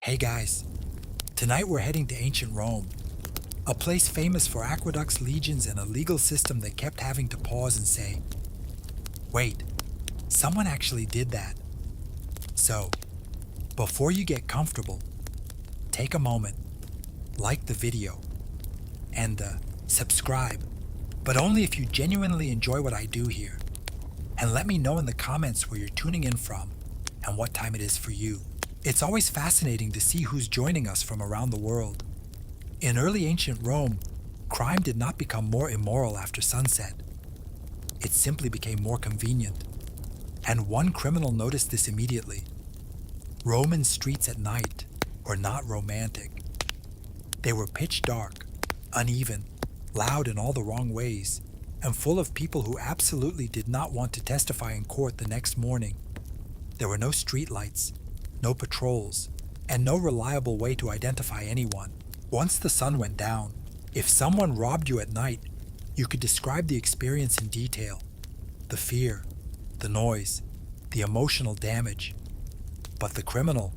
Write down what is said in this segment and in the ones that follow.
Hey guys, tonight we're heading to ancient Rome, a place famous for aqueducts, legions, and a legal system that kept having to pause and say, wait, someone actually did that. So, before you get comfortable, take a moment, like the video, and subscribe, but only if you genuinely enjoy what I do here. And let me know in the comments where you're tuning in from and what time it is for you. It's always fascinating to see who's joining us from around the world. In early ancient Rome, crime did not become more immoral after sunset. It simply became more convenient. And one criminal noticed this immediately. Roman streets at night were not romantic. They were pitch dark, uneven, loud in all the wrong ways, and full of people who absolutely did not want to testify in court the next morning. There were no streetlights, no patrols, and no reliable way to identify anyone. Once the sun went down, if someone robbed you at night, you could describe the experience in detail. The fear, the noise, the emotional damage. But the criminal,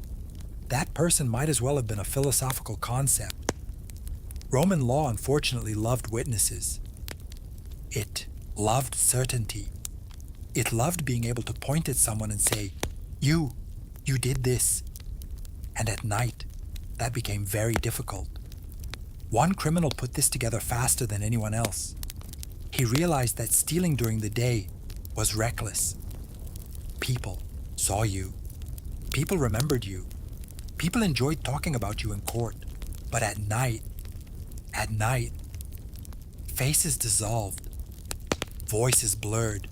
that person might as well have been a philosophical concept. Roman law unfortunately loved witnesses. It loved certainty. It loved being able to point at someone and say, You did this. And at night, that became very difficult. One criminal put this together faster than anyone else. He realized that stealing during the day was reckless. People saw you. People remembered you. People enjoyed talking about you in court. But at night, faces dissolved. Voices blurred.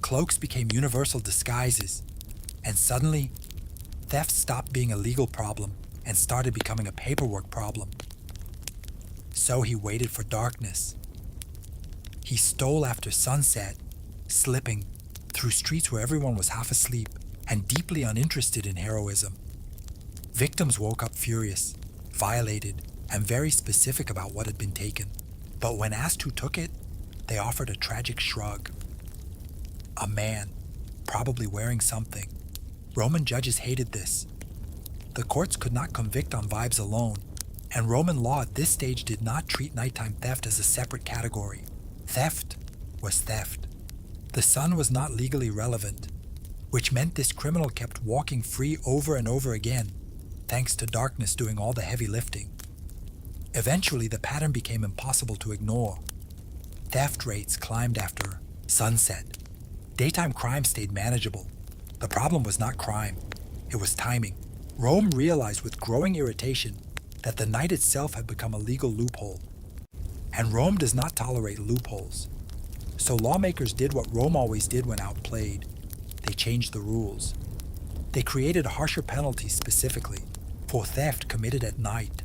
Cloaks became universal disguises. And suddenly, theft stopped being a legal problem and started becoming a paperwork problem. So he waited for darkness. He stole after sunset, slipping through streets where everyone was half asleep and deeply uninterested in heroism. Victims woke up furious, violated, and very specific about what had been taken. But when asked who took it, they offered a tragic shrug. A man, probably wearing something. Roman judges hated this. The courts could not convict on vibes alone, and Roman law at this stage did not treat nighttime theft as a separate category. Theft was theft. The sun was not legally relevant, which meant this criminal kept walking free over and over again, thanks to darkness doing all the heavy lifting. Eventually, the pattern became impossible to ignore. Theft rates climbed after sunset. Daytime crime stayed manageable. The problem was not crime, it was timing. Rome realized with growing irritation that the night itself had become a legal loophole. And Rome does not tolerate loopholes. So lawmakers did what Rome always did when outplayed. They changed the rules. They created harsher penalties specifically for theft committed at night.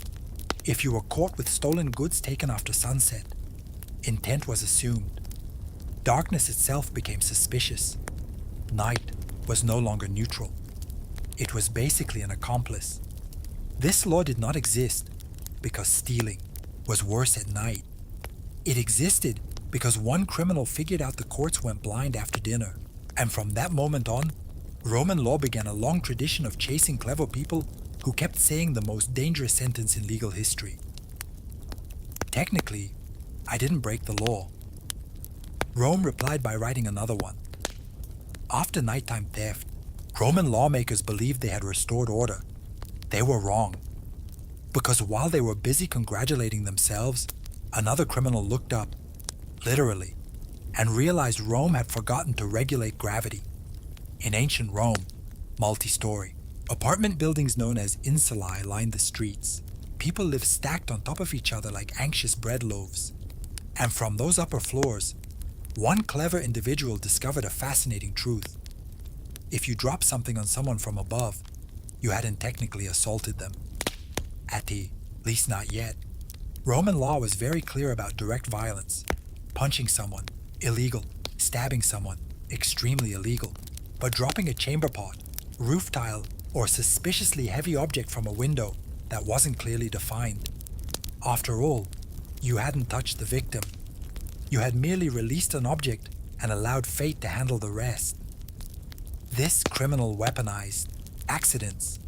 If you were caught with stolen goods taken after sunset, intent was assumed. Darkness itself became suspicious. Night was no longer neutral. It was basically an accomplice. This law did not exist because stealing was worse at night. It existed because one criminal figured out the courts went blind after dinner. And from that moment on, Roman law began a long tradition of chasing clever people who kept saying the most dangerous sentence in legal history. Technically, I didn't break the law. Rome replied by writing another one. After nighttime theft, Roman lawmakers believed they had restored order. They were wrong. Because while they were busy congratulating themselves, another criminal looked up, literally, and realized Rome had forgotten to regulate gravity. In ancient Rome, multi-story, apartment buildings known as Insulae lined the streets. People lived stacked on top of each other like anxious bread loaves. And from those upper floors, one clever individual discovered a fascinating truth. If you dropped something on someone from above, you hadn't technically assaulted them. At least not yet. Roman law was very clear about direct violence. Punching someone, illegal. Stabbing someone, extremely illegal. But dropping a chamber pot, roof tile, or suspiciously heavy object from a window that wasn't clearly defined. After all, you hadn't touched the victim. You had merely released an object and allowed fate to handle the rest. This criminal weaponized accidents.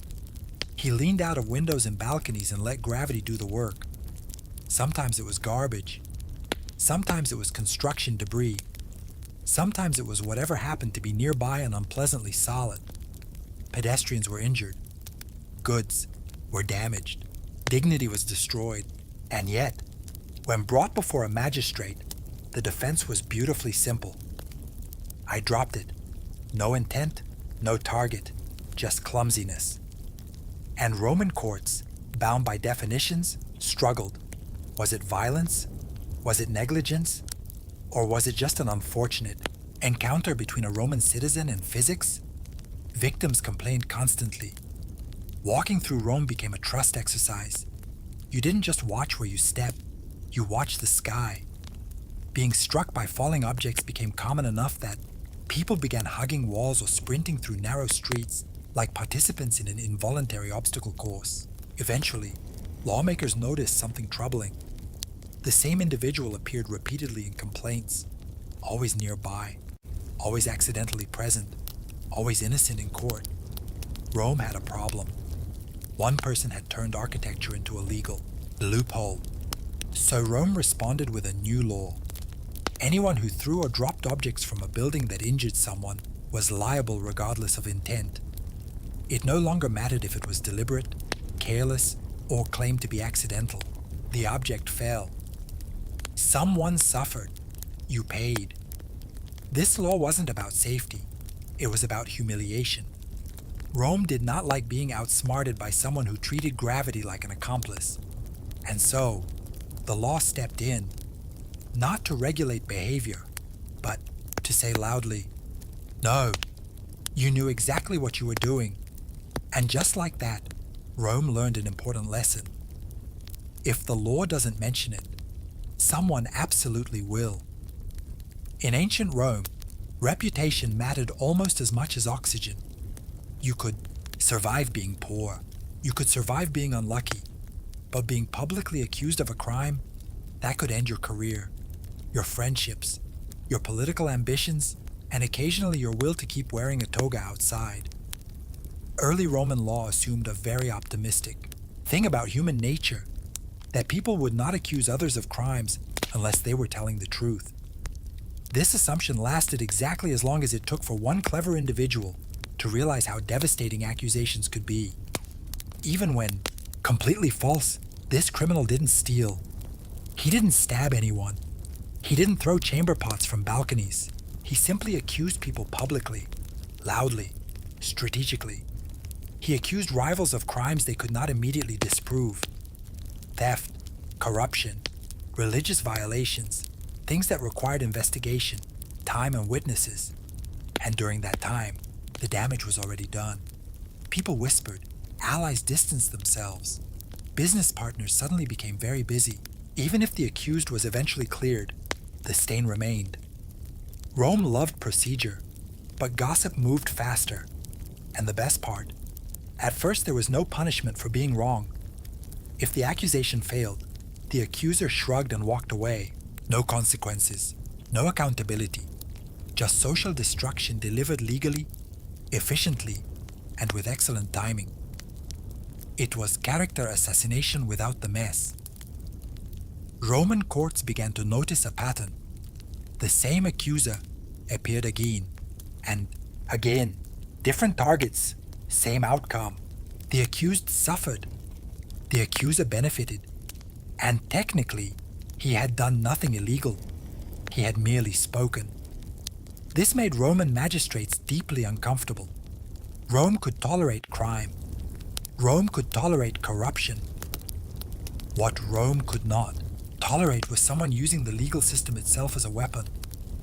He leaned out of windows and balconies and let gravity do the work. Sometimes it was garbage. Sometimes it was construction debris. Sometimes it was whatever happened to be nearby and unpleasantly solid. Pedestrians were injured. Goods were damaged. Dignity was destroyed. And yet, when brought before a magistrate, the defense was beautifully simple. I dropped it. No intent, no target, just clumsiness. And Roman courts, bound by definitions, struggled. Was it violence? Was it negligence? Or was it just an unfortunate encounter between a Roman citizen and physics? Victims complained constantly. Walking through Rome became a trust exercise. You didn't just watch where you stepped, you watched the sky. Being struck by falling objects became common enough that people began hugging walls or sprinting through narrow streets like participants in an involuntary obstacle course. Eventually, lawmakers noticed something troubling. The same individual appeared repeatedly in complaints, always nearby, always accidentally present, always innocent in court. Rome had a problem. One person had turned architecture into a legal loophole. So Rome responded with a new law. Anyone who threw or dropped objects from a building that injured someone was liable regardless of intent. It no longer mattered if it was deliberate, careless, or claimed to be accidental. The object fell. Someone suffered. You paid. This law wasn't about safety. It was about humiliation. Rome did not like being outsmarted by someone who treated gravity like an accomplice. And so, the law stepped in, not to regulate behavior, but to say loudly, "No, you knew exactly what you were doing." And just like that, Rome learned an important lesson. If the law doesn't mention it, someone absolutely will. In ancient Rome, reputation mattered almost as much as oxygen. You could survive being poor, you could survive being unlucky, but being publicly accused of a crime, that could end your career, your friendships, your political ambitions, and occasionally your will to keep wearing a toga outside. Early Roman law assumed a very optimistic thing about human nature, that people would not accuse others of crimes unless they were telling the truth. This assumption lasted exactly as long as it took for one clever individual to realize how devastating accusations could be. Even when completely false, this criminal didn't steal. He didn't stab anyone. He didn't throw chamber pots from balconies. He simply accused people publicly, loudly, strategically. He accused rivals of crimes they could not immediately disprove. Theft, corruption, religious violations, things that required investigation, time, and witnesses. And during that time, the damage was already done. People whispered, allies distanced themselves. Business partners suddenly became very busy. Even if the accused was eventually cleared, the stain remained. Rome loved procedure, but gossip moved faster. And the best part, at first there was no punishment for being wrong. If the accusation failed, the accuser shrugged and walked away. No consequences, no accountability, just social destruction delivered legally, efficiently, and with excellent timing. It was character assassination without the mess. Roman courts began to notice a pattern. The same accuser appeared again, and again. Different targets, same outcome. The accused suffered. The accuser benefited. And technically, he had done nothing illegal. He had merely spoken. This made Roman magistrates deeply uncomfortable. Rome could tolerate crime. Rome could tolerate corruption. What Rome could not tolerate was someone using the legal system itself as a weapon,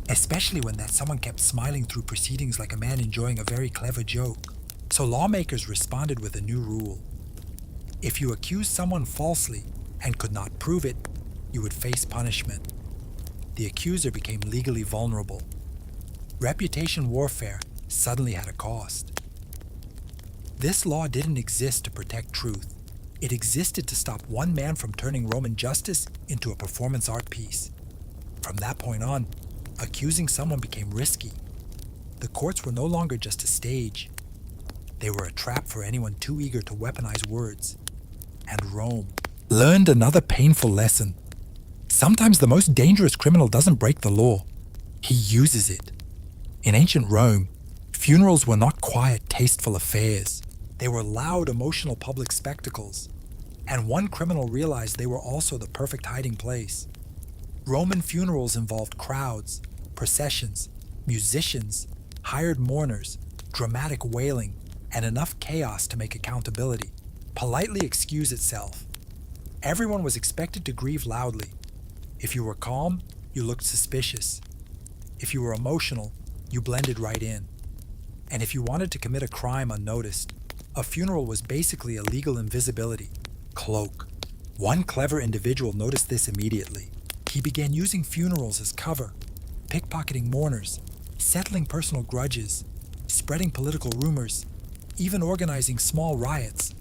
especially when that someone kept smiling through proceedings like a man enjoying a very clever joke. So lawmakers responded with a new rule. If you accused someone falsely and could not prove it, you would face punishment. The accuser became legally vulnerable. Reputation warfare suddenly had a cost. This law didn't exist to protect truth. It existed to stop one man from turning Roman justice into a performance art piece. From that point on, accusing someone became risky. The courts were no longer just a stage. They were a trap for anyone too eager to weaponize words. And Rome learned another painful lesson. Sometimes the most dangerous criminal doesn't break the law. He uses it. In ancient Rome, funerals were not quiet, tasteful affairs. They were loud, emotional public spectacles. And one criminal realized they were also the perfect hiding place. Roman funerals involved crowds, processions, musicians, hired mourners, dramatic wailing, and enough chaos to make accountability politely excuse itself. Everyone was expected to grieve loudly. If you were calm, you looked suspicious. If you were emotional, you blended right in. And if you wanted to commit a crime unnoticed, a funeral was basically a legal invisibility, cloak. One clever individual noticed this immediately. He began using funerals as cover, pickpocketing mourners, settling personal grudges, spreading political rumors, even organizing small riots,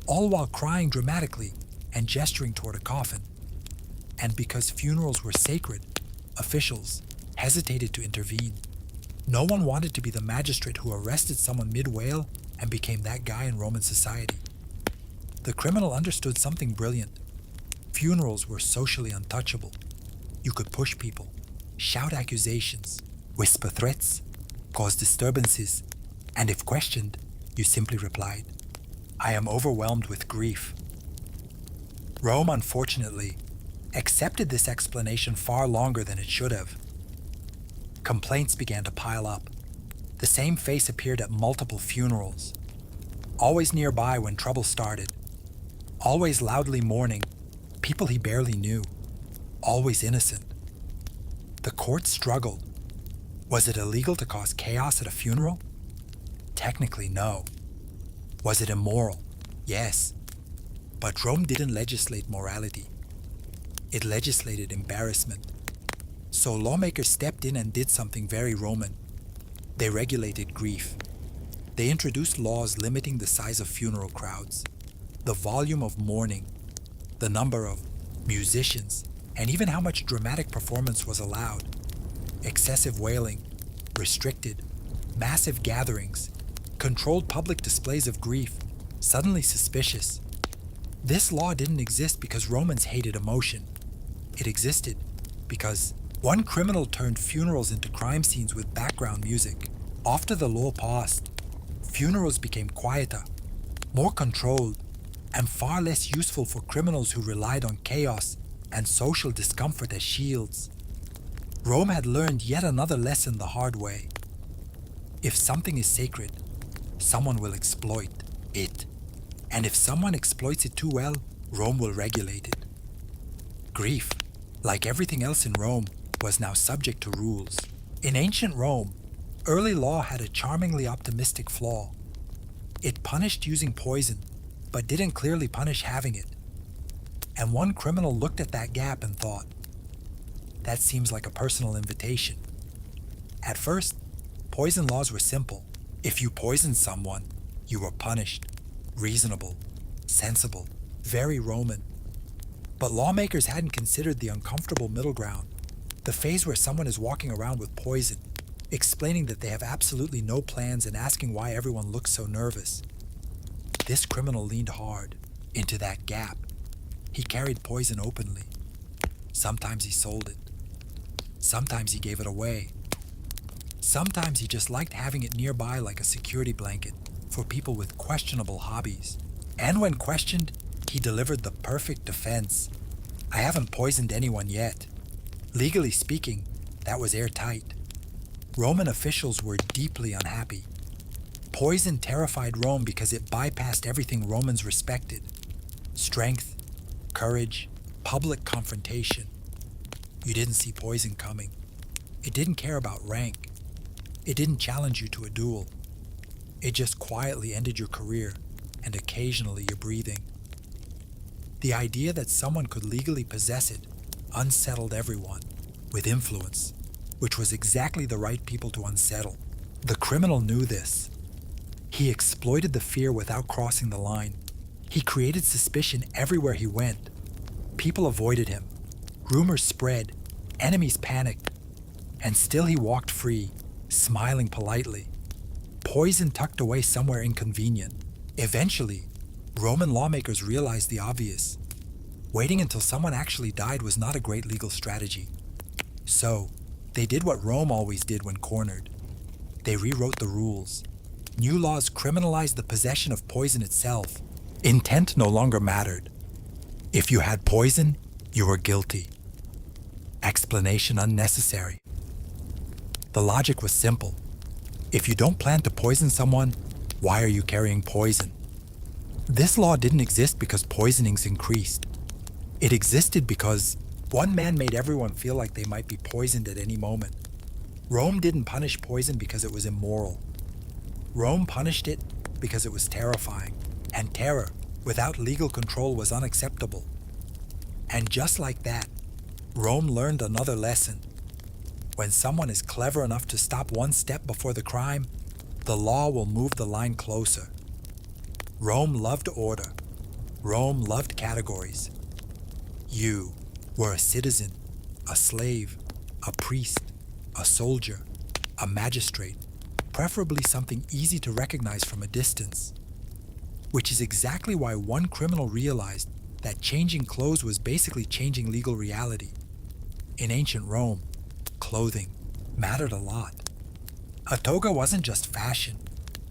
all while crying dramatically and gesturing toward a coffin. And because funerals were sacred, officials hesitated to intervene. No one wanted to be the magistrate who arrested someone mid-wail and became that guy in Roman society. The criminal understood something brilliant. Funerals were socially untouchable. You could push people, shout accusations, whisper threats, cause disturbances, and if questioned, you simply replied, "I am overwhelmed with grief." Rome, unfortunately, accepted this explanation far longer than it should have. Complaints began to pile up. The same face appeared at multiple funerals, always nearby when trouble started, always loudly mourning people he barely knew, always innocent. The court struggled. Was it illegal to cause chaos at a funeral? Technically, no. Was it immoral? Yes. But Rome didn't legislate morality. It legislated embarrassment. So lawmakers stepped in and did something very Roman. They regulated grief. They introduced laws limiting the size of funeral crowds, the volume of mourning, the number of musicians, and even how much dramatic performance was allowed. Excessive wailing, restricted, massive gatherings, controlled public displays of grief, suddenly suspicious. This law didn't exist because Romans hated emotion. It existed because one criminal turned funerals into crime scenes with background music. After the law passed, funerals became quieter, more controlled, and far less useful for criminals who relied on chaos and social discomfort as shields. Rome had learned yet another lesson the hard way. If something is sacred, someone will exploit it. And if someone exploits it too well, Rome will regulate it. Grief, like everything else in Rome, was now subject to rules. In ancient Rome, early law had a charmingly optimistic flaw. It punished using poison, but didn't clearly punish having it. And one criminal looked at that gap and thought, that seems like a personal invitation. At first, poison laws were simple. If you poisoned someone, you were punished. Reasonable, sensible, very Roman. But lawmakers hadn't considered the uncomfortable middle ground, the phase where someone is walking around with poison, explaining that they have absolutely no plans and asking why everyone looks so nervous. This criminal leaned hard into that gap. He carried poison openly. Sometimes he sold it. Sometimes he gave it away. Sometimes he just liked having it nearby like a security blanket for people with questionable hobbies. And when questioned, he delivered the perfect defense. I haven't poisoned anyone yet. Legally speaking, that was airtight. Roman officials were deeply unhappy. Poison terrified Rome because it bypassed everything Romans respected: strength, courage, public confrontation. You didn't see poison coming. It didn't care about rank. It didn't challenge you to a duel. It just quietly ended your career and occasionally your breathing. The idea that someone could legally possess it unsettled everyone with influence, which was exactly the right people to unsettle. The criminal knew this. He exploited the fear without crossing the line. He created suspicion everywhere he went. People avoided him. Rumors spread. Enemies panicked. And still he walked free, smiling politely. poison tucked away somewhere inconvenient. Eventually, Roman lawmakers realized the obvious. Waiting until someone actually died was not a great legal strategy. So, they did what Rome always did when cornered. They rewrote the rules. New laws criminalized the possession of poison itself. Intent no longer mattered. If you had poison, you were guilty. Explanation unnecessary. The logic was simple. If you don't plan to poison someone, why are you carrying poison? This law didn't exist because poisonings increased. It existed because one man made everyone feel like they might be poisoned at any moment. Rome didn't punish poison because it was immoral. Rome punished it because it was terrifying, and terror without legal control was unacceptable. And just like that, Rome learned another lesson. When someone is clever enough to stop one step before the crime, the law will move the line closer. Rome loved order. Rome loved categories. You were a citizen, a slave, a priest, a soldier, a magistrate, preferably something easy to recognize from a distance. Which is exactly why one criminal realized that changing clothes was basically changing legal reality. In ancient Rome, clothing mattered a lot. A toga wasn't just fashion,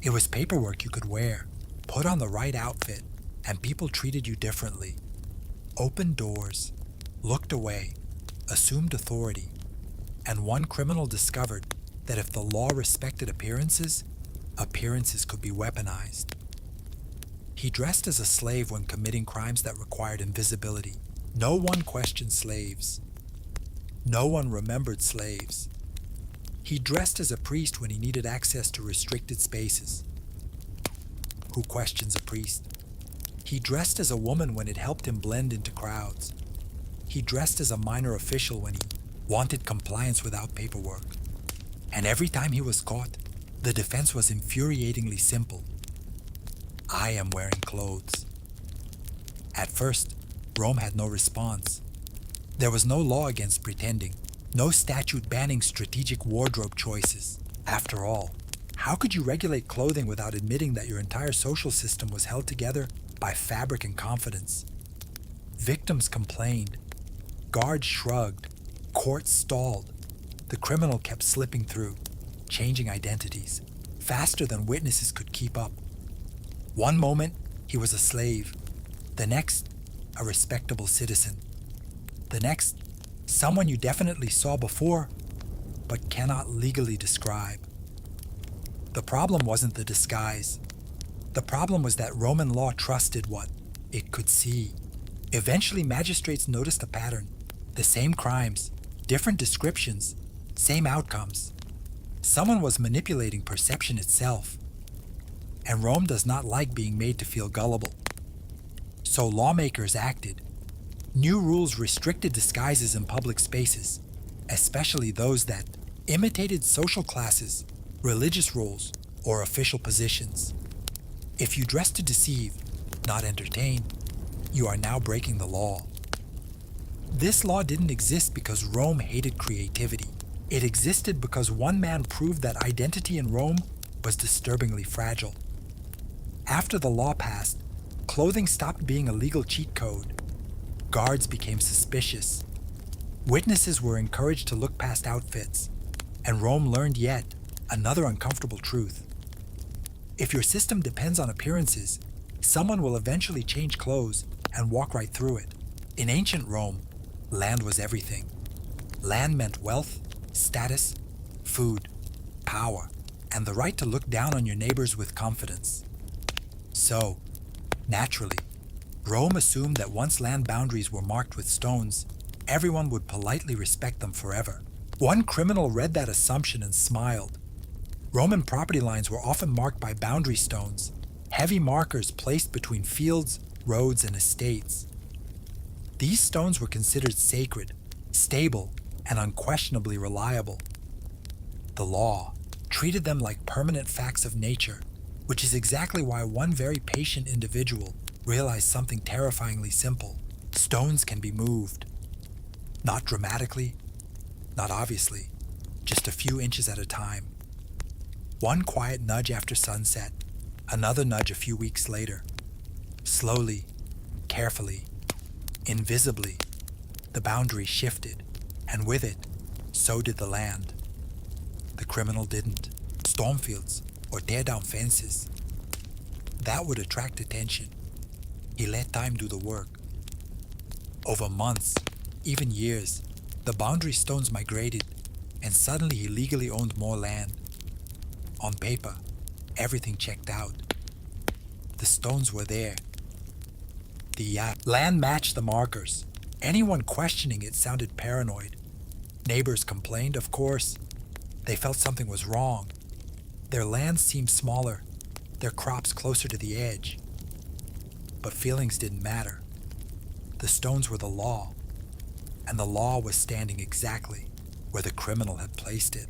it was paperwork you could wear, put on the right outfit, and people treated you differently. Opened doors, looked away, assumed authority, and one criminal discovered that if the law respected appearances, appearances could be weaponized. He dressed as a slave when committing crimes that required invisibility. No one questioned slaves. No one remembered slaves. He dressed as a priest when he needed access to restricted spaces. Who questions a priest? He dressed as a woman when it helped him blend into crowds. He dressed as a minor official when he wanted compliance without paperwork. And every time he was caught, the defense was infuriatingly simple. I am wearing clothes. At first, Rome had no response. There was no law against pretending, no statute banning strategic wardrobe choices. After all, how could you regulate clothing without admitting that your entire social system was held together by fabric and confidence? Victims complained. Guards shrugged. Courts stalled. The criminal kept slipping through, changing identities, faster than witnesses could keep up. One moment, he was a slave. The next, a respectable citizen. The next, someone you definitely saw before, but cannot legally describe. The problem wasn't the disguise. The problem was that Roman law trusted what it could see. Eventually, magistrates noticed a pattern. The same crimes, different descriptions, same outcomes. Someone was manipulating perception itself. And Rome does not like being made to feel gullible. So lawmakers acted. New rules restricted disguises in public spaces, especially those that imitated social classes, religious roles, or official positions. If you dress to deceive, not entertain, you are now breaking the law. This law didn't exist because Rome hated creativity. It existed because one man proved that identity in Rome was disturbingly fragile. After the law passed, clothing stopped being a legal cheat code. Guards became suspicious. Witnesses were encouraged to look past outfits, and Rome learned yet another uncomfortable truth. If your system depends on appearances, someone will eventually change clothes and walk right through it. In ancient Rome, land was everything. Land meant wealth, status, food, power, and the right to look down on your neighbors with confidence. So, naturally, Rome assumed that once land boundaries were marked with stones, everyone would politely respect them forever. One criminal read that assumption and smiled. Roman property lines were often marked by boundary stones, heavy markers placed between fields, roads, and estates. These stones were considered sacred, stable, and unquestionably reliable. The law treated them like permanent facts of nature, which is exactly why one very patient individual realized something terrifyingly simple. Stones can be moved. Not dramatically, not obviously, just a few inches at a time. One quiet nudge after sunset, another nudge a few weeks later. Slowly, carefully, invisibly, the boundary shifted, and with it, so did the land. The criminal didn't storm fields or tear down fences. That would attract attention. He let time do the work. Over months, even years, the boundary stones migrated, and suddenly he legally owned more land. On paper, everything checked out. The stones were there. The land matched the markers. Anyone questioning it sounded paranoid. Neighbors complained, of course. They felt something was wrong. Their land seemed smaller, their crops closer to the edge. But feelings didn't matter. The stones were the law, and the law was standing exactly where the criminal had placed it.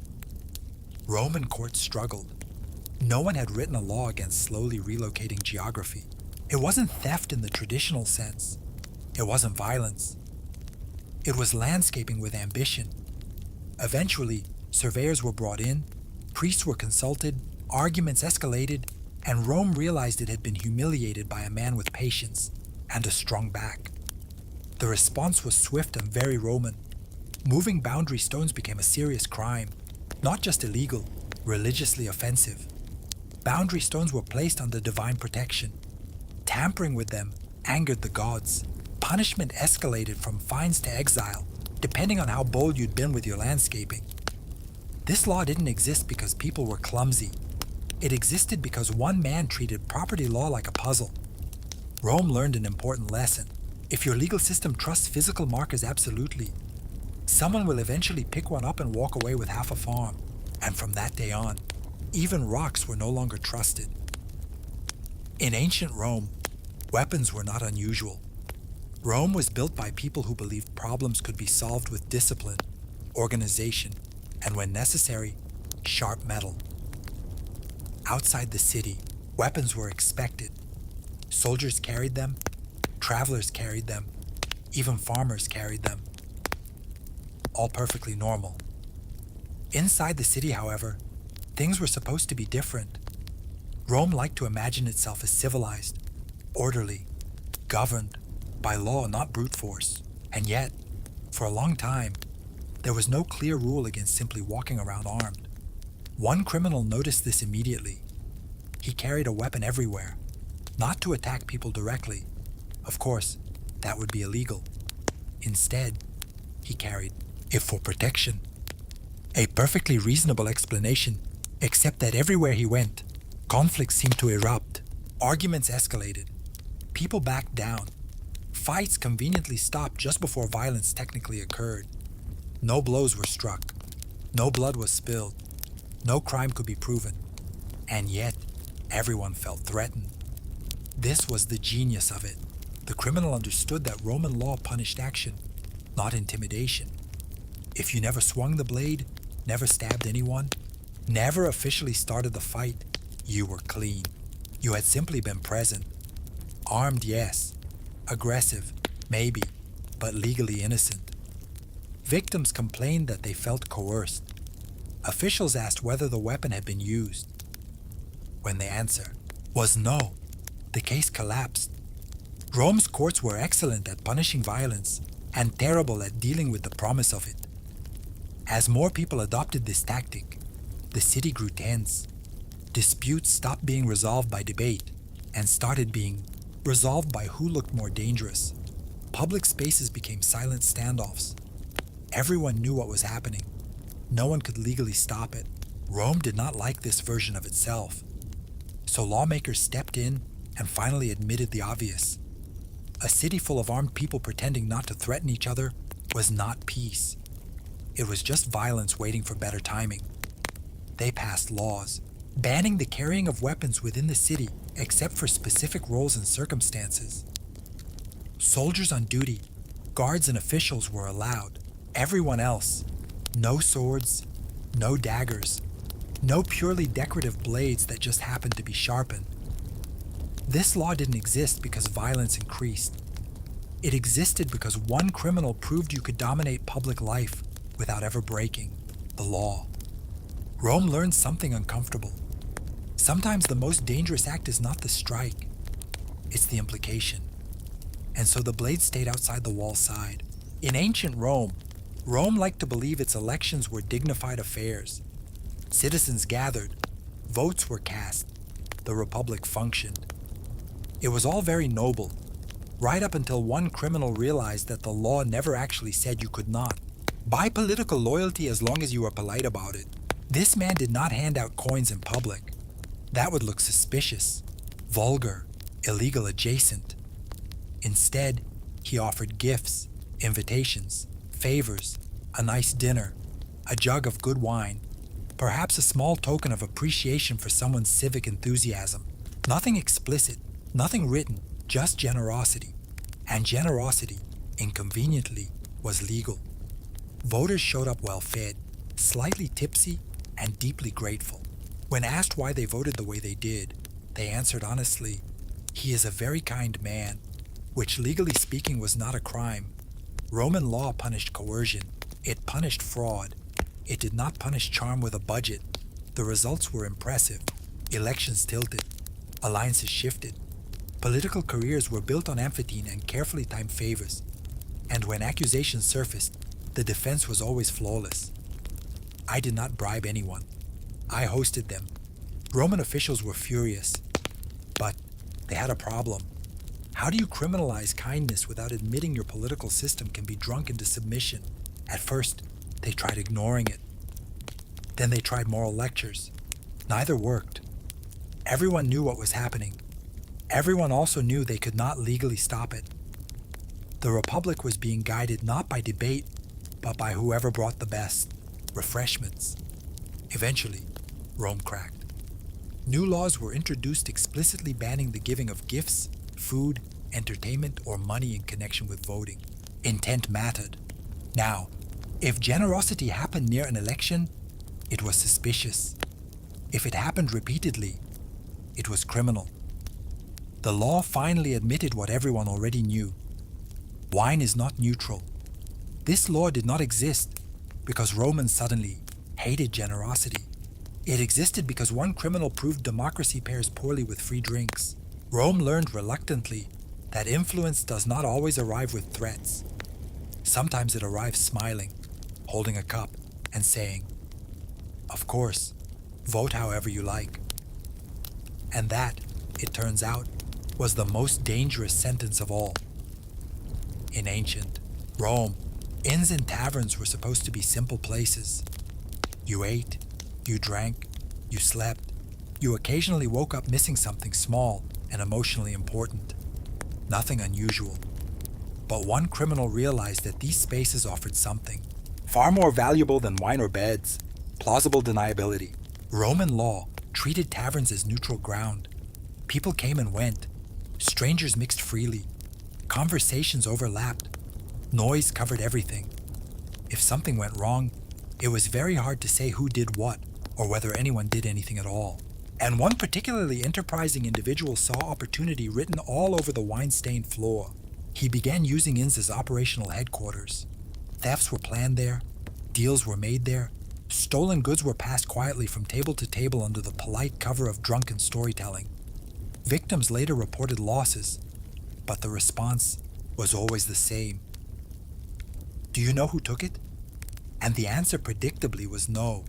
Roman courts struggled. No one had written a law against slowly relocating geography. It wasn't theft in the traditional sense. It wasn't violence. It was landscaping with ambition. Eventually, surveyors were brought in, priests were consulted, arguments escalated, and Rome realized it had been humiliated by a man with patience and a strong back. The response was swift and very Roman. Moving boundary stones became a serious crime, not just illegal, religiously offensive. Boundary stones were placed under divine protection. Tampering with them angered the gods. Punishment escalated from fines to exile, depending on how bold you'd been with your landscaping. This law didn't exist because people were clumsy. It existed because one man treated property law like a puzzle. Rome learned an important lesson. If your legal system trusts physical markers absolutely, someone will eventually pick one up and walk away with half a farm. And from that day on, even rocks were no longer trusted. In ancient Rome, weapons were not unusual. Rome was built by people who believed problems could be solved with discipline, organization, and when necessary, sharp metal. Outside the city, weapons were expected. Soldiers carried them, travelers carried them, even farmers carried them. All perfectly normal. Inside the city, however, things were supposed to be different. Rome liked to imagine itself as civilized, orderly, governed by law, not brute force. And yet, for a long time, there was no clear rule against simply walking around armed. One criminal noticed this immediately. He carried a weapon everywhere, not to attack people directly. Of course, that would be illegal. Instead, he carried it for protection. A perfectly reasonable explanation, except that everywhere he went, conflicts seemed to erupt. Arguments escalated. People backed down. Fights conveniently stopped just before violence technically occurred. No blows were struck. No blood was spilled. No crime could be proven. And yet, everyone felt threatened. This was the genius of it. The criminal understood that Roman law punished action, not intimidation. If you never swung the blade, never stabbed anyone, never officially started the fight, you were clean. You had simply been present. Armed, yes. Aggressive, maybe, but legally innocent. Victims complained that they felt coerced. Officials asked whether the weapon had been used. When the answer was no, the case collapsed. Rome's courts were excellent at punishing violence and terrible at dealing with the promise of it. As more people adopted this tactic, the city grew tense. Disputes stopped being resolved by debate and started being resolved by who looked more dangerous. Public spaces became silent standoffs. Everyone knew what was happening. No one could legally stop it. Rome did not like this version of itself. So lawmakers stepped in and finally admitted the obvious. A city full of armed people pretending not to threaten each other was not peace. It was just violence waiting for better timing. They passed laws, banning the carrying of weapons within the city except for specific roles and circumstances. Soldiers on duty, guards and officials were allowed. Everyone else, no swords, no daggers, no purely decorative blades that just happened to be sharpened. This law didn't exist because violence increased. It existed because one criminal proved you could dominate public life without ever breaking the law. Rome learned something uncomfortable. Sometimes the most dangerous act is not the strike, it's the implication. And so the blade stayed outside the wall's side. In ancient Rome, Rome liked to believe its elections were dignified affairs. Citizens gathered, votes were cast, the republic functioned. It was all very noble, right up until one criminal realized that the law never actually said you could not. Buy political loyalty as long as you were polite about it. This man did not hand out coins in public. That would look suspicious, vulgar, illegal adjacent. Instead, he offered gifts, invitations, favors, a nice dinner, a jug of good wine, perhaps a small token of appreciation for someone's civic enthusiasm. Nothing explicit, nothing written, just generosity. And generosity, inconveniently, was legal. Voters showed up well-fed, slightly tipsy, and deeply grateful. When asked why they voted the way they did, they answered honestly, "He is a very kind man," which legally speaking was not a crime. Roman law punished coercion. It punished fraud. It did not punish charm with a budget. The results were impressive. Elections tilted. Alliances shifted. Political careers were built on amphithene and carefully timed favors. And when accusations surfaced, the defense was always flawless. I did not bribe anyone. I hosted them. Roman officials were furious. But they had a problem. How do you criminalize kindness without admitting your political system can be drunk into submission? At first, they tried ignoring it. Then they tried moral lectures. Neither worked. Everyone knew what was happening. Everyone also knew they could not legally stop it. The Republic was being guided not by debate, but by whoever brought the best, refreshments. Eventually, Rome cracked. New laws were introduced explicitly banning the giving of gifts, food, entertainment, or money in connection with voting. Intent mattered. Now, if generosity happened near an election, it was suspicious. If it happened repeatedly, it was criminal. The law finally admitted what everyone already knew. Wine is not neutral. This law did not exist because Romans suddenly hated generosity. It existed because one criminal proved democracy pairs poorly with free drinks. Rome learned reluctantly that influence does not always arrive with threats. Sometimes it arrives smiling, holding a cup, and saying, "Of course, vote however you like." And that, it turns out, was the most dangerous sentence of all. In ancient Rome, inns and taverns were supposed to be simple places. You ate, you drank, you slept, you occasionally woke up missing something small and emotionally important. Nothing unusual. But one criminal realized that these spaces offered something far more valuable than wine or beds: plausible deniability. Roman law treated taverns as neutral ground. People came and went. Strangers mixed freely. Conversations overlapped. Noise covered everything. If something went wrong, it was very hard to say who did what or whether anyone did anything at all. And one particularly enterprising individual saw opportunity written all over the wine-stained floor. He began using inns as operational headquarters. Thefts were planned there. Deals were made there. Stolen goods were passed quietly from table to table under the polite cover of drunken storytelling. Victims later reported losses, but the response was always the same. "Do you know who took it?" And the answer predictably was no.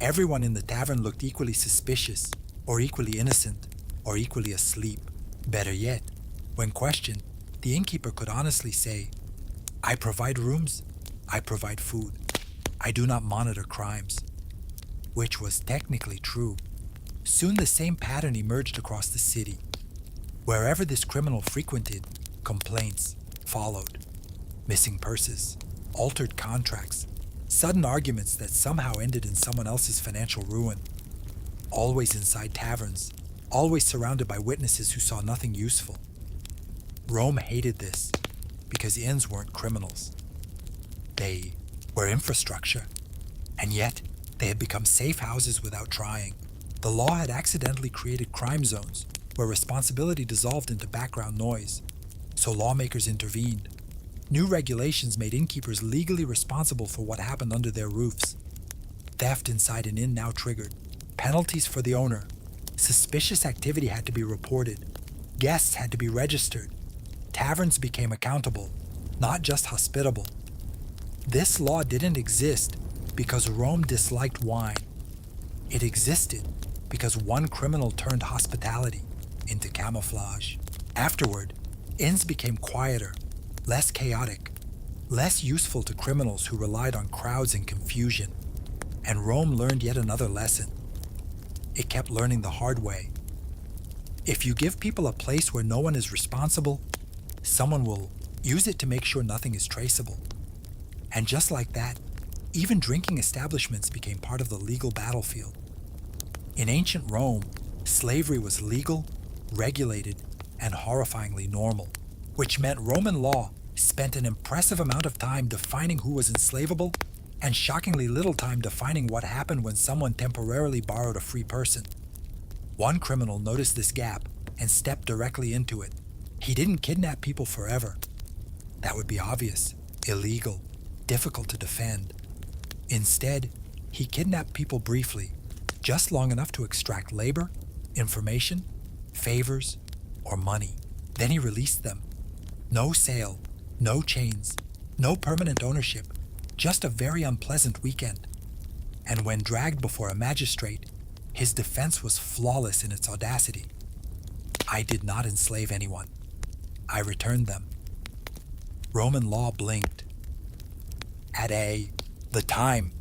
Everyone in the tavern looked equally suspicious, or equally innocent, or equally asleep. Better yet, when questioned, the innkeeper could honestly say, "I provide rooms, I provide food. I do not monitor crimes." Which was technically true. Soon the same pattern emerged across the city. Wherever this criminal frequented, complaints followed. Missing purses, altered contracts, sudden arguments that somehow ended in someone else's financial ruin. Always inside taverns, always surrounded by witnesses who saw nothing useful. Rome hated this because inns weren't criminals. They were infrastructure, and yet they had become safe houses without trying. The law had accidentally created crime zones where responsibility dissolved into background noise, so lawmakers intervened. New regulations made innkeepers legally responsible for what happened under their roofs. Theft inside an inn now triggered penalties for the owner, Suspicious activity had to be reported. Guests had to be registered. Taverns became accountable, not just hospitable. This law didn't exist because Rome disliked wine. It existed because one criminal turned hospitality into camouflage. Afterward, inns became quieter, less chaotic, less useful to criminals who relied on crowds and confusion. And Rome learned yet another lesson. It kept learning the hard way. If you give people a place where no one is responsible, someone will use it to make sure nothing is traceable. And just like that, even drinking establishments became part of the legal battlefield. In ancient Rome, slavery was legal, regulated, and horrifyingly normal, which meant Roman law spent an impressive amount of time defining who was enslavable and shockingly little time defining what happened when someone temporarily borrowed a free person. One criminal noticed this gap and stepped directly into it. He didn't kidnap people forever. That would be obvious, illegal, difficult to defend. Instead, he kidnapped people briefly, just long enough to extract labor, information, favors, or money. Then he released them. No sale, no chains, no permanent ownership, just a very unpleasant weekend. And when dragged before a magistrate, his defense was flawless in its audacity. I did not enslave anyone. I returned them. Roman law blinked. At the time,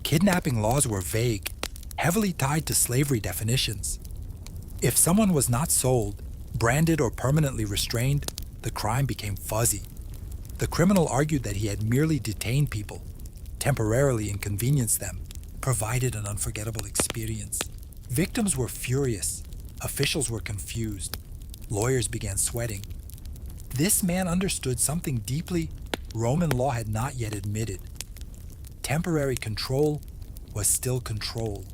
kidnapping laws were vague, heavily tied to slavery definitions. If someone was not sold, branded, or permanently restrained, the crime became fuzzy. The criminal argued that he had merely detained people, temporarily inconvenienced them, provided an unforgettable experience. Victims were furious. Officials were confused. Lawyers began sweating. This man understood something deeply Roman law had not yet admitted. Temporary control was still control.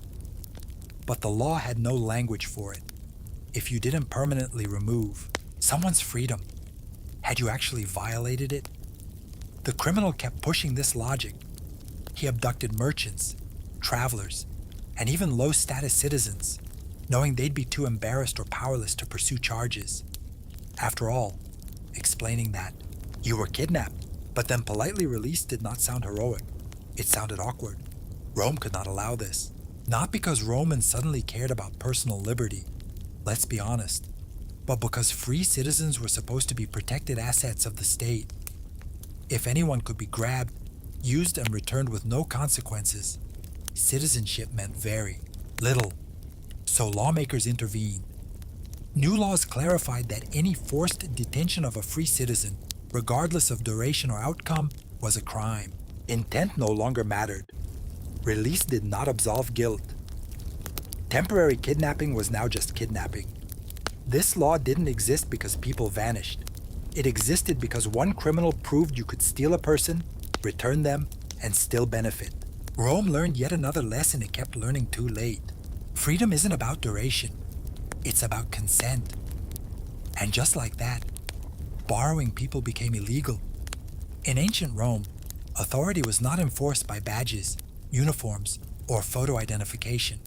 But the law had no language for it. If you didn't permanently remove someone's freedom, had you actually violated it? The criminal kept pushing this logic. He abducted merchants, travelers, and even low-status citizens, knowing they'd be too embarrassed or powerless to pursue charges. After all, explaining that you were kidnapped, but then politely released did not sound heroic. It sounded awkward. Rome could not allow this. Not because Romans suddenly cared about personal liberty, let's be honest, but because free citizens were supposed to be protected assets of the state. If anyone could be grabbed, used, and returned with no consequences, citizenship meant very little. So lawmakers intervened. New laws clarified that any forced detention of a free citizen, regardless of duration or outcome, was a crime. Intent no longer mattered. Release did not absolve guilt. Temporary kidnapping was now just kidnapping. This law didn't exist because people vanished. It existed because one criminal proved you could steal a person, return them, and still benefit. Rome learned yet another lesson it kept learning too late. Freedom isn't about duration. It's about consent. And just like that, borrowing people became illegal. In ancient Rome, authority was not enforced by badges, uniforms, or photo identification.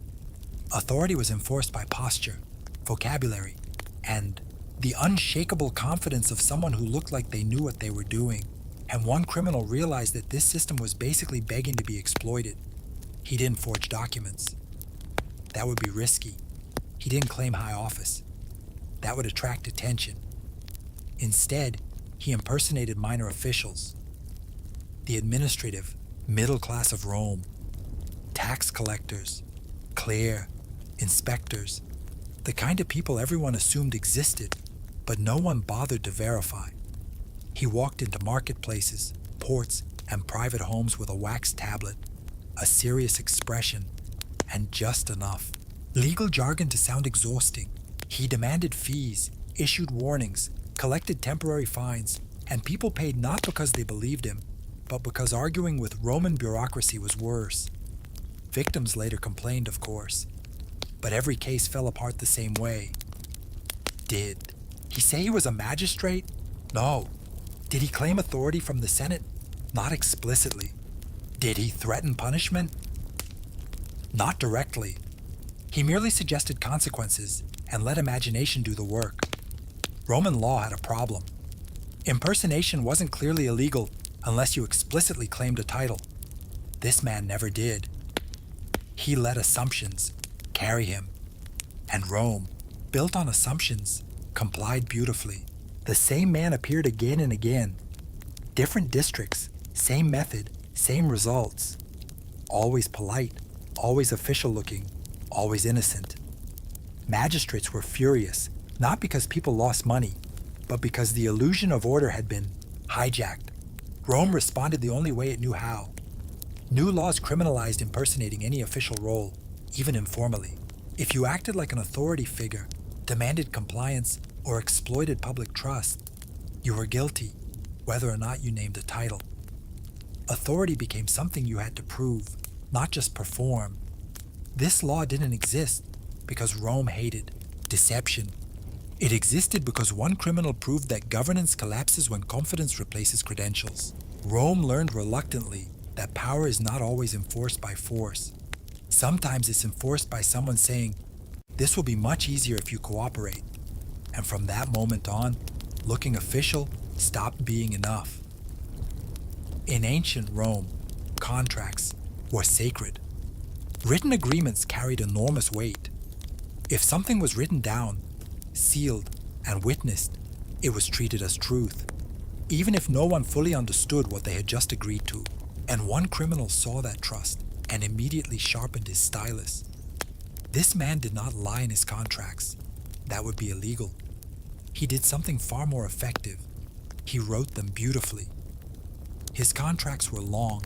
Authority was enforced by posture, vocabulary, and the unshakable confidence of someone who looked like they knew what they were doing. And one criminal realized that this system was basically begging to be exploited. He didn't forge documents. That would be risky. He didn't claim high office. That would attract attention. Instead, he impersonated minor officials. The administrative middle class of Rome. Tax collectors, clear, inspectors, the kind of people everyone assumed existed, but no one bothered to verify. He walked into marketplaces, ports, and private homes with a wax tablet, a serious expression, and just enough. Legal jargon to sound exhausting. He demanded fees, issued warnings, collected temporary fines, and people paid not because they believed him, but because arguing with Roman bureaucracy was worse. Victims later complained, of course, but every case fell apart the same way. Did he say he was a magistrate? No. Did he claim authority from the Senate? Not explicitly. Did he threaten punishment? Not directly. He merely suggested consequences and let imagination do the work. Roman law had a problem. Impersonation wasn't clearly illegal unless you explicitly claimed a title. This man never did. He let assumptions carry him. And Rome, built on assumptions, complied beautifully. The same man appeared again and again. Different districts, same method, same results. Always polite, always official-looking, always innocent. Magistrates were furious, not because people lost money, but because the illusion of order had been hijacked. Rome responded the only way it knew how. New laws criminalized impersonating any official role, even informally. If you acted like an authority figure, demanded compliance, or exploited public trust, you were guilty, whether or not you named a title. Authority became something you had to prove, not just perform. This law didn't exist because Rome hated deception. It existed because one criminal proved that governance collapses when confidence replaces credentials. Rome learned reluctantly that power is not always enforced by force. Sometimes it's enforced by someone saying, "This will be much easier if you cooperate." And from that moment on, looking official stopped being enough. In ancient Rome, contracts were sacred. Written agreements carried enormous weight. If something was written down, sealed, and witnessed, it was treated as truth, even if no one fully understood what they had just agreed to. And one criminal saw that trust and immediately sharpened his stylus. This man did not lie in his contracts. That would be illegal. He did something far more effective. He wrote them beautifully. His contracts were long,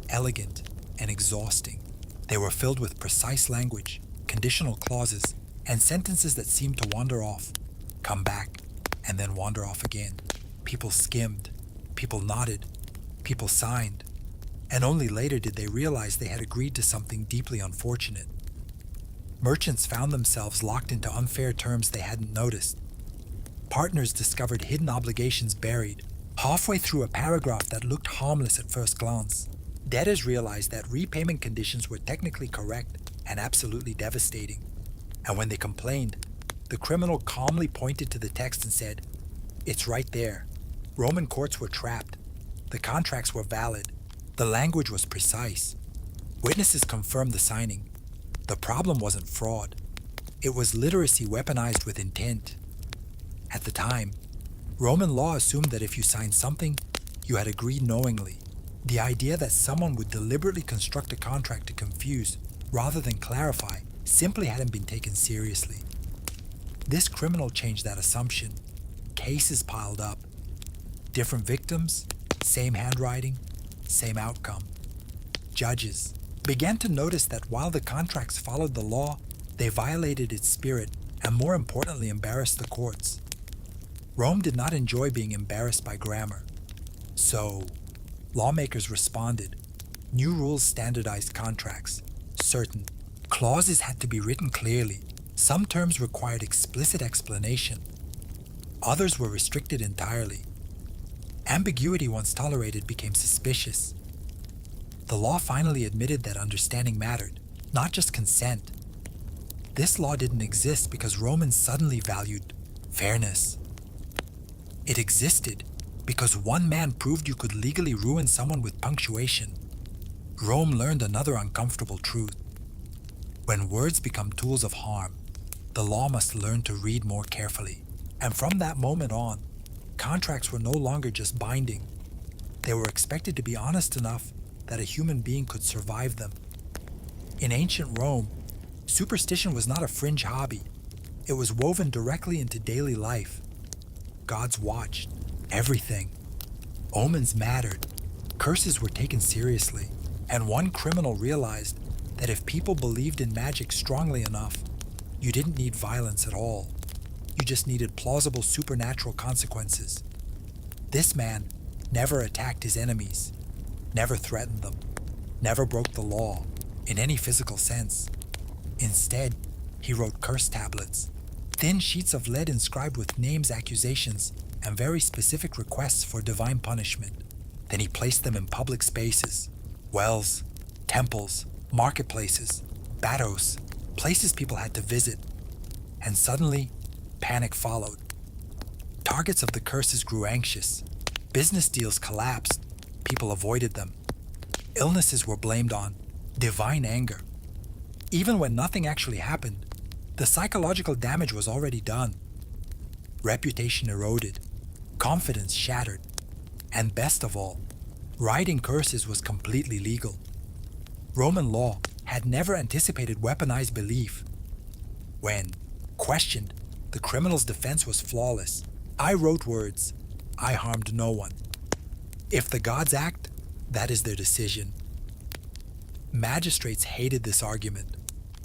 elegant, and exhausting. They were filled with precise language, conditional clauses, and sentences that seemed to wander off, come back, and then wander off again. People skimmed, people nodded, people signed, and only later did they realize they had agreed to something deeply unfortunate. Merchants found themselves locked into unfair terms they hadn't noticed. Partners discovered hidden obligations buried, halfway through a paragraph that looked harmless at first glance. Debtors realized that repayment conditions were technically correct and absolutely devastating. And when they complained, the criminal calmly pointed to the text and said, "It's right there." Roman courts were trapped. The contracts were valid. The language was precise. Witnesses confirmed the signing. The problem wasn't fraud. It was literacy weaponized with intent. At the time, Roman law assumed that if you signed something, you had agreed knowingly. The idea that someone would deliberately construct a contract to confuse, rather than clarify, simply hadn't been taken seriously. This criminal changed that assumption. Cases piled up. Different victims, same handwriting, same outcome. Judges began to notice that while the contracts followed the law, they violated its spirit and, more importantly, embarrassed the courts. Rome did not enjoy being embarrassed by grammar. So, lawmakers responded. New rules standardized contracts. Certain clauses had to be written clearly. Some terms required explicit explanation. Others were restricted entirely. Ambiguity, once tolerated, became suspicious. The law finally admitted that understanding mattered, not just consent. This law didn't exist because Romans suddenly valued fairness. It existed because one man proved you could legally ruin someone with punctuation. Rome learned another uncomfortable truth. When words become tools of harm, the law must learn to read more carefully. And from that moment on, contracts were no longer just binding. They were expected to be honest enough that a human being could survive them. In ancient Rome, superstition was not a fringe hobby. It was woven directly into daily life. Gods watched everything. Omens mattered. Curses were taken seriously. And one criminal realized that if people believed in magic strongly enough, you didn't need violence at all. You just needed plausible supernatural consequences. This man never attacked his enemies, never threatened them, never broke the law in any physical sense. Instead, he wrote curse tablets, thin sheets of lead inscribed with names, accusations, and very specific requests for divine punishment. Then he placed them in public spaces, wells, temples, marketplaces, bathos, places people had to visit, and suddenly, panic followed. Targets of the curses grew anxious. Business deals collapsed. People avoided them. Illnesses were blamed on divine anger. Even when nothing actually happened, the psychological damage was already done. Reputation eroded, confidence shattered, and best of all, writing curses was completely legal. Roman law had never anticipated weaponized belief. When questioned, the criminal's defense was flawless. I wrote words. I harmed no one. If the gods act, that is their decision. Magistrates hated this argument,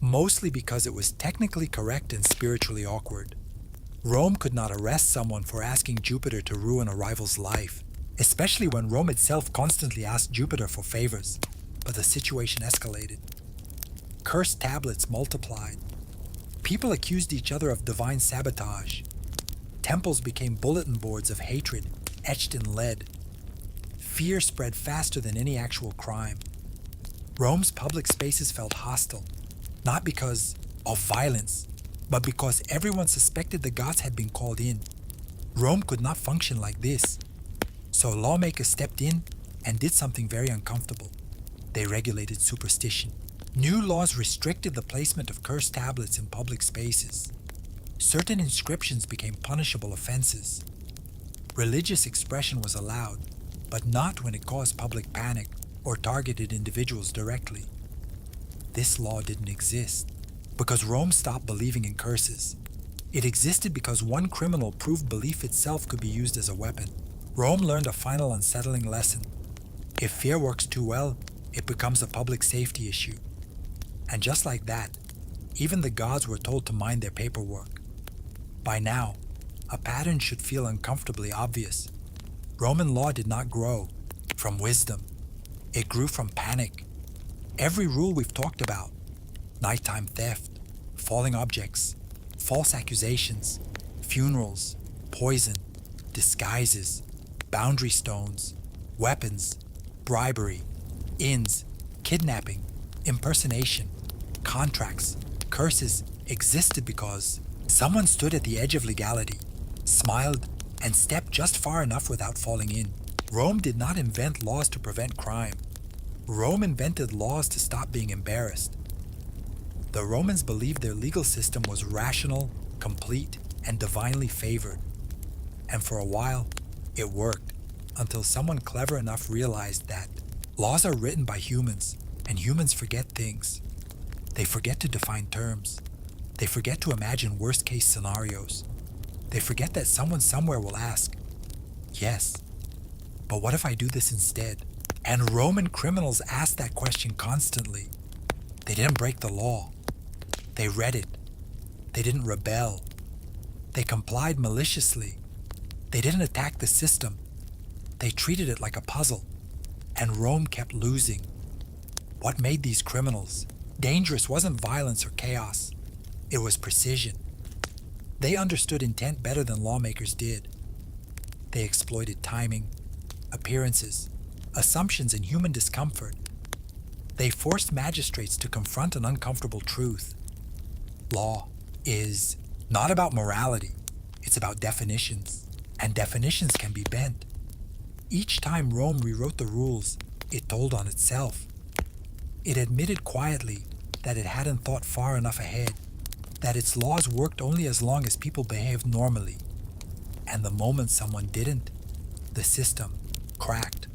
mostly because it was technically correct and spiritually awkward. Rome could not arrest someone for asking Jupiter to ruin a rival's life, especially when Rome itself constantly asked Jupiter for favors. But the situation escalated. Cursed tablets multiplied. People accused each other of divine sabotage. Temples became bulletin boards of hatred, etched in lead. Fear spread faster than any actual crime. Rome's public spaces felt hostile, not because of violence, but because everyone suspected the gods had been called in. Rome could not function like this. So lawmakers stepped in and did something very uncomfortable. They regulated superstition. New laws restricted the placement of cursed tablets in public spaces. Certain inscriptions became punishable offenses. Religious expression was allowed, but not when it caused public panic or targeted individuals directly. This law didn't exist because Rome stopped believing in curses. It existed because one criminal proved belief itself could be used as a weapon. Rome learned a final unsettling lesson. If fear works too well, it becomes a public safety issue. And just like that, even the gods were told to mind their paperwork. By now, a pattern should feel uncomfortably obvious. Roman law did not grow from wisdom. It grew from panic. Every rule we've talked about, nighttime theft, falling objects, false accusations, funerals, poison, disguises, boundary stones, weapons, bribery, inns, kidnapping, impersonation, contracts, curses existed because someone stood at the edge of legality, smiled, and stepped just far enough without falling in. Rome did not invent laws to prevent crime. Rome invented laws to stop being embarrassed. The Romans believed their legal system was rational, complete, and divinely favored. And for a while, it worked, until someone clever enough realized that laws are written by humans, and humans forget things. They forget to define terms. They forget to imagine worst-case scenarios. They forget that someone somewhere will ask, yes, but what if I do this instead? And Roman criminals asked that question constantly. They didn't break the law. They read it. They didn't rebel. They complied maliciously. They didn't attack the system. They treated it like a puzzle. And Rome kept losing. What made these criminals dangerous wasn't violence or chaos. It was precision. They understood intent better than lawmakers did. They exploited timing, appearances, assumptions, and human discomfort. They forced magistrates to confront an uncomfortable truth. Law is not about morality. It's about definitions, and definitions can be bent. Each time Rome rewrote the rules, it told on itself. It admitted quietly that it hadn't thought far enough ahead, that its laws worked only as long as people behaved normally. And the moment someone didn't, the system cracked.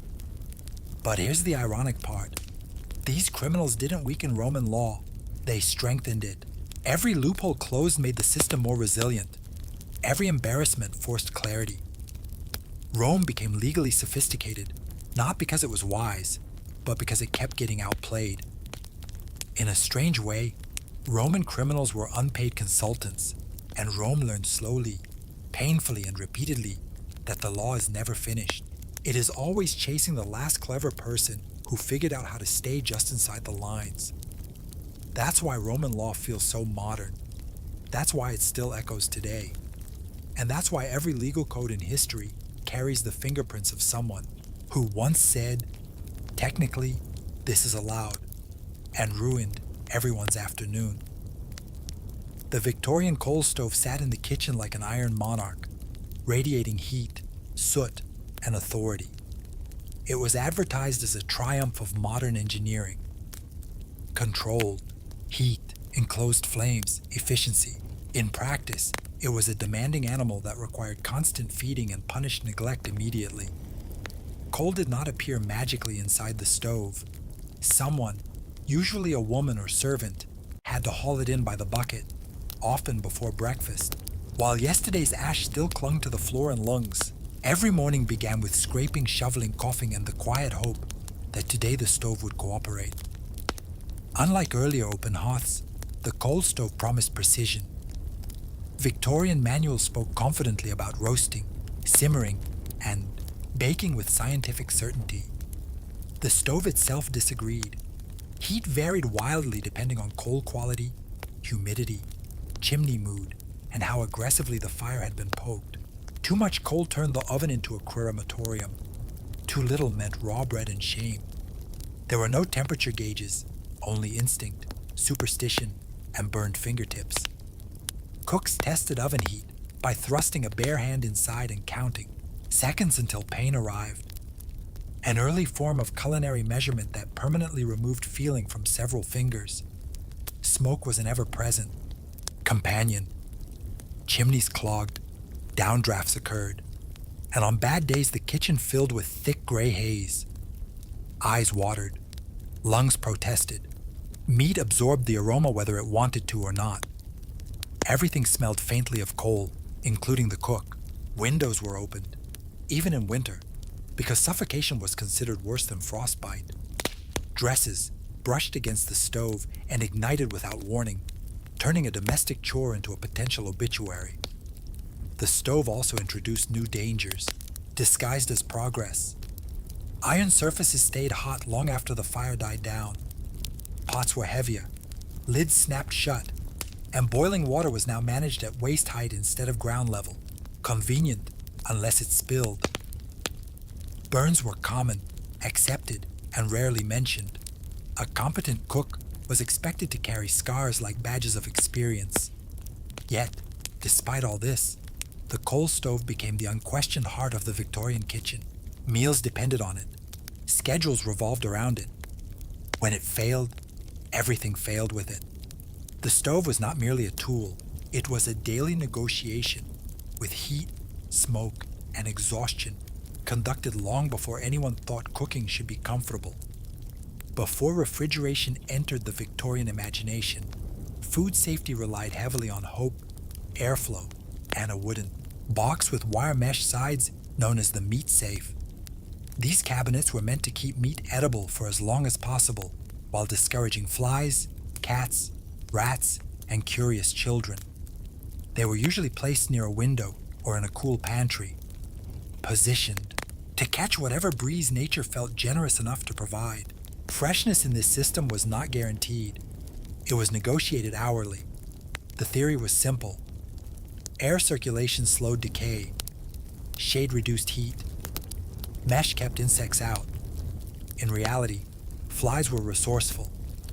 But here's the ironic part. These criminals didn't weaken Roman law. They strengthened it. Every loophole closed made the system more resilient. Every embarrassment forced clarity. Rome became legally sophisticated, not because it was wise, but because it kept getting outplayed. In a strange way, Roman criminals were unpaid consultants, and Rome learned slowly, painfully, and repeatedly that the law is never finished. It is always chasing the last clever person who figured out how to stay just inside the lines. That's why Roman law feels so modern. That's why it still echoes today. And that's why every legal code in history carries the fingerprints of someone who once said, technically, this is allowed, and ruined everyone's afternoon. The Victorian coal stove sat in the kitchen like an iron monarch, radiating heat, soot, and authority. It was advertised as a triumph of modern engineering. Controlled, heat, enclosed flames, efficiency. In practice, it was a demanding animal that required constant feeding and punished neglect immediately. Coal did not appear magically inside the stove. Someone, usually a woman or servant, had to haul it in by the bucket, often before breakfast. While yesterday's ash still clung to the floor and lungs, every morning began with scraping, shoveling, coughing, and the quiet hope that today the stove would cooperate. Unlike earlier open hearths, the coal stove promised precision. Victorian manuals spoke confidently about roasting, simmering, and baking with scientific certainty. The stove itself disagreed. Heat varied wildly depending on coal quality, humidity, chimney mood, and how aggressively the fire had been poked. Too much coal turned the oven into a crematorium. Too little meant raw bread and shame. There were no temperature gauges, only instinct, superstition, and burned fingertips. Cooks tested oven heat by thrusting a bare hand inside and counting, seconds until pain arrived. An early form of culinary measurement that permanently removed feeling from several fingers. Smoke was an ever-present companion. Chimneys clogged, downdrafts occurred, and on bad days the kitchen filled with thick gray haze. Eyes watered, lungs protested. Meat absorbed the aroma whether it wanted to or not. Everything smelled faintly of coal, including the cook. Windows were opened, even in winter, because suffocation was considered worse than frostbite. Dresses brushed against the stove and ignited without warning, turning a domestic chore into a potential obituary. The stove also introduced new dangers, disguised as progress. Iron surfaces stayed hot long after the fire died down. Pots were heavier, lids snapped shut, and boiling water was now managed at waist height instead of ground level. Convenient, unless it spilled. Burns were common, accepted, and rarely mentioned. A competent cook was expected to carry scars like badges of experience. Yet, despite all this, the coal stove became the unquestioned heart of the Victorian kitchen. Meals depended on it. Schedules revolved around it. When it failed, everything failed with it. The stove was not merely a tool, it was a daily negotiation with heat, smoke, and exhaustion, conducted long before anyone thought cooking should be comfortable. Before refrigeration entered the Victorian imagination, food safety relied heavily on hope, airflow, and a wooden box with wire mesh sides known as the meat safe. These cabinets were meant to keep meat edible for as long as possible, while discouraging flies, cats, rats, and curious children. They were usually placed near a window or in a cool pantry, positioned to catch whatever breeze nature felt generous enough to provide. Freshness in this system was not guaranteed. It was negotiated hourly. The theory was simple. Air circulation slowed decay. Shade reduced heat. Mesh kept insects out. In reality, flies were resourceful,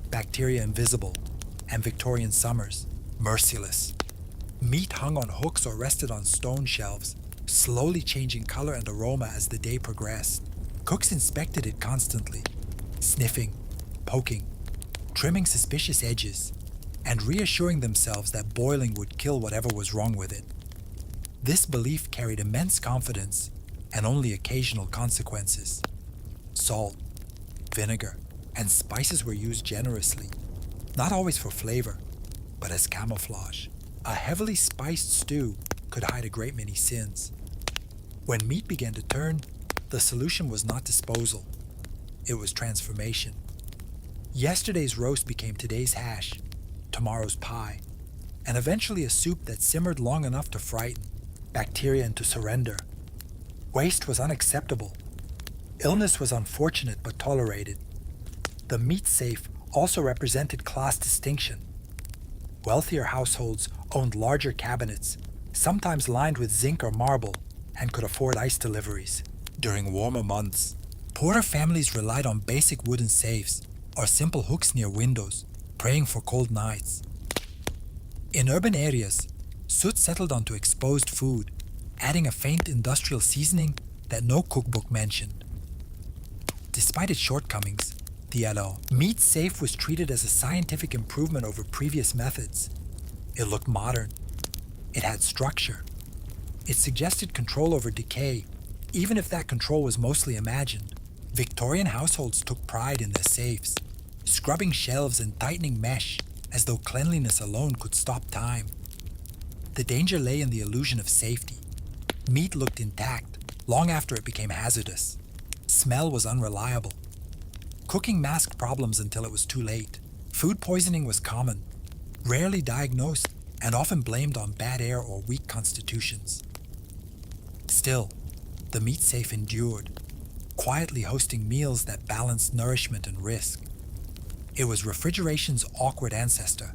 bacteria invisible, and Victorian summers merciless. Meat hung on hooks or rested on stone shelves, slowly changing color and aroma as the day progressed. Cooks inspected it constantly, sniffing, poking, trimming suspicious edges, and reassuring themselves that boiling would kill whatever was wrong with it. This belief carried immense confidence and only occasional consequences. Salt, vinegar, and spices were used generously, not always for flavor, but as camouflage. A heavily spiced stew could hide a great many sins. When meat began to turn, the solution was not disposal. It was transformation. Yesterday's roast became today's hash, tomorrow's pie, and eventually a soup that simmered long enough to frighten bacteria into surrender. Waste was unacceptable. Illness was unfortunate but tolerated. The meat safe also represented class distinction. Wealthier households owned larger cabinets, sometimes lined with zinc or marble, and could afford ice deliveries. During warmer months, poorer families relied on basic wooden safes or simple hooks near windows, praying for cold nights. In urban areas, soot settled onto exposed food, adding a faint industrial seasoning that no cookbook mentioned. Despite its shortcomings, the meat safe was treated as a scientific improvement over previous methods. It looked modern. It had structure. It suggested control over decay, even if that control was mostly imagined. Victorian households took pride in their safes, scrubbing shelves and tightening mesh as though cleanliness alone could stop time. The danger lay in the illusion of safety. Meat looked intact long after it became hazardous. Smell was unreliable. Cooking masked problems until it was too late. Food poisoning was common, rarely diagnosed, and often blamed on bad air or weak constitutions. Still, the meat safe endured, quietly hosting meals that balanced nourishment and risk. It was refrigeration's awkward ancestor,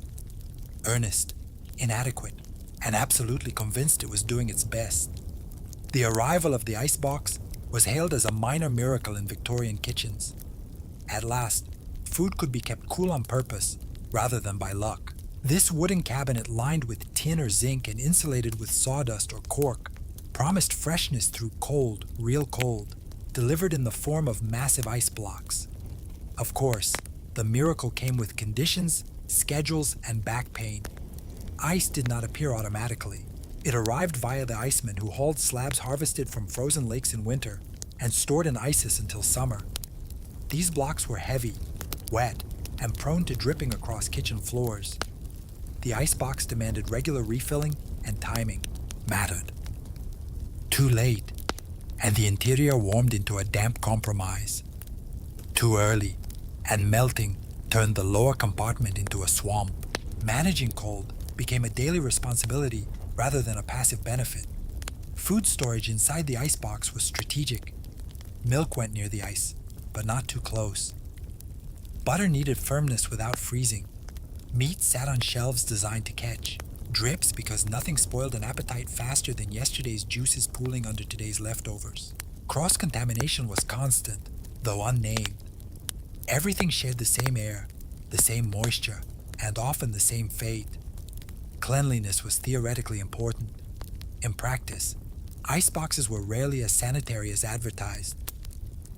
earnest, inadequate, and absolutely convinced it was doing its best. The arrival of the icebox was hailed as a minor miracle in Victorian kitchens. At last, food could be kept cool on purpose rather than by luck. This wooden cabinet lined with tin or zinc and insulated with sawdust or cork promised freshness through cold, real cold, delivered in the form of massive ice blocks. Of course, the miracle came with conditions, schedules, and back pain. Ice did not appear automatically. It arrived via the icemen who hauled slabs harvested from frozen lakes in winter and stored in ices until summer. These blocks were heavy, wet, and prone to dripping across kitchen floors. The icebox demanded regular refilling, and timing mattered. Too late, and the interior warmed into a damp compromise. Too early, and melting turned the lower compartment into a swamp. Managing cold became a daily responsibility rather than a passive benefit. Food storage inside the icebox was strategic. Milk went near the ice, but not too close. Butter needed firmness without freezing. Meat sat on shelves designed to catch. Drips because nothing spoiled an appetite faster than yesterday's juices pooling under today's leftovers. Cross-contamination was constant, though unnamed. Everything shared the same air, the same moisture, and often the same fate. Cleanliness was theoretically important. In practice, iceboxes were rarely as sanitary as advertised.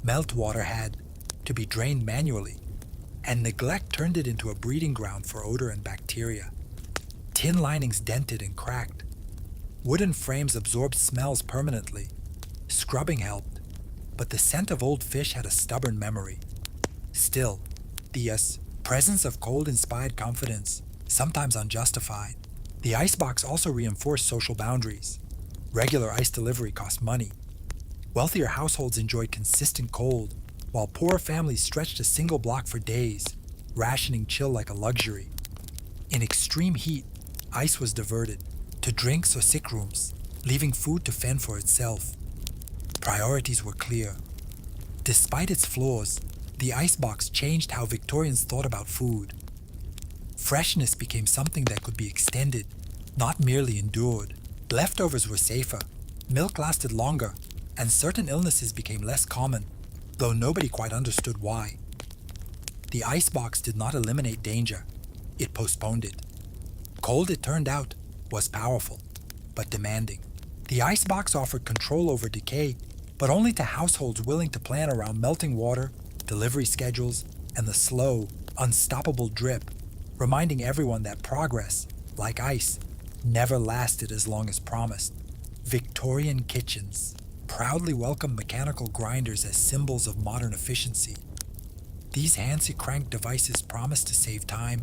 Meltwater had to be drained manually, and neglect turned it into a breeding ground for odor and bacteria. Tin linings dented and cracked. Wooden frames absorbed smells permanently. Scrubbing helped, but the scent of old fish had a stubborn memory. Still, the presence of cold inspired confidence, sometimes unjustified. The icebox also reinforced social boundaries. Regular ice delivery cost money. Wealthier households enjoyed consistent cold, while poorer families stretched a single block for days, rationing chill like a luxury. In extreme heat, ice was diverted to drinks or sick rooms, leaving food to fend for itself. Priorities were clear. Despite its flaws, the icebox changed how Victorians thought about food. Freshness became something that could be extended, not merely endured. Leftovers were safer, milk lasted longer, and certain illnesses became less common, though nobody quite understood why. The icebox did not eliminate danger, it postponed it. Cold, it turned out, was powerful, but demanding. The icebox offered control over decay, but only to households willing to plan around melting water, delivery schedules, and the slow, unstoppable drip, reminding everyone that progress, like ice, never lasted as long as promised. Victorian kitchens proudly welcomed mechanical grinders as symbols of modern efficiency. These handsy-crank devices promised to save time,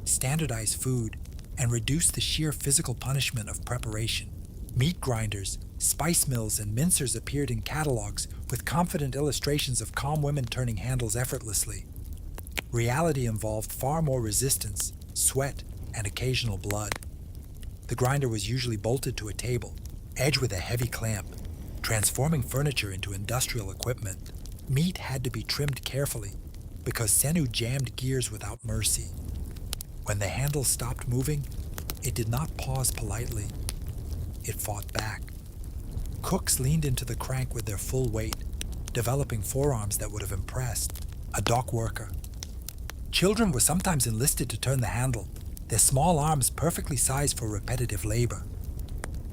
standardize food, and reduce the sheer physical punishment of preparation. Meat grinders, spice mills, and mincers appeared in catalogs with confident illustrations of calm women turning handles effortlessly. Reality involved far more resistance, sweat, and occasional blood. The grinder was usually bolted to a table, edged with a heavy clamp, transforming furniture into industrial equipment. Meat had to be trimmed carefully, because sinew jammed gears without mercy. When the handle stopped moving, it did not pause politely. It fought back. Cooks leaned into the crank with their full weight, developing forearms that would have impressed a dock worker. Children were sometimes enlisted to turn the handle, their small arms perfectly sized for repetitive labor.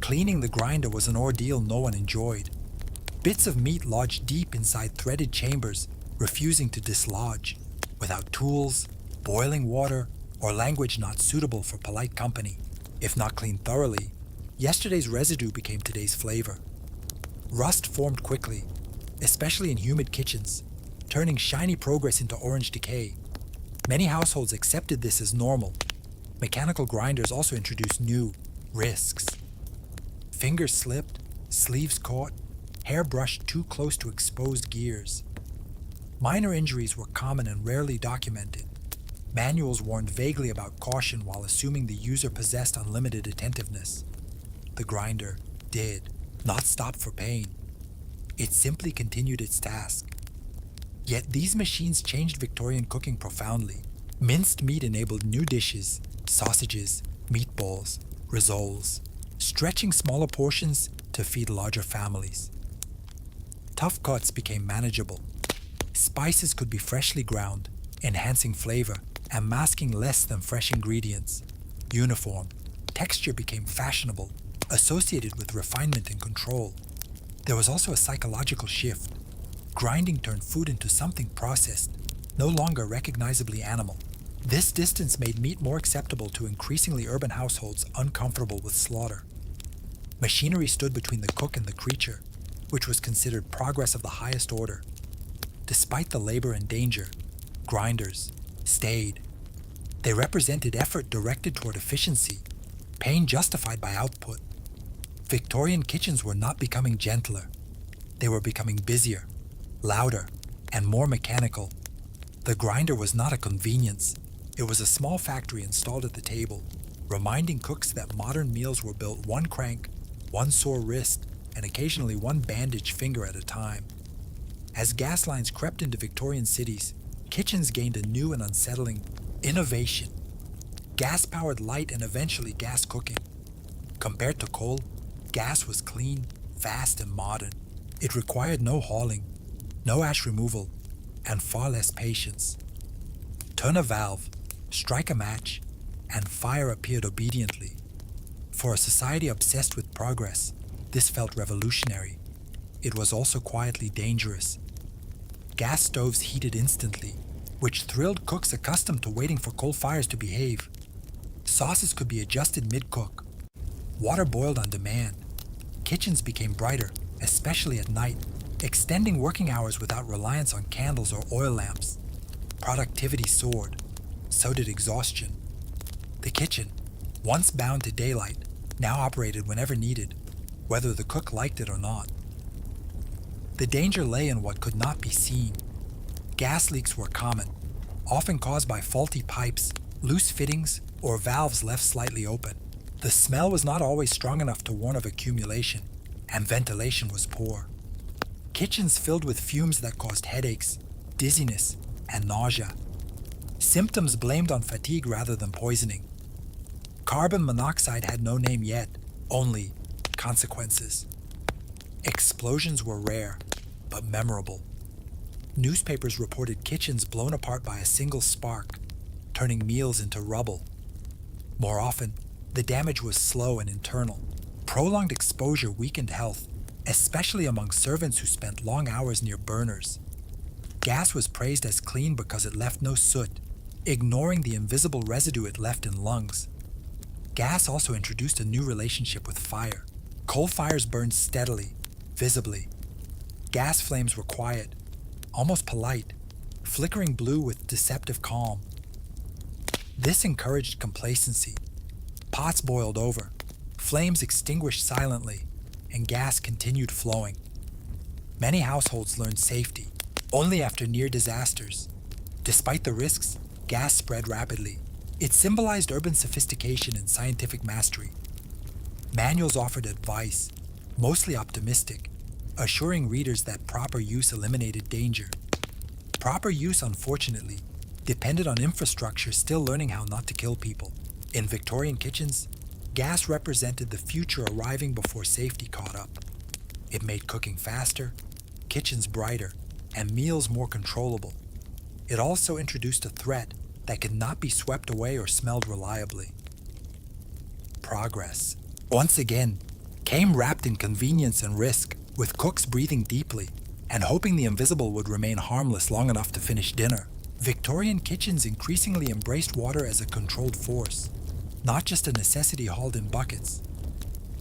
Cleaning the grinder was an ordeal no one enjoyed. Bits of meat lodged deep inside threaded chambers, refusing to dislodge, without tools, boiling water, or language not suitable for polite company. If not cleaned thoroughly, yesterday's residue became today's flavor. Rust formed quickly, especially in humid kitchens, turning shiny progress into orange decay. Many households accepted this as normal. Mechanical grinders also introduced new risks. Fingers slipped, sleeves caught, hair brushed too close to exposed gears. Minor injuries were common and rarely documented. Manuals warned vaguely about caution while assuming the user possessed unlimited attentiveness. The grinder did not stop for pain. It simply continued its task. Yet these machines changed Victorian cooking profoundly. Minced meat enabled new dishes, sausages, meatballs, rissoles, stretching smaller portions to feed larger families. Tough cuts became manageable. Spices could be freshly ground, enhancing flavor and masking less than fresh ingredients. Uniform texture became fashionable, associated with refinement and control. There was also a psychological shift. Grinding turned food into something processed, no longer recognizably animal. This distance made meat more acceptable to increasingly urban households uncomfortable with slaughter. Machinery stood between the cook and the creature, which was considered progress of the highest order. Despite the labor and danger, grinders stayed. They represented effort directed toward efficiency, pain justified by output. Victorian kitchens were not becoming gentler. They were becoming busier, louder, and more mechanical. The grinder was not a convenience. It was a small factory installed at the table, reminding cooks that modern meals were built one crank, one sore wrist, and occasionally one bandaged finger at a time. As gas lines crept into Victorian cities, kitchens gained a new and unsettling innovation. Gas-powered light and eventually gas cooking. Compared to coal, gas was clean, fast, and modern. It required no hauling, no ash removal, and far less patience. Turn a valve, strike a match, and fire appeared obediently. For a society obsessed with progress, this felt revolutionary. It was also quietly dangerous. Gas stoves heated instantly, which thrilled cooks accustomed to waiting for coal fires to behave. Sauces could be adjusted mid-cook. Water boiled on demand. Kitchens became brighter, especially at night, extending working hours without reliance on candles or oil lamps. Productivity soared. So did exhaustion. The kitchen, once bound to daylight, now operated whenever needed, whether the cook liked it or not. The danger lay in what could not be seen. Gas leaks were common, often caused by faulty pipes, loose fittings, or valves left slightly open. The smell was not always strong enough to warn of accumulation, and ventilation was poor. Kitchens filled with fumes that caused headaches, dizziness, and nausea. Symptoms blamed on fatigue rather than poisoning. Carbon monoxide had no name yet, only consequences. Explosions were rare, but memorable. Newspapers reported kitchens blown apart by a single spark, turning meals into rubble. More often, the damage was slow and internal. Prolonged exposure weakened health, especially among servants who spent long hours near burners. Gas was praised as clean because it left no soot, ignoring the invisible residue it left in lungs. Gas also introduced a new relationship with fire. Coal fires burned steadily, visibly. Gas flames were quiet, almost polite, flickering blue with deceptive calm. This encouraged complacency. Pots boiled over, flames extinguished silently, and gas continued flowing. Many households learned safety only after near disasters. Despite the risks, gas spread rapidly. It symbolized urban sophistication and scientific mastery. Manuals offered advice, mostly optimistic, assuring readers that proper use eliminated danger. Proper use, unfortunately, depended on infrastructure still learning how not to kill people. In Victorian kitchens, gas represented the future arriving before safety caught up. It made cooking faster, kitchens brighter, and meals more controllable. It also introduced a threat, that could not be swept away or smelled reliably. Progress, once again, came wrapped in convenience and risk, with cooks breathing deeply and hoping the invisible would remain harmless long enough to finish dinner. Victorian kitchens increasingly embraced water as a controlled force, not just a necessity hauled in buckets.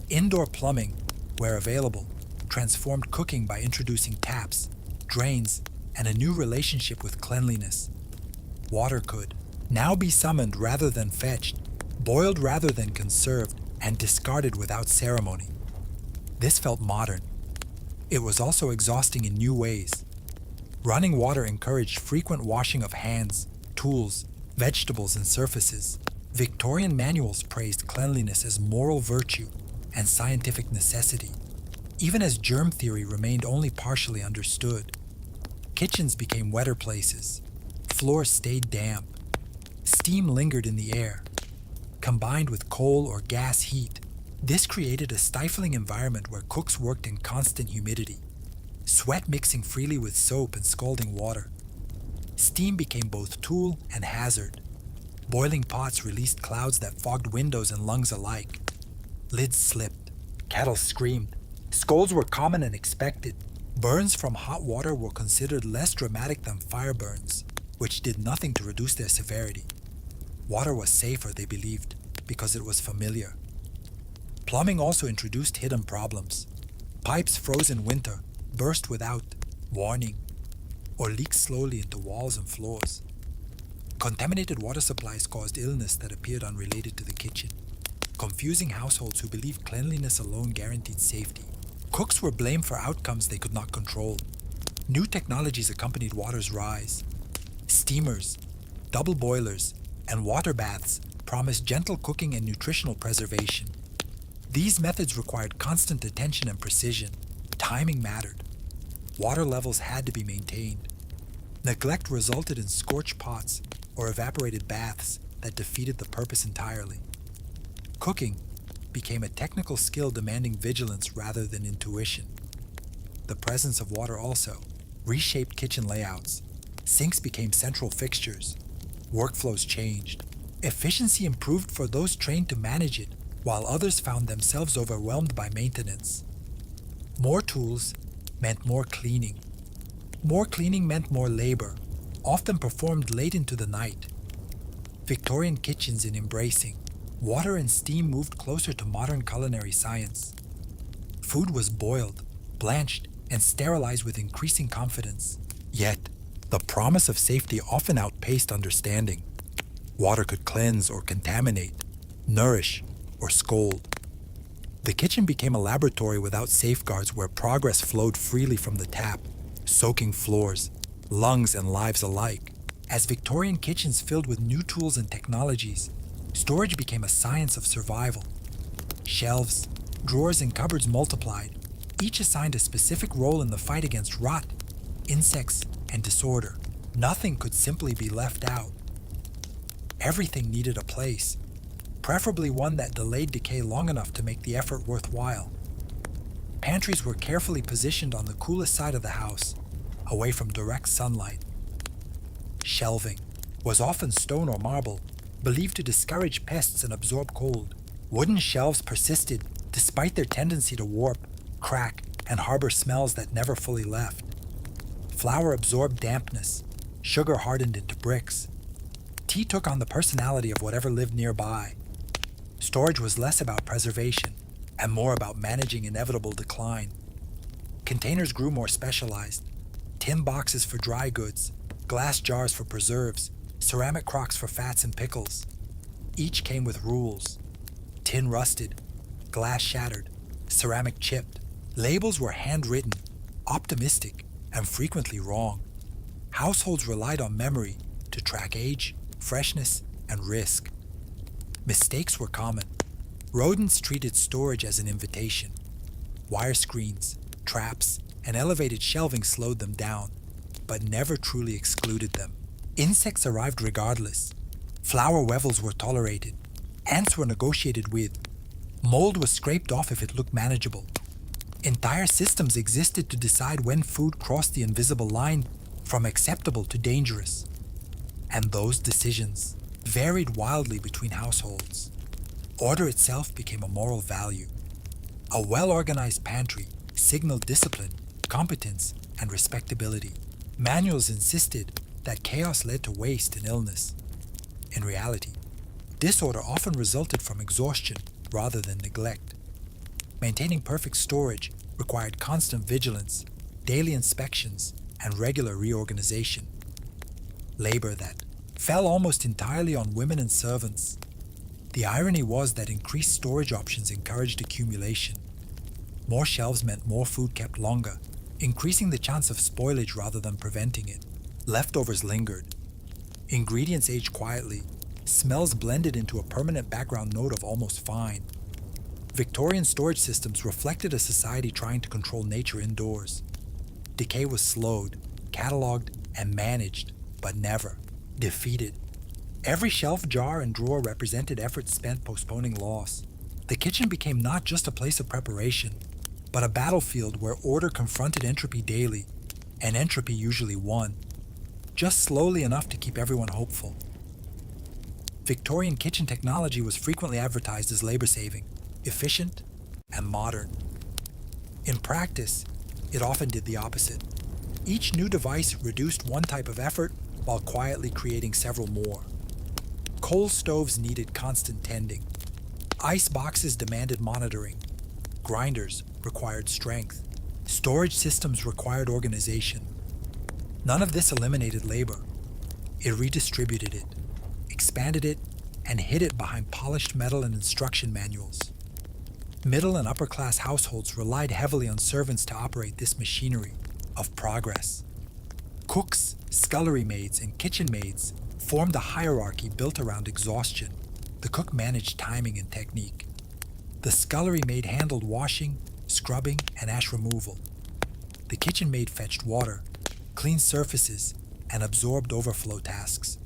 Indoor plumbing, where available, transformed cooking by introducing taps, drains, and a new relationship with cleanliness. Water could now be summoned rather than fetched, boiled rather than conserved, and discarded without ceremony. This felt modern. It was also exhausting in new ways. Running water encouraged frequent washing of hands, tools, vegetables, and surfaces. Victorian manuals praised cleanliness as moral virtue and scientific necessity, even as germ theory remained only partially understood. Kitchens became wetter places. Floors stayed damp. Steam lingered in the air. Combined with coal or gas heat, this created a stifling environment where cooks worked in constant humidity, sweat mixing freely with soap and scalding water. Steam became both tool and hazard. Boiling pots released clouds that fogged windows and lungs alike. Lids slipped. Kettles screamed. Scolds were common and expected. Burns from hot water were considered less dramatic than fire burns, which did nothing to reduce their severity. Water was safer, they believed, because it was familiar. Plumbing also introduced hidden problems. Pipes froze in winter, burst without warning, or leaked slowly into walls and floors. Contaminated water supplies caused illness that appeared unrelated to the kitchen, confusing households who believed cleanliness alone guaranteed safety. Cooks were blamed for outcomes they could not control. New technologies accompanied water's rise. Steamers, double boilers, and water baths promised gentle cooking and nutritional preservation. These methods required constant attention and precision. Timing mattered. Water levels had to be maintained. Neglect resulted in scorched pots or evaporated baths that defeated the purpose entirely. Cooking became a technical skill demanding vigilance rather than intuition. The presence of water also reshaped kitchen layouts. Sinks became central fixtures. Workflows changed. Efficiency improved for those trained to manage it, while others found themselves overwhelmed by maintenance. More tools meant more cleaning. More cleaning meant more labor, often performed late into the night. Victorian kitchens in embracing, water and steam moved closer to modern culinary science. Food was boiled, blanched, and sterilized with increasing confidence. Yet, the promise of safety often outpaced understanding. Water could cleanse or contaminate, nourish or scold. The kitchen became a laboratory without safeguards where progress flowed freely from the tap, soaking floors, lungs, and lives alike. As Victorian kitchens filled with new tools and technologies, storage became a science of survival. Shelves, drawers, and cupboards multiplied, each assigned a specific role in the fight against rot, insects, and disorder. Nothing could simply be left out. Everything needed a place, preferably one that delayed decay long enough to make the effort worthwhile. Pantries were carefully positioned on the coolest side of the house, away from direct sunlight. Shelving was often stone or marble, believed to discourage pests and absorb cold. Wooden shelves persisted despite their tendency to warp, crack, and harbor smells that never fully left. Flour absorbed dampness, sugar hardened into bricks. Tea took on the personality of whatever lived nearby. Storage was less about preservation and more about managing inevitable decline. Containers grew more specialized. Tin boxes for dry goods, glass jars for preserves, ceramic crocks for fats and pickles. Each came with rules. Tin rusted, glass shattered, ceramic chipped. Labels were handwritten, optimistic, and frequently wrong. Households relied on memory to track age, freshness, and risk. Mistakes were common. Rodents treated storage as an invitation. Wire screens, traps, and elevated shelving slowed them down, but never truly excluded them. Insects arrived regardless. Flour wevils were tolerated. Ants were negotiated with. Mold was scraped off if it looked manageable. Entire systems existed to decide when food crossed the invisible line from acceptable to dangerous. And those decisions varied wildly between households. Order itself became a moral value. A well-organized pantry signaled discipline, competence, and respectability. Manuals insisted that chaos led to waste and illness. In reality, disorder often resulted from exhaustion rather than neglect. Maintaining perfect storage required constant vigilance, daily inspections, and regular reorganization. Labor that fell almost entirely on women and servants. The irony was that increased storage options encouraged accumulation. More shelves meant more food kept longer, increasing the chance of spoilage rather than preventing it. Leftovers lingered. Ingredients aged quietly. Smells blended into a permanent background note of almost fine. Victorian storage systems reflected a society trying to control nature indoors. Decay was slowed, cataloged, and managed, but never defeated. Every shelf, jar, and drawer represented effort spent postponing loss. The kitchen became not just a place of preparation, but a battlefield where order confronted entropy daily, and entropy usually won, just slowly enough to keep everyone hopeful. Victorian kitchen technology was frequently advertised as labor-saving, efficient, and modern. In practice, it often did the opposite. Each new device reduced one type of effort while quietly creating several more. Coal stoves needed constant tending. Ice boxes demanded monitoring. Grinders required strength. Storage systems required organization. None of this eliminated labor. It redistributed it, expanded it, and hid it behind polished metal and instruction manuals. Middle and upper-class households relied heavily on servants to operate this machinery of progress. Cooks, scullery maids, and kitchen maids formed a hierarchy built around exhaustion. The cook managed timing and technique. The scullery maid handled washing, scrubbing, and ash removal. The kitchen maid fetched water, cleaned surfaces, and absorbed overflow tasks.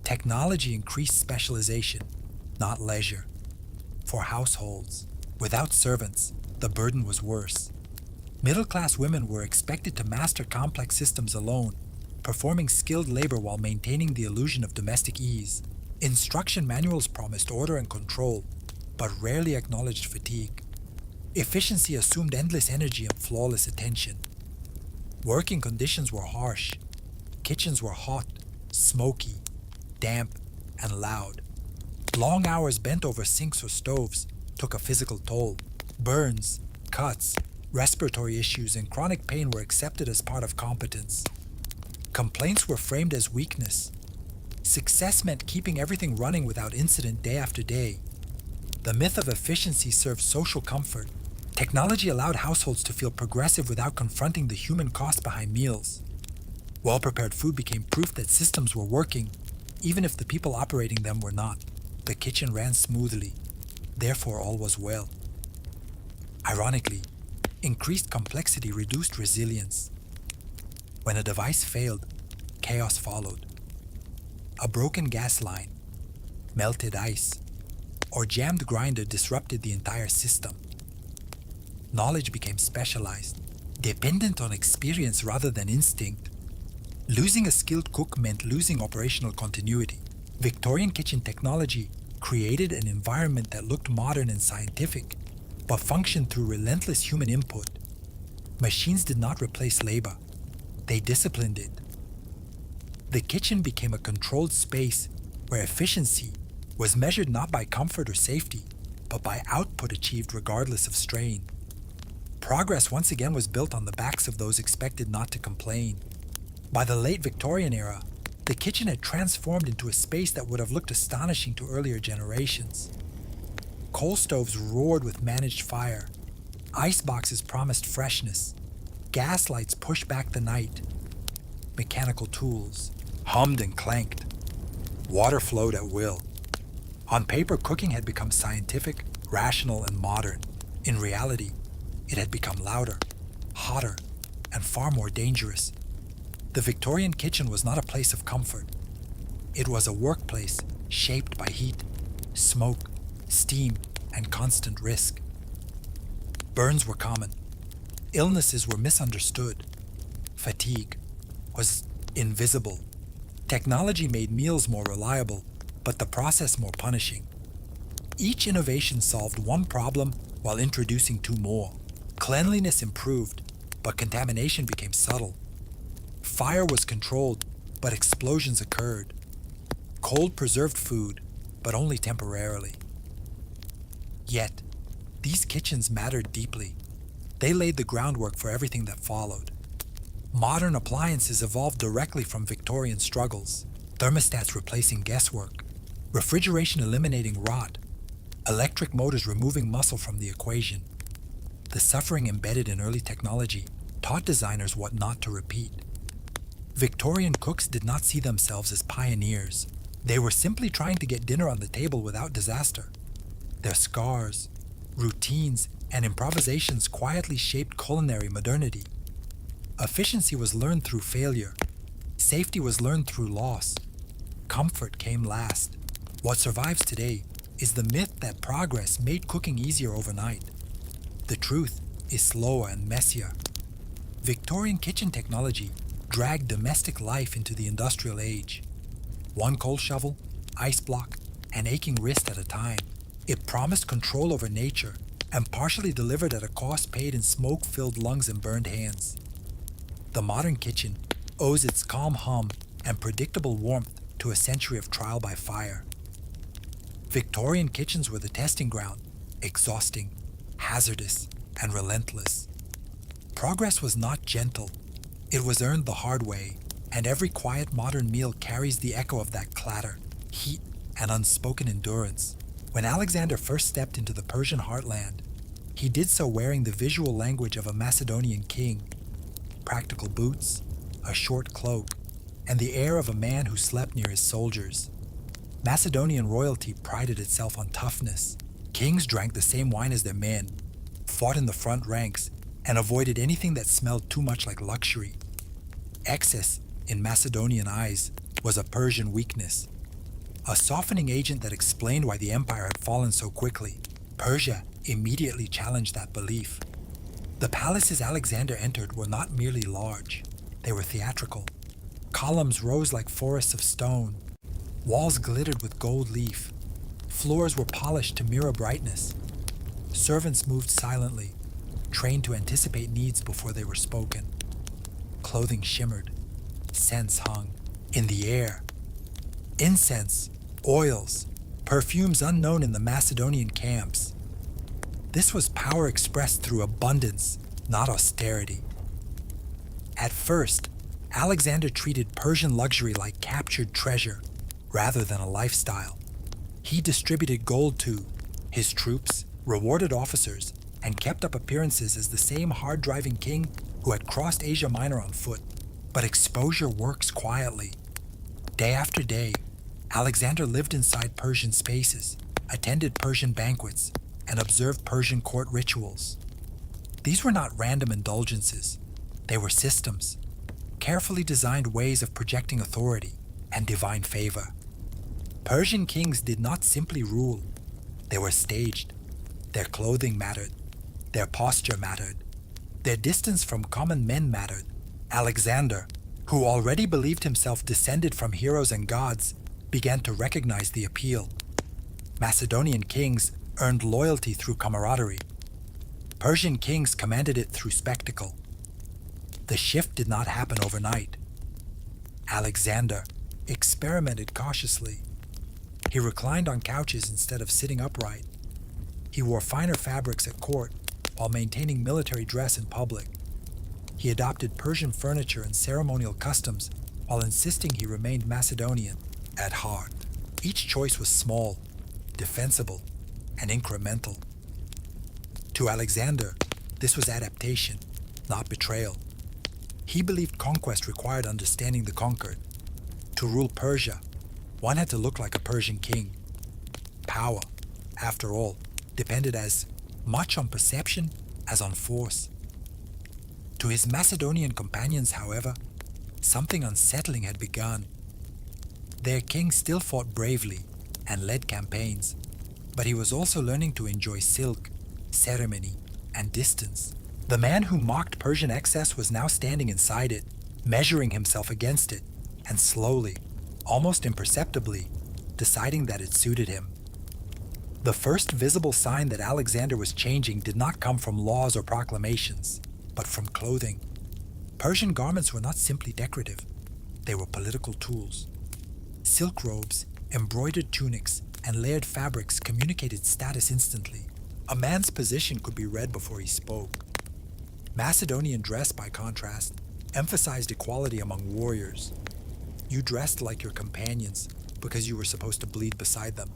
Technology increased specialization, not leisure. For households, without servants, the burden was worse. Middle-class women were expected to master complex systems alone, performing skilled labor while maintaining the illusion of domestic ease. Instruction manuals promised order and control, but rarely acknowledged fatigue. Efficiency assumed endless energy and flawless attention. Working conditions were harsh. Kitchens were hot, smoky, damp, and loud. Long hours bent over sinks or stoves took a physical toll. Burns, cuts, respiratory issues, and chronic pain were accepted as part of competence. Complaints were framed as weakness. Success meant keeping everything running without incident day after day. The myth of efficiency served social comfort. Technology allowed households to feel progressive without confronting the human cost behind meals. Well-prepared food became proof that systems were working, even if the people operating them were not. The kitchen ran smoothly. Therefore, all was well. Ironically, increased complexity reduced resilience. When a device failed, chaos followed. A broken gas line, melted ice, or jammed grinder disrupted the entire system. Knowledge became specialized, dependent on experience rather than instinct. Losing a skilled cook meant losing operational continuity. Victorian kitchen technology created an environment that looked modern and scientific, but functioned through relentless human input. Machines did not replace labor. They disciplined it. The kitchen became a controlled space where efficiency was measured not by comfort or safety, but by output achieved regardless of strain. Progress once again was built on the backs of those expected not to complain. By the late Victorian era, the kitchen had transformed into a space that would have looked astonishing to earlier generations. Coal stoves roared with managed fire. Ice boxes promised freshness. Gas lights pushed back the night. Mechanical tools hummed and clanked. Water flowed at will. On paper, cooking had become scientific, rational, and modern. In reality, it had become louder, hotter, and far more dangerous. The Victorian kitchen was not a place of comfort. It was a workplace shaped by heat, smoke, steam, and constant risk. Burns were common. Illnesses were misunderstood. Fatigue was invisible. Technology made meals more reliable, but the process more punishing. Each innovation solved one problem while introducing two more. Cleanliness improved, but contamination became subtle. Fire was controlled, but explosions occurred. Cold preserved food, but only temporarily. Yet, these kitchens mattered deeply. They laid the groundwork for everything that followed. Modern appliances evolved directly from Victorian struggles, thermostats replacing guesswork, refrigeration eliminating rot, electric motors removing muscle from the equation. The suffering embedded in early technology taught designers what not to repeat. Victorian cooks did not see themselves as pioneers. They were simply trying to get dinner on the table without disaster. Their scars, routines, and improvisations quietly shaped culinary modernity. Efficiency was learned through failure. Safety was learned through loss. Comfort came last. What survives today is the myth that progress made cooking easier overnight. The truth is slower and messier. Victorian kitchen technology dragged domestic life into the industrial age. One coal shovel, ice block, and aching wrist at a time. It promised control over nature and partially delivered at a cost paid in smoke-filled lungs and burned hands. The modern kitchen owes its calm hum and predictable warmth to a century of trial by fire. Victorian kitchens were the testing ground, exhausting, hazardous, and relentless. Progress was not gentle. It was earned the hard way, and every quiet modern meal carries the echo of that clatter, heat, and unspoken endurance. When Alexander first stepped into the Persian heartland, he did so wearing the visual language of a Macedonian king: practical boots, a short cloak, and the air of a man who slept near his soldiers. Macedonian royalty prided itself on toughness. Kings drank the same wine as their men, fought in the front ranks, and avoided anything that smelled too much like luxury. Excess, in Macedonian eyes, was a Persian weakness, a softening agent that explained why the empire had fallen so quickly. Persia immediately challenged that belief. The palaces Alexander entered were not merely large, they were theatrical. Columns rose like forests of stone. Walls glittered with gold leaf. Floors were polished to mirror brightness. Servants moved silently, trained to anticipate needs before they were spoken. Clothing shimmered. Scents hung in the air. Incense, oils, perfumes unknown in the Macedonian camps. This was power expressed through abundance, not austerity. At first, Alexander treated Persian luxury like captured treasure rather than a lifestyle. He distributed gold to his troops, rewarded officers, and kept up appearances as the same hard-driving king who had crossed Asia Minor on foot. But exposure works quietly. Day after day, Alexander lived inside Persian spaces, attended Persian banquets, and observed Persian court rituals. These were not random indulgences. They were systems, carefully designed ways of projecting authority and divine favor. Persian kings did not simply rule. They were staged. Their clothing mattered. Their posture mattered. Their distance from common men mattered. Alexander, who already believed himself descended from heroes and gods, began to recognize the appeal. Macedonian kings earned loyalty through camaraderie. Persian kings commanded it through spectacle. The shift did not happen overnight. Alexander experimented cautiously. He reclined on couches instead of sitting upright. He wore finer fabrics at court while maintaining military dress in public. He adopted Persian furniture and ceremonial customs while insisting he remained Macedonian at heart. Each choice was small, defensible, and incremental. To Alexander, this was adaptation, not betrayal. He believed conquest required understanding the conquered. To rule Persia, one had to look like a Persian king. Power, after all, depended as much on perception as on force. To his Macedonian companions, however, something unsettling had begun. Their king still fought bravely and led campaigns, but he was also learning to enjoy silk, ceremony, and distance. The man who mocked Persian excess was now standing inside it, measuring himself against it, and slowly, almost imperceptibly, deciding that it suited him. The first visible sign that Alexander was changing did not come from laws or proclamations, but from clothing. Persian garments were not simply decorative, they were political tools. Silk robes, embroidered tunics, and layered fabrics communicated status instantly. A man's position could be read before he spoke. Macedonian dress, by contrast, emphasized equality among warriors. You dressed like your companions because you were supposed to bleed beside them.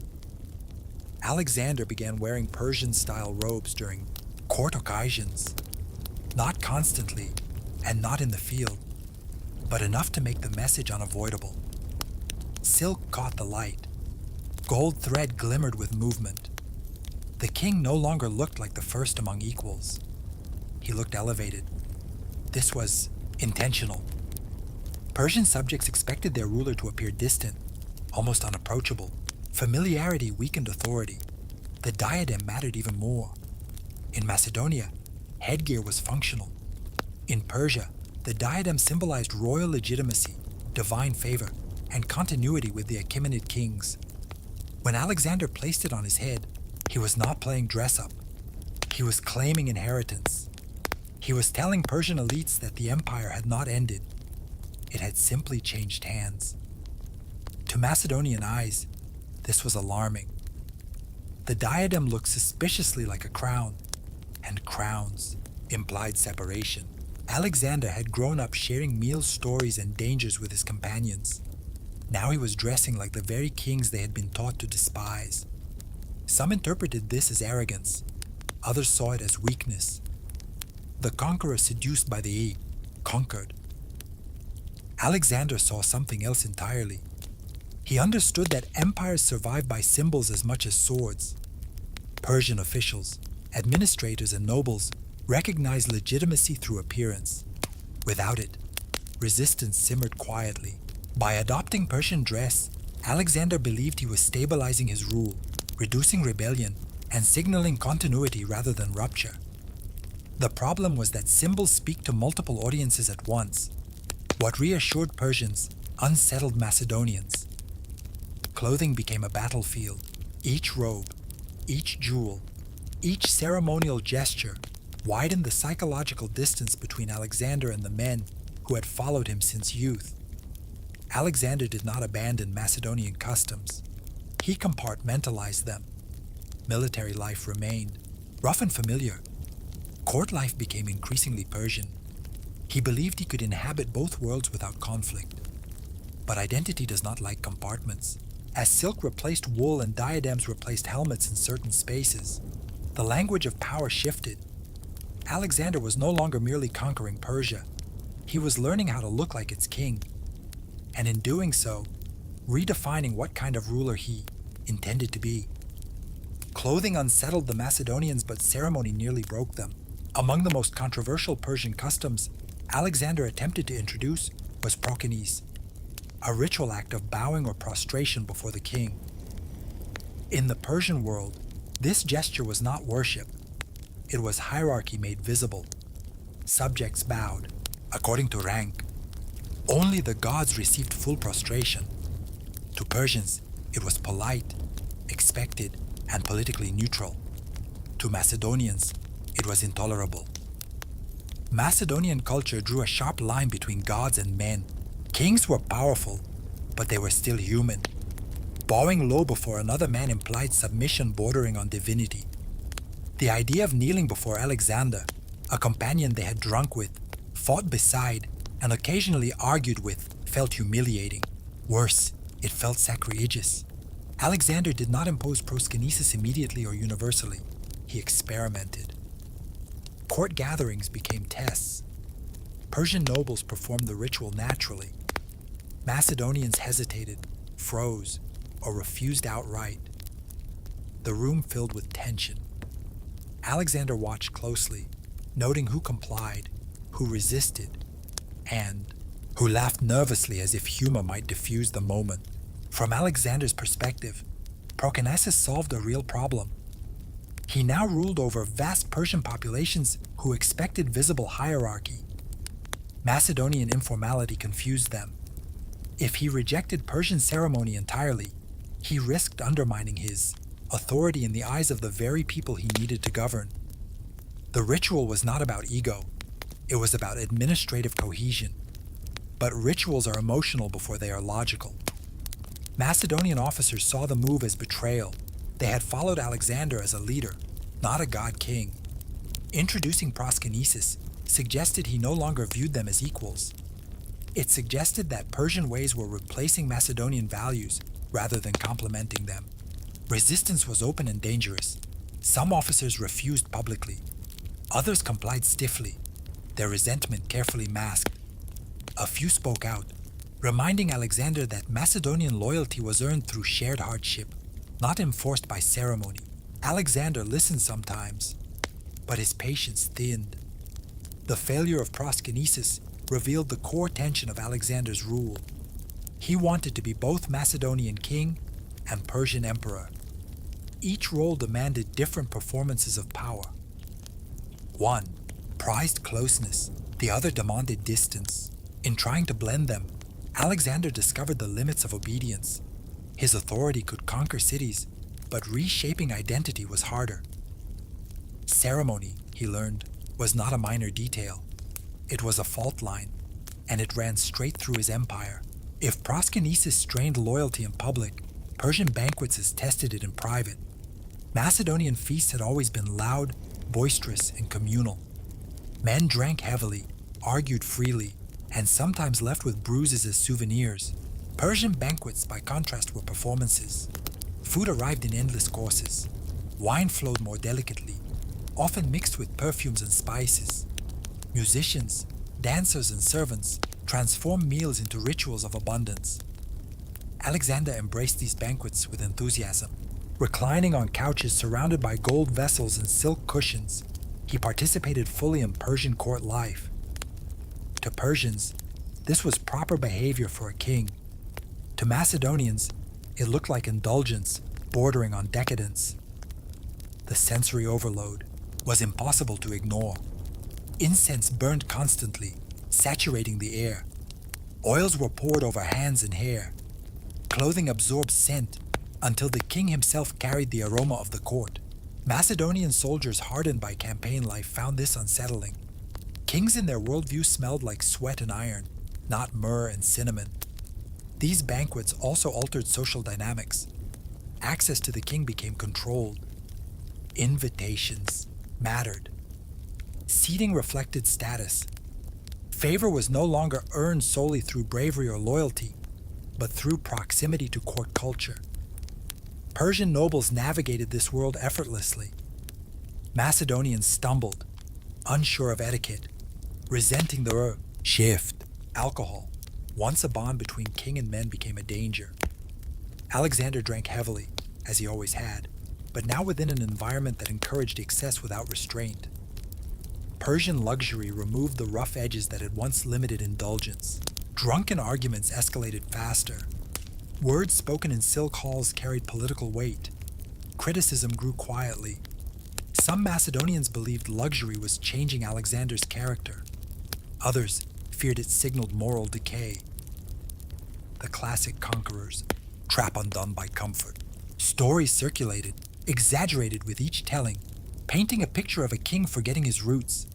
Alexander began wearing Persian-style robes during court occasions, not constantly and not in the field, but enough to make the message unavoidable. Silk caught the light. Gold thread glimmered with movement. The king no longer looked like the first among equals. He looked elevated. This was intentional. Persian subjects expected their ruler to appear distant, almost unapproachable. Familiarity weakened authority. The diadem mattered even more. In Macedonia, headgear was functional. In Persia, the diadem symbolized royal legitimacy, divine favor, and continuity with the Achaemenid kings. When Alexander placed it on his head, he was not playing dress-up. He was claiming inheritance. He was telling Persian elites that the empire had not ended. It had simply changed hands. To Macedonian eyes, this was alarming. The diadem looked suspiciously like a crown, and crowns implied separation. Alexander had grown up sharing meals, stories, and dangers with his companions. Now he was dressing like the very kings they had been taught to despise. Some interpreted this as arrogance. Others saw it as weakness. The conqueror seduced by the conquered. Alexander saw something else entirely. He understood that empires survive by symbols as much as swords. Persian officials, administrators, and nobles recognized legitimacy through appearance. Without it, resistance simmered quietly. By adopting Persian dress, Alexander believed he was stabilizing his rule, reducing rebellion, and signaling continuity rather than rupture. The problem was that symbols speak to multiple audiences at once. What reassured Persians unsettled Macedonians. Clothing became a battlefield. Each robe, each jewel, each ceremonial gesture widened the psychological distance between Alexander and the men who had followed him since youth. Alexander did not abandon Macedonian customs. He compartmentalized them. Military life remained, rough and familiar. Court life became increasingly Persian. He believed he could inhabit both worlds without conflict. But identity does not like compartments. As silk replaced wool and diadems replaced helmets in certain spaces, the language of power shifted. Alexander was no longer merely conquering Persia. He was learning how to look like its king, and in doing so, redefining what kind of ruler he intended to be. Clothing unsettled the Macedonians, but ceremony nearly broke them. Among the most controversial Persian customs Alexander attempted to introduce was prokinesis, a ritual act of bowing or prostration before the king. In the Persian world, this gesture was not worship. It was hierarchy made visible. Subjects bowed, according to rank. Only the gods received full prostration. To Persians, it was polite, expected, and politically neutral. To Macedonians, it was intolerable. Macedonian culture drew a sharp line between gods and men. Kings were powerful, but they were still human. Bowing low before another man implied submission bordering on divinity. The idea of kneeling before Alexander, a companion they had drunk with, fought beside, and occasionally argued with, felt humiliating. Worse, it felt sacrilegious. Alexander did not impose proskynesis immediately or universally. He experimented. Court gatherings became tests. Persian nobles performed the ritual naturally. Macedonians hesitated, froze, or refused outright. The room filled with tension. Alexander watched closely, noting who complied, who resisted, and who laughed nervously as if humor might diffuse the moment. From Alexander's perspective, prokinesis solved a real problem. He now ruled over vast Persian populations who expected visible hierarchy. Macedonian informality confused them. If he rejected Persian ceremony entirely, he risked undermining his authority in the eyes of the very people he needed to govern. The ritual was not about ego, it was about administrative cohesion. But rituals are emotional before they are logical. Macedonian officers saw the move as betrayal. They had followed Alexander as a leader, not a god-king. Introducing proskynesis suggested he no longer viewed them as equals. It suggested that Persian ways were replacing Macedonian values rather than complementing them. Resistance was open and dangerous. Some officers refused publicly. Others complied stiffly, their resentment carefully masked. A few spoke out, reminding Alexander that Macedonian loyalty was earned through shared hardship, not enforced by ceremony. Alexander listened sometimes, but his patience thinned. The failure of proskynesis revealed the core tension of Alexander's rule. He wanted to be both Macedonian king and Persian emperor. Each role demanded different performances of power. One prized closeness, the other demanded distance. In trying to blend them, Alexander discovered the limits of obedience. His authority could conquer cities, but reshaping identity was harder. Ceremony, he learned, was not a minor detail. It was a fault line, and it ran straight through his empire. If proskynesis strained loyalty in public, Persian banquets tested it in private. Macedonian feasts had always been loud, boisterous, and communal. Men drank heavily, argued freely, and sometimes left with bruises as souvenirs. Persian banquets, by contrast, were performances. Food arrived in endless courses. Wine flowed more delicately, often mixed with perfumes and spices. Musicians, dancers, and servants transformed meals into rituals of abundance. Alexander embraced these banquets with enthusiasm. Reclining on couches surrounded by gold vessels and silk cushions, he participated fully in Persian court life. To Persians, this was proper behavior for a king. To Macedonians, it looked like indulgence bordering on decadence. The sensory overload was impossible to ignore. Incense burned constantly, saturating the air. Oils were poured over hands and hair. Clothing absorbed scent until the king himself carried the aroma of the court. Macedonian soldiers hardened by campaign life found this unsettling. Kings in their worldview smelled like sweat and iron, not myrrh and cinnamon. These banquets also altered social dynamics. Access to the king became controlled. Invitations mattered. Seating reflected status. Favor was no longer earned solely through bravery or loyalty, but through proximity to court culture. Persian nobles navigated this world effortlessly. Macedonians stumbled, unsure of etiquette, resenting the shift. Alcohol, once a bond between king and men, became a danger. Alexander drank heavily, as he always had, but now within an environment that encouraged excess without restraint. Persian luxury removed the rough edges that had once limited indulgence. Drunken arguments escalated faster. Words spoken in silk halls carried political weight. Criticism grew quietly. Some Macedonians believed luxury was changing Alexander's character. Others feared it signaled moral decay. The classic conquerors, trap undone by comfort. Stories circulated, exaggerated with each telling, painting a picture of a king forgetting his roots.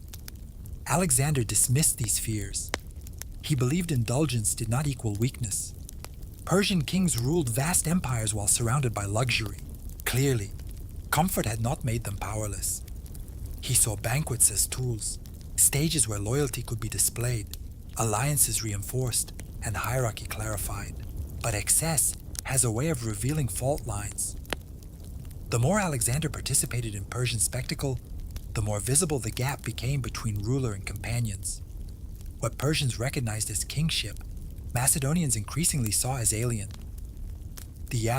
Alexander dismissed these fears. He believed indulgence did not equal weakness. Persian kings ruled vast empires while surrounded by luxury. Clearly, comfort had not made them powerless. He saw banquets as tools, stages where loyalty could be displayed, alliances reinforced, and hierarchy clarified. But excess has a way of revealing fault lines. The more Alexander participated in Persian spectacle, the more visible the gap became between ruler and companions. What Persians recognized as kingship, Macedonians increasingly saw as alien. The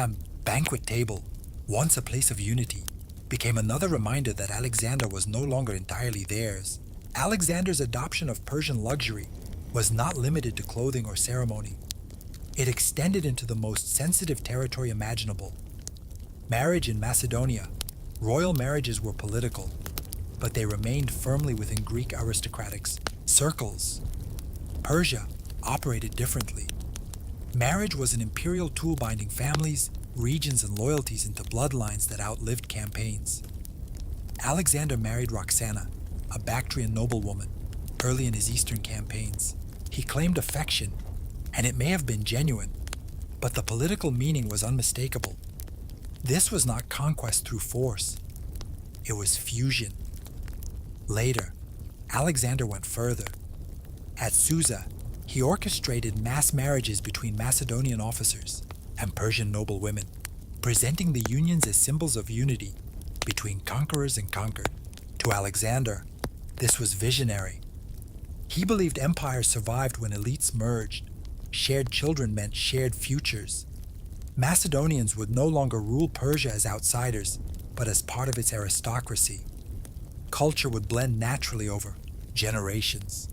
banquet table, once a place of unity, became another reminder that Alexander was no longer entirely theirs. Alexander's adoption of Persian luxury was not limited to clothing or ceremony. It extended into the most sensitive territory imaginable. Marriage in Macedonia, royal marriages were political, but they remained firmly within Greek aristocratic circles. Persia operated differently. Marriage was an imperial tool binding families, regions, and loyalties into bloodlines that outlived campaigns. Alexander married Roxana, a Bactrian noblewoman, early in his eastern campaigns. He claimed affection, and it may have been genuine, but the political meaning was unmistakable. This was not conquest through force. It was fusion. Later, Alexander went further. At Susa, he orchestrated mass marriages between Macedonian officers and Persian noblewomen, presenting the unions as symbols of unity between conquerors and conquered. To Alexander, this was visionary. He believed empires survived when elites merged. Shared children meant shared futures. Macedonians would no longer rule Persia as outsiders, but as part of its aristocracy. Culture would blend naturally over generations.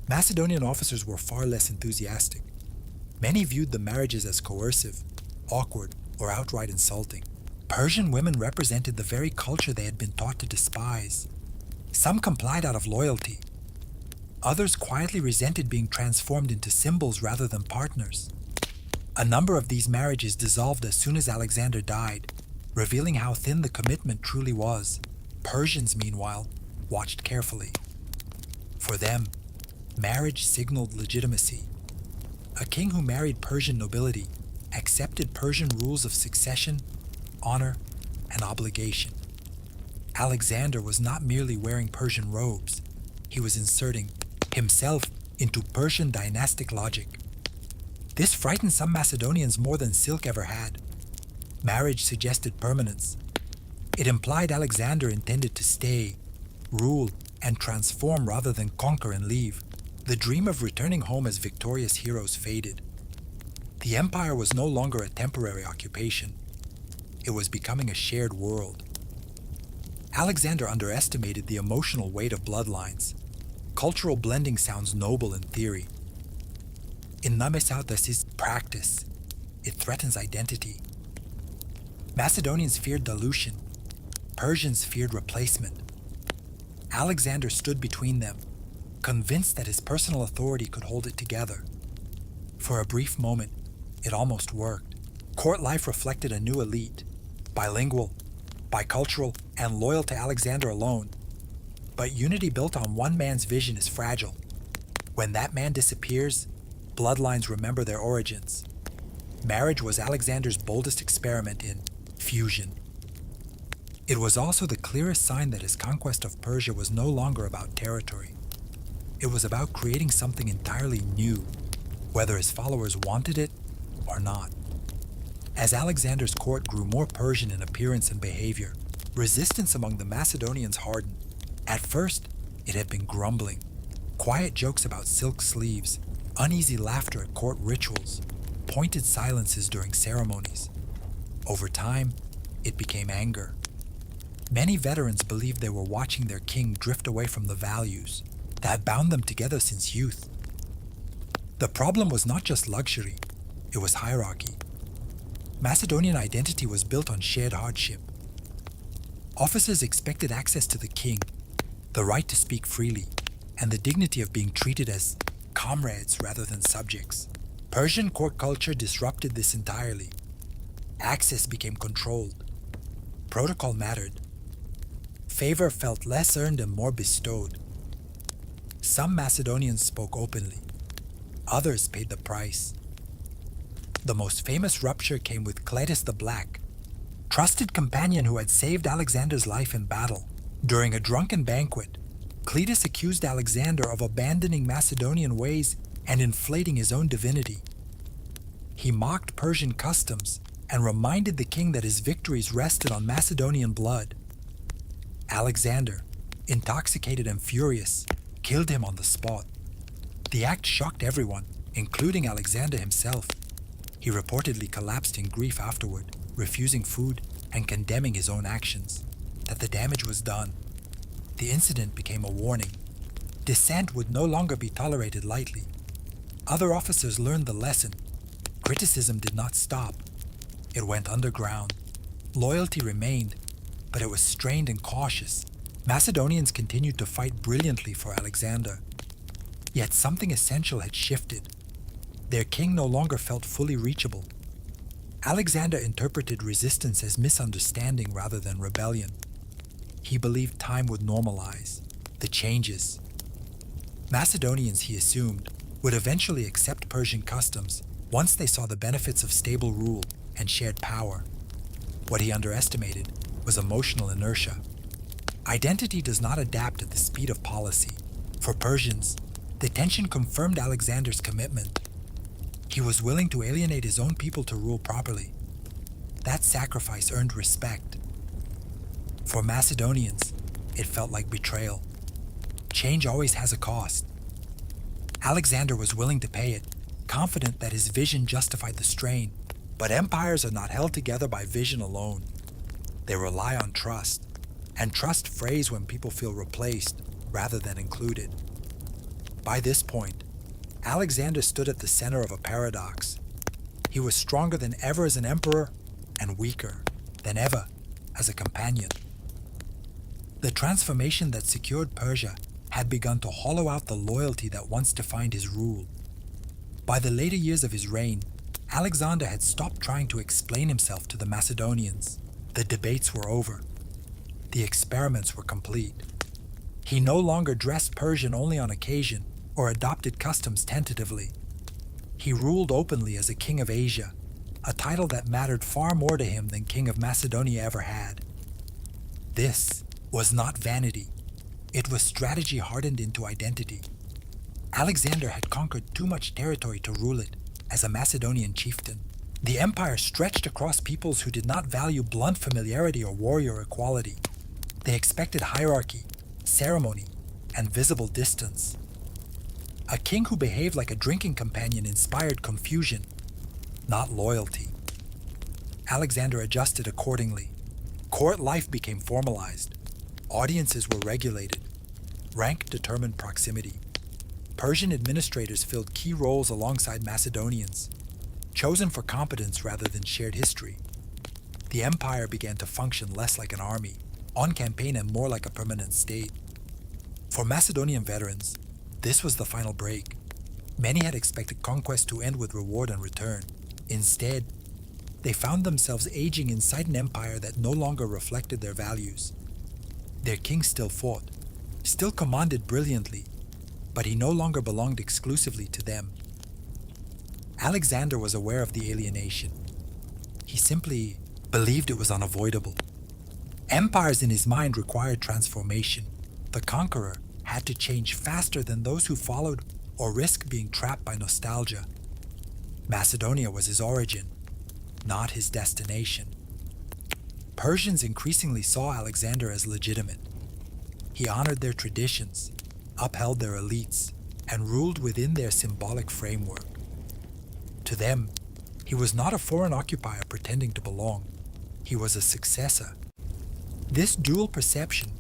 Macedonian officers were far less enthusiastic. Many viewed the marriages as coercive, awkward, or outright insulting. Persian women represented the very culture they had been taught to despise. Some complied out of loyalty. Others quietly resented being transformed into symbols rather than partners. A number of these marriages dissolved as soon as Alexander died, revealing how thin the commitment truly was. Persians, meanwhile, watched carefully. For them, marriage signaled legitimacy. A king who married Persian nobility accepted Persian rules of succession, honor, and obligation. Alexander was not merely wearing Persian robes, he was inserting himself into Persian dynastic logic. This frightened some Macedonians more than silk ever had. Marriage suggested permanence. It implied Alexander intended to stay, rule, and transform rather than conquer and leave. The dream of returning home as victorious heroes faded. The empire was no longer a temporary occupation. It was becoming a shared world. Alexander underestimated the emotional weight of bloodlines. Cultural blending sounds noble in theory. In Nemesis' practice, it threatens identity. Macedonians feared dilution. Persians feared replacement. Alexander stood between them, convinced that his personal authority could hold it together. For a brief moment, it almost worked. Court life reflected a new elite, bilingual, bicultural, and loyal to Alexander alone. But unity built on one man's vision is fragile. When that man disappears, bloodlines remember their origins. Marriage was Alexander's boldest experiment in fusion. It was also the clearest sign that his conquest of Persia was no longer about territory. It was about creating something entirely new, whether his followers wanted it or not. As Alexander's court grew more Persian in appearance and behavior, resistance among the Macedonians hardened. At first, it had been grumbling. Quiet jokes about silk sleeves, uneasy laughter at court rituals, pointed silences during ceremonies. Over time, it became anger. Many veterans believed they were watching their king drift away from the values that had bound them together since youth. The problem was not just luxury, it was hierarchy. Macedonian identity was built on shared hardship. Officers expected access to the king, the right to speak freely, and the dignity of being treated as comrades rather than subjects. Persian court culture disrupted this entirely. Access became controlled. Protocol mattered. Favor felt less earned and more bestowed. Some Macedonians spoke openly. Others paid the price. The most famous rupture came with Cletus the Black, trusted companion who had saved Alexander's life in battle. During a drunken banquet, Cletus accused Alexander of abandoning Macedonian ways and inflating his own divinity. He mocked Persian customs and reminded the king that his victories rested on Macedonian blood. Alexander, intoxicated and furious, killed him on the spot. The act shocked everyone, including Alexander himself. He reportedly collapsed in grief afterward, refusing food and condemning his own actions. That the damage was done. The incident became a warning. Dissent would no longer be tolerated lightly. Other officers learned the lesson. Criticism did not stop. It went underground. Loyalty remained, but it was strained and cautious. Macedonians continued to fight brilliantly for Alexander. Yet something essential had shifted. Their king no longer felt fully reachable. Alexander interpreted resistance as misunderstanding rather than rebellion. He believed time would normalize the changes. Macedonians, he assumed, would eventually accept Persian customs once they saw the benefits of stable rule and shared power. What he underestimated was emotional inertia. Identity does not adapt at the speed of policy. For Persians, the tension confirmed Alexander's commitment. He was willing to alienate his own people to rule properly. That sacrifice earned respect. For Macedonians, it felt like betrayal. Change always has a cost. Alexander was willing to pay it, confident that his vision justified the strain. But empires are not held together by vision alone. They rely on trust, and trust frays when people feel replaced rather than included. By this point, Alexander stood at the center of a paradox. He was stronger than ever as an emperor and weaker than ever as a companion. The transformation that secured Persia had begun to hollow out the loyalty that once defined his rule. By the later years of his reign, Alexander had stopped trying to explain himself to the Macedonians. The debates were over. The experiments were complete. He no longer dressed Persian only on occasion or adopted customs tentatively. He ruled openly as a king of Asia, a title that mattered far more to him than king of Macedonia ever had. This was not vanity. It was strategy hardened into identity. Alexander had conquered too much territory to rule it as a Macedonian chieftain. The empire stretched across peoples who did not value blunt familiarity or warrior equality. They expected hierarchy, ceremony, and visible distance. A king who behaved like a drinking companion inspired confusion, not loyalty. Alexander adjusted accordingly. Court life became formalized. Audiences were regulated. Rank determined proximity. Persian administrators filled key roles alongside Macedonians, chosen for competence rather than shared history. The empire began to function less like an army, on campaign and more like a permanent state. For Macedonian veterans, this was the final break. Many had expected conquest to end with reward and return. Instead, they found themselves aging inside an empire that no longer reflected their values. Their king still fought, still commanded brilliantly, but he no longer belonged exclusively to them. Alexander was aware of the alienation. He simply believed it was unavoidable. Empires in his mind required transformation. The conqueror had to change faster than those who followed or risk being trapped by nostalgia. Macedonia was his origin, not his destination. Persians increasingly saw Alexander as legitimate. He honored their traditions, upheld their elites, and ruled within their symbolic framework. To them, he was not a foreign occupier pretending to belong. He was a successor. This dual perception,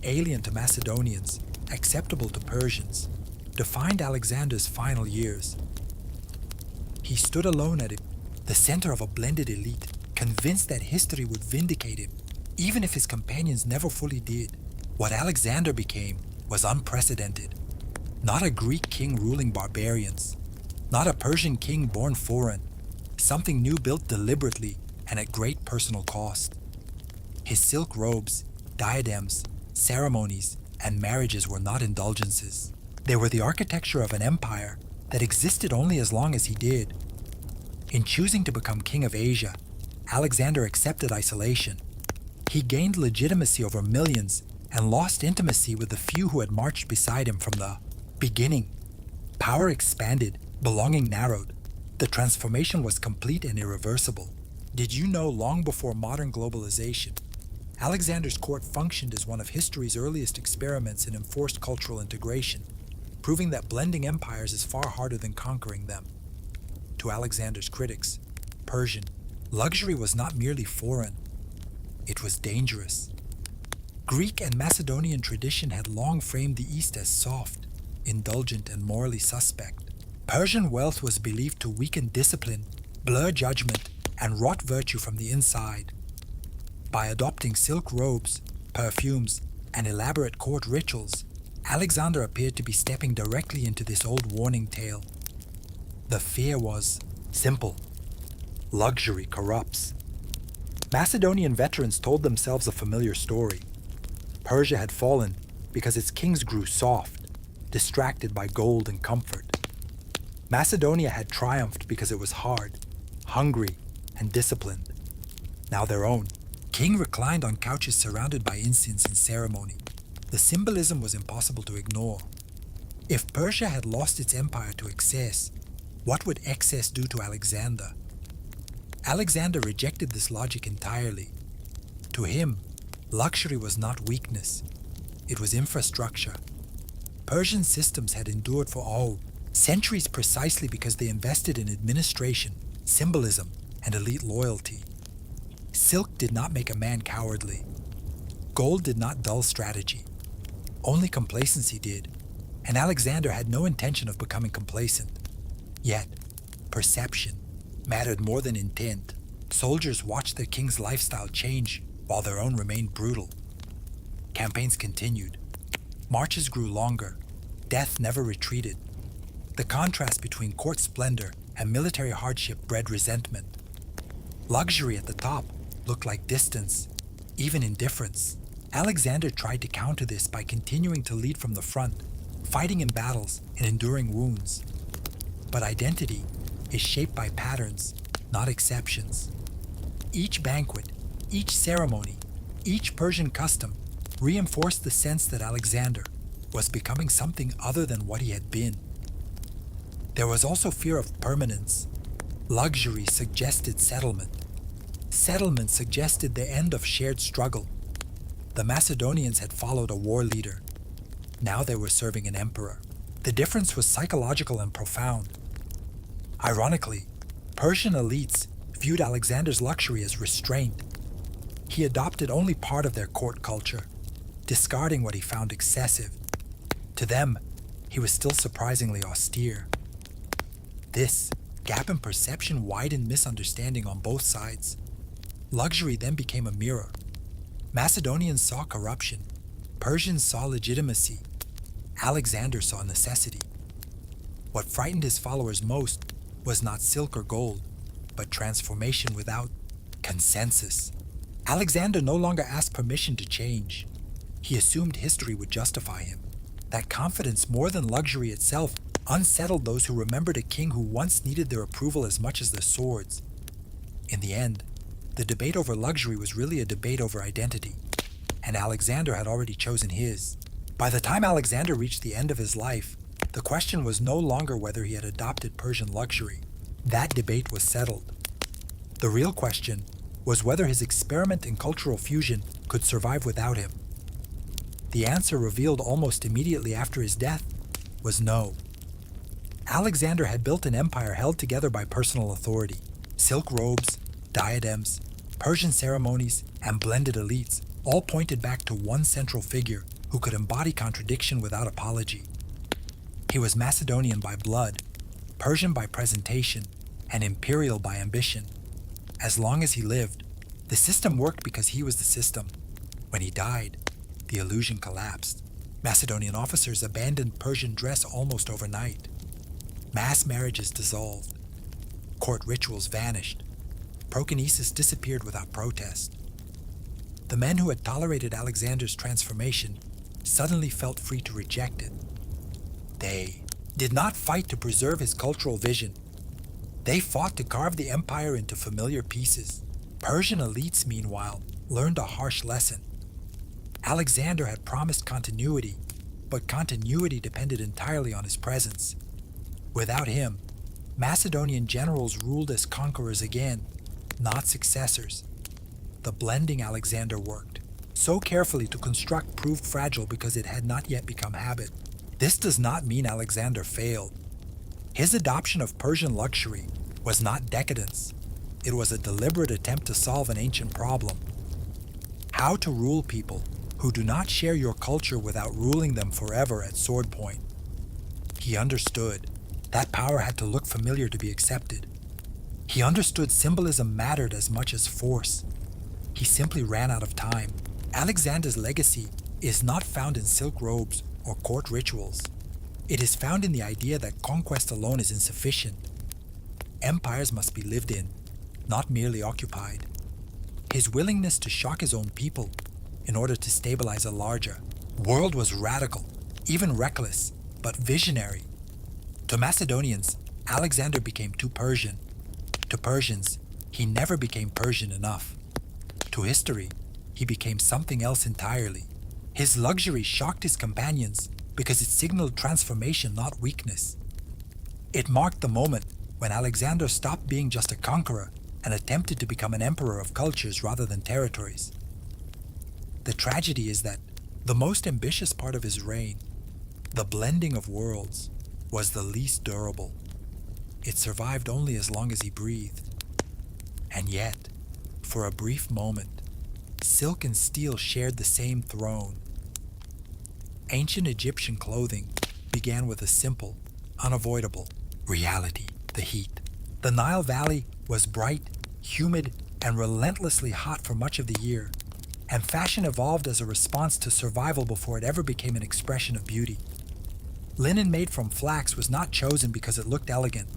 alien to Macedonians, acceptable to Persians, defined Alexander's final years. He stood alone at the center of a blended elite, convinced that history would vindicate him, even if his companions never fully did. What Alexander became was unprecedented. Not a Greek king ruling barbarians, not a Persian king born foreign, something new built deliberately and at great personal cost. His silk robes, diadems, ceremonies, and marriages were not indulgences. They were the architecture of an empire that existed only as long as he did. In choosing to become king of Asia, Alexander accepted isolation. He gained legitimacy over millions and lost intimacy with the few who had marched beside him from the beginning. Power expanded, belonging narrowed. The transformation was complete and irreversible. Did you know long before modern globalization, Alexander's court functioned as one of history's earliest experiments in enforced cultural integration, proving that blending empires is far harder than conquering them. To Alexander's critics, Persian, luxury was not merely foreign, it was dangerous. Greek and Macedonian tradition had long framed the East as soft, indulgent, and morally suspect. Persian wealth was believed to weaken discipline, blur judgment, and rot virtue from the inside. By adopting silk robes, perfumes, and elaborate court rituals, Alexander appeared to be stepping directly into this old warning tale. The fear was simple. Luxury corrupts. Macedonian veterans told themselves a familiar story. Persia had fallen because its kings grew soft, distracted by gold and comfort. Macedonia had triumphed because it was hard, hungry, and disciplined. Now their own king reclined on couches surrounded by incense and ceremony. The symbolism was impossible to ignore. If Persia had lost its empire to excess, what would excess do to Alexander? Alexander rejected this logic entirely. To him, luxury was not weakness. It was infrastructure. Persian systems had endured for centuries precisely because they invested in administration, symbolism, and elite loyalty. Silk did not make a man cowardly. Gold did not dull strategy. Only complacency did, and Alexander had no intention of becoming complacent. Yet, perception mattered more than intent. Soldiers watched their king's lifestyle change while their own remained brutal. Campaigns continued. Marches grew longer. Death never retreated. The contrast between court splendor and military hardship bred resentment. Luxury at the top looked like distance, even indifference. Alexander tried to counter this by continuing to lead from the front, fighting in battles and enduring wounds. But identity is shaped by patterns, not exceptions. Each banquet, each ceremony, each Persian custom reinforced the sense that Alexander was becoming something other than what he had been. There was also fear of permanence. Luxury suggested settlement. Settlement suggested the end of shared struggle. The Macedonians had followed a war leader. Now they were serving an emperor. The difference was psychological and profound. Ironically, Persian elites viewed Alexander's luxury as restraint. He adopted only part of their court culture, discarding what he found excessive. To them, he was still surprisingly austere. This gap in perception widened misunderstanding on both sides. Luxury then became a mirror. Macedonians saw corruption. Persians saw legitimacy. Alexander saw necessity. What frightened his followers most was not silk or gold, but transformation without consensus. Alexander no longer asked permission to change. He assumed history would justify him. That confidence, more than luxury itself, unsettled those who remembered a king who once needed their approval as much as their swords. In the end, the debate over luxury was really a debate over identity, and Alexander had already chosen his. By the time Alexander reached the end of his life, the question was no longer whether he had adopted Persian luxury. That debate was settled. The real question was whether his experiment in cultural fusion could survive without him. The answer, revealed almost immediately after his death, was no. Alexander had built an empire held together by personal authority. Silk robes, diadems, Persian ceremonies, and blended elites all pointed back to one central figure who could embody contradiction without apology. He was Macedonian by blood, Persian by presentation, and imperial by ambition. As long as he lived, the system worked because he was the system. When he died, the illusion collapsed. Macedonian officers abandoned Persian dress almost overnight. Mass marriages dissolved. Court rituals vanished. Prokinesis disappeared without protest. The men who had tolerated Alexander's transformation suddenly felt free to reject it. They did not fight to preserve his cultural vision. They fought to carve the empire into familiar pieces. Persian elites, meanwhile, learned a harsh lesson. Alexander had promised continuity, but continuity depended entirely on his presence. Without him, Macedonian generals ruled as conquerors again, not successors. The blending Alexander worked so carefully to construct proved fragile because it had not yet become habit. This does not mean Alexander failed. His adoption of Persian luxury was not decadence. It was a deliberate attempt to solve an ancient problem. How to rule people who do not share your culture without ruling them forever at sword point. He understood that power had to look familiar to be accepted. He understood symbolism mattered as much as force. He simply ran out of time. Alexander's legacy is not found in silk robes or court rituals. It is found in the idea that conquest alone is insufficient. Empires must be lived in, not merely occupied. His willingness to shock his own people in order to stabilize a larger world was radical, even reckless, but visionary. To Macedonians, Alexander became too Persian. To Persians, he never became Persian enough. To history, he became something else entirely. His luxury shocked his companions because it signaled transformation, not weakness. It marked the moment when Alexander stopped being just a conqueror and attempted to become an emperor of cultures rather than territories. The tragedy is that the most ambitious part of his reign, the blending of worlds, was the least durable. It survived only as long as he breathed. And yet, for a brief moment, silk and steel shared the same throne. Ancient Egyptian clothing began with a simple, unavoidable reality: the heat. The Nile Valley was bright, humid, and relentlessly hot for much of the year, and fashion evolved as a response to survival before it ever became an expression of beauty. Linen made from flax was not chosen because it looked elegant,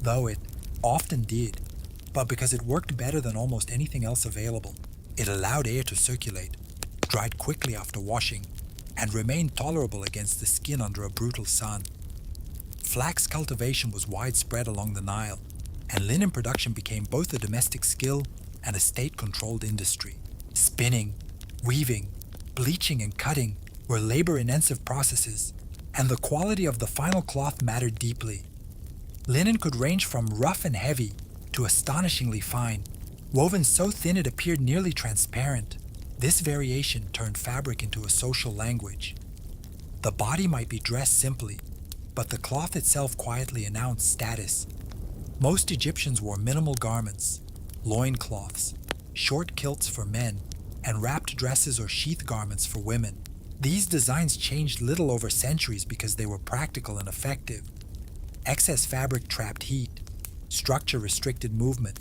though it often did, but because it worked better than almost anything else available. It allowed air to circulate, dried quickly after washing, and remained tolerable against the skin under a brutal sun. Flax cultivation was widespread along the Nile, and linen production became both a domestic skill and a state-controlled industry. Spinning, weaving, bleaching, and cutting were labor-intensive processes, and the quality of the final cloth mattered deeply. Linen could range from rough and heavy to astonishingly fine, woven so thin it appeared nearly transparent. This variation turned fabric into a social language. The body might be dressed simply, but the cloth itself quietly announced status. Most Egyptians wore minimal garments, loincloths, short kilts for men, and wrapped dresses or sheath garments for women. These designs changed little over centuries because they were practical and effective. Excess fabric trapped heat, structure restricted movement,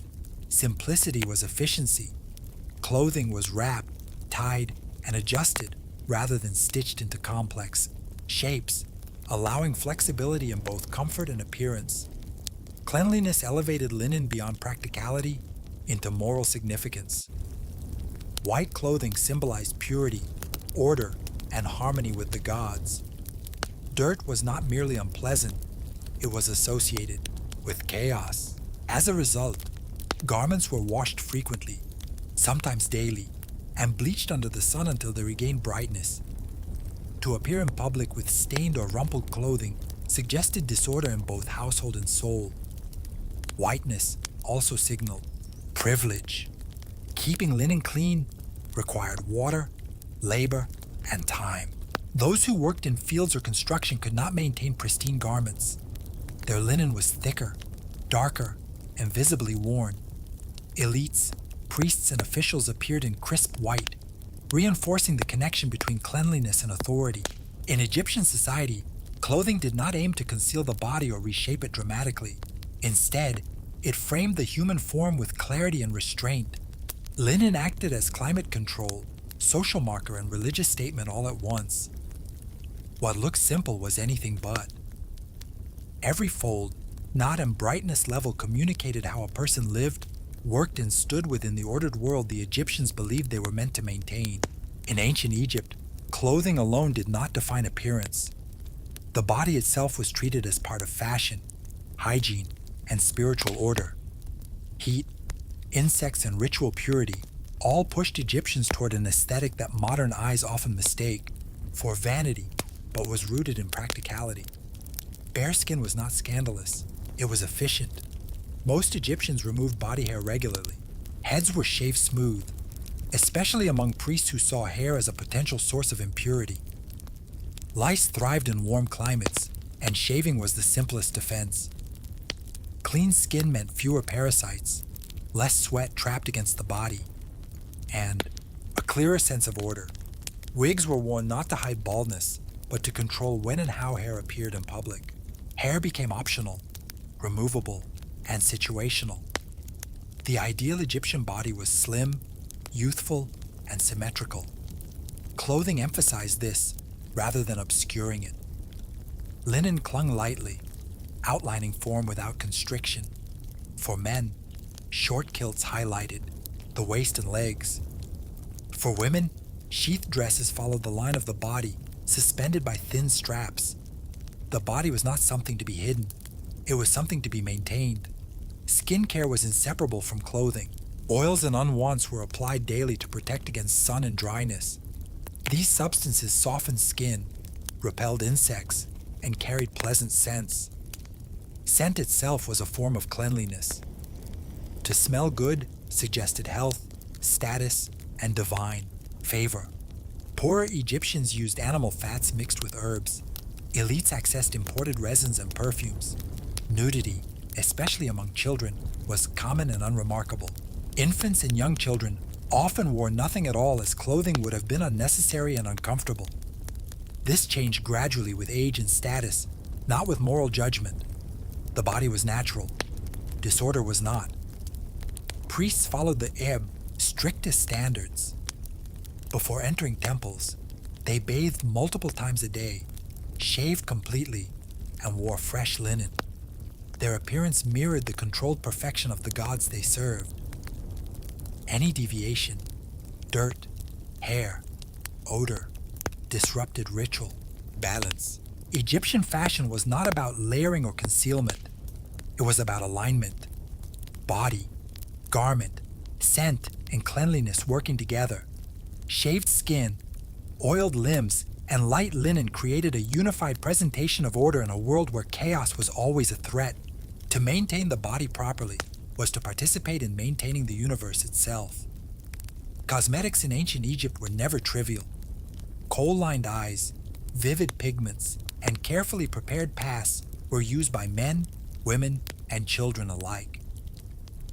simplicity was efficiency. Clothing was wrapped, tied, and adjusted rather than stitched into complex shapes, allowing flexibility in both comfort and appearance. Cleanliness elevated linen beyond practicality into moral significance. White clothing symbolized purity, order, and harmony with the gods. Dirt was not merely unpleasant, it was associated with chaos. As a result, garments were washed frequently, sometimes daily, and bleached under the sun until they regained brightness. To appear in public with stained or rumpled clothing suggested disorder in both household and soul. Whiteness also signaled privilege. Keeping linen clean required water, labor, and time. Those who worked in fields or construction could not maintain pristine garments. Their linen was thicker, darker, and visibly worn. Elites, priests, and officials appeared in crisp white, reinforcing the connection between cleanliness and authority. In Egyptian society, clothing did not aim to conceal the body or reshape it dramatically. Instead, it framed the human form with clarity and restraint. Linen acted as climate control, social marker, and religious statement all at once. What looked simple was anything but. Every fold, knot, and brightness level communicated how a person lived, worked, and stood within the ordered world the Egyptians believed they were meant to maintain. In ancient Egypt, clothing alone did not define appearance. The body itself was treated as part of fashion, hygiene, and spiritual order. Heat, insects, and ritual purity all pushed Egyptians toward an aesthetic that modern eyes often mistake for vanity, but was rooted in practicality. Bare skin was not scandalous, it was efficient. Most Egyptians removed body hair regularly. Heads were shaved smooth, especially among priests who saw hair as a potential source of impurity. Lice thrived in warm climates, and shaving was the simplest defense. Clean skin meant fewer parasites, less sweat trapped against the body, and a clearer sense of order. Wigs were worn not to hide baldness, but to control when and how hair appeared in public. Hair became optional, removable, and situational. The ideal Egyptian body was slim, youthful, and symmetrical. Clothing emphasized this rather than obscuring it. Linen clung lightly, outlining form without constriction. For men, short kilts highlighted the waist and legs. For women, sheath dresses followed the line of the body, suspended by thin straps. The body was not something to be hidden. It was something to be maintained. Skincare was inseparable from clothing. Oils and unwants were applied daily to protect against sun and dryness. These substances softened skin, repelled insects, and carried pleasant scents. Scent itself was a form of cleanliness. To smell good suggested health, status, and divine favor. Poorer Egyptians used animal fats mixed with herbs. Elites accessed imported resins and perfumes. Nudity, especially among children, was common and unremarkable. Infants and young children often wore nothing at all, as clothing would have been unnecessary and uncomfortable. This changed gradually with age and status, not with moral judgment. The body was natural. Disorder was not. Priests followed the strictest standards. Before entering temples, they bathed multiple times a day, shaved completely, and wore fresh linen. Their appearance mirrored the controlled perfection of the gods they served. Any deviation, dirt, hair, odor, disrupted ritual, balance. Egyptian fashion was not about layering or concealment. It was about alignment. Body, garment, scent, and cleanliness working together. Shaved skin, oiled limbs, and light linen created a unified presentation of order in a world where chaos was always a threat. To maintain the body properly was to participate in maintaining the universe itself. Cosmetics in ancient Egypt were never trivial. Kohl-lined eyes, vivid pigments, and carefully prepared pasts were used by men, women, and children alike.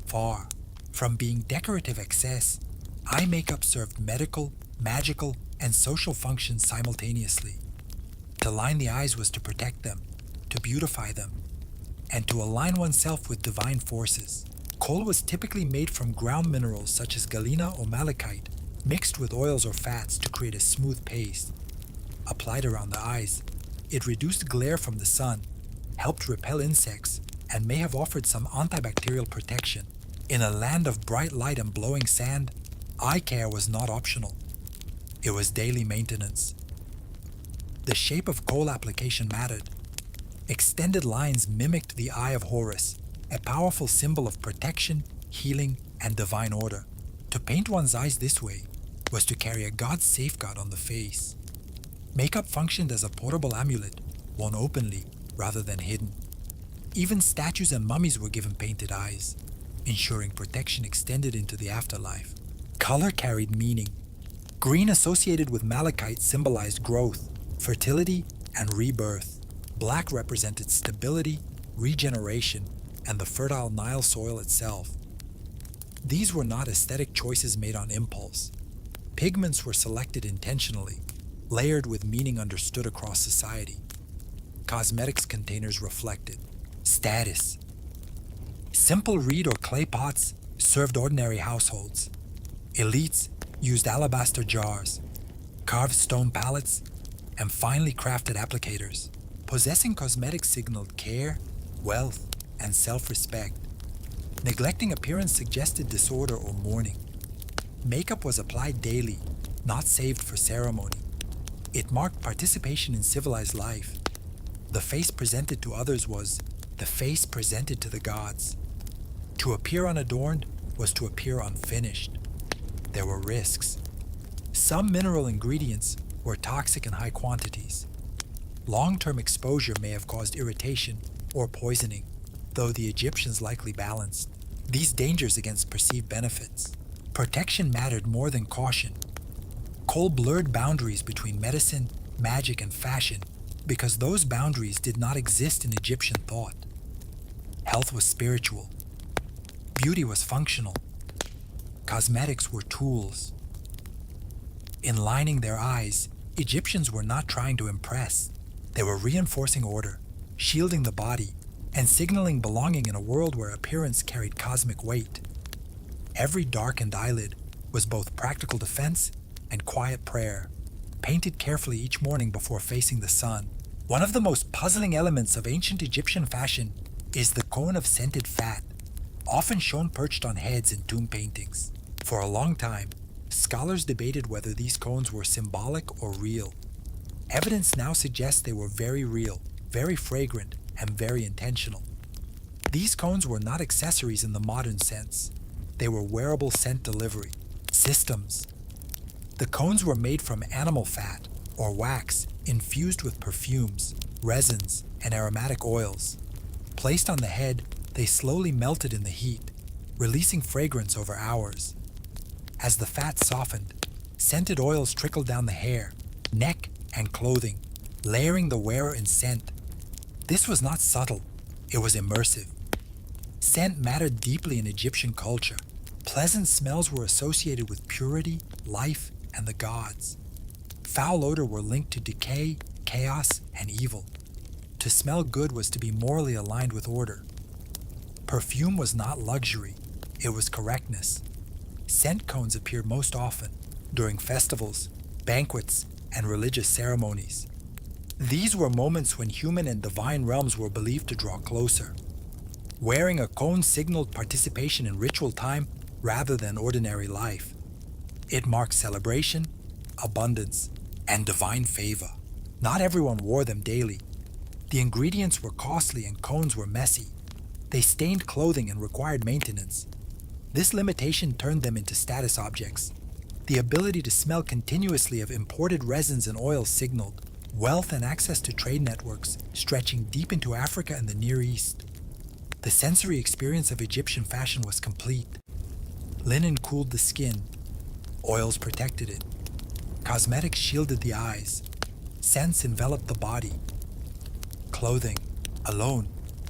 Far from being decorative excess, eye makeup served medical, magical, and social functions simultaneously. To line the eyes was to protect them, to beautify them, and to align oneself with divine forces. Kohl was typically made from ground minerals such as galena or malachite, mixed with oils or fats to create a smooth paste. Applied around the eyes, it reduced glare from the sun, helped repel insects, and may have offered some antibacterial protection. In a land of bright light and blowing sand, eye care was not optional. It was daily maintenance. The shape of Kohl application mattered. Extended lines mimicked the Eye of Horus, a powerful symbol of protection, healing, and divine order. To paint one's eyes this way was to carry a god's safeguard on the face. Makeup functioned as a portable amulet, worn openly rather than hidden. Even statues and mummies were given painted eyes, ensuring protection extended into the afterlife. Color carried meaning. Green associated with malachite symbolized growth, fertility, and rebirth. Black represented stability, regeneration, and the fertile Nile soil itself. These were not aesthetic choices made on impulse. Pigments were selected intentionally, layered with meaning understood across society. Cosmetics containers reflected status. Simple reed or clay pots served ordinary households. Elites used alabaster jars, carved stone palettes, and finely crafted applicators. Possessing cosmetics signaled care, wealth, and self-respect. Neglecting appearance suggested disorder or mourning. Makeup was applied daily, not saved for ceremony. It marked participation in civilized life. The face presented to others was the face presented to the gods. To appear unadorned was to appear unfinished. There were risks. Some mineral ingredients were toxic in high quantities. Long-term exposure may have caused irritation or poisoning, though the Egyptians likely balanced these dangers against perceived benefits. Protection mattered more than caution. Kohl blurred boundaries between medicine, magic, and fashion because those boundaries did not exist in Egyptian thought. Health was spiritual. Beauty was functional. Cosmetics were tools. In lining their eyes, Egyptians were not trying to impress. They were reinforcing order, shielding the body, and signaling belonging in a world where appearance carried cosmic weight. Every darkened eyelid was both practical defense and quiet prayer, painted carefully each morning before facing the sun. One of the most puzzling elements of ancient Egyptian fashion is the cone of scented fat. often shown perched on heads in tomb paintings. For a long time, scholars debated whether these cones were symbolic or real. Evidence now suggests they were very real, very fragrant, and very intentional. These cones were not accessories in the modern sense. They were wearable scent delivery systems. The cones were made from animal fat or wax infused with perfumes, resins, and aromatic oils. Placed on the head, they slowly melted in the heat, releasing fragrance over hours. As the fat softened, scented oils trickled down the hair, neck, and clothing, layering the wearer in scent. This was not subtle, it was immersive. Scent mattered deeply in Egyptian culture. Pleasant smells were associated with purity, life, and the gods. Foul odor were linked to decay, chaos, and evil. To smell good was to be morally aligned with order. Perfume was not luxury, it was correctness. Scent cones appeared most often during festivals, banquets, and religious ceremonies. These were moments when human and divine realms were believed to draw closer. Wearing a cone signaled participation in ritual time rather than ordinary life. It marked celebration, abundance, and divine favor. Not everyone wore them daily. The ingredients were costly and cones were messy. They stained clothing and required maintenance. This limitation turned them into status objects. The ability to smell continuously of imported resins and oils signaled wealth and access to trade networks stretching deep into Africa and the Near East. The sensory experience of Egyptian fashion was complete. Linen cooled the skin, oils protected it, cosmetics shielded the eyes, scents enveloped the body. Clothing, alone,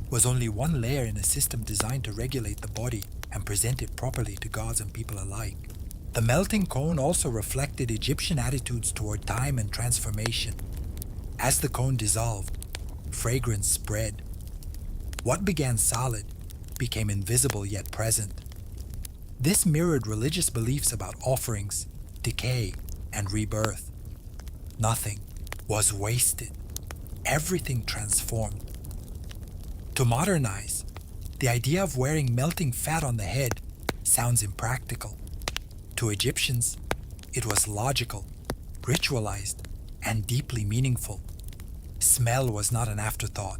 was only one layer in a system designed to regulate the body and present it properly to gods and people alike. The melting cone also reflected Egyptian attitudes toward time and transformation. As the cone dissolved, fragrance spread. What began solid became invisible yet present. This mirrored religious beliefs about offerings, decay, and rebirth. Nothing was wasted. Everything transformed. To modernize, the idea of wearing melting fat on the head sounds impractical. To Egyptians, it was logical, ritualized, and deeply meaningful. Smell was not an afterthought.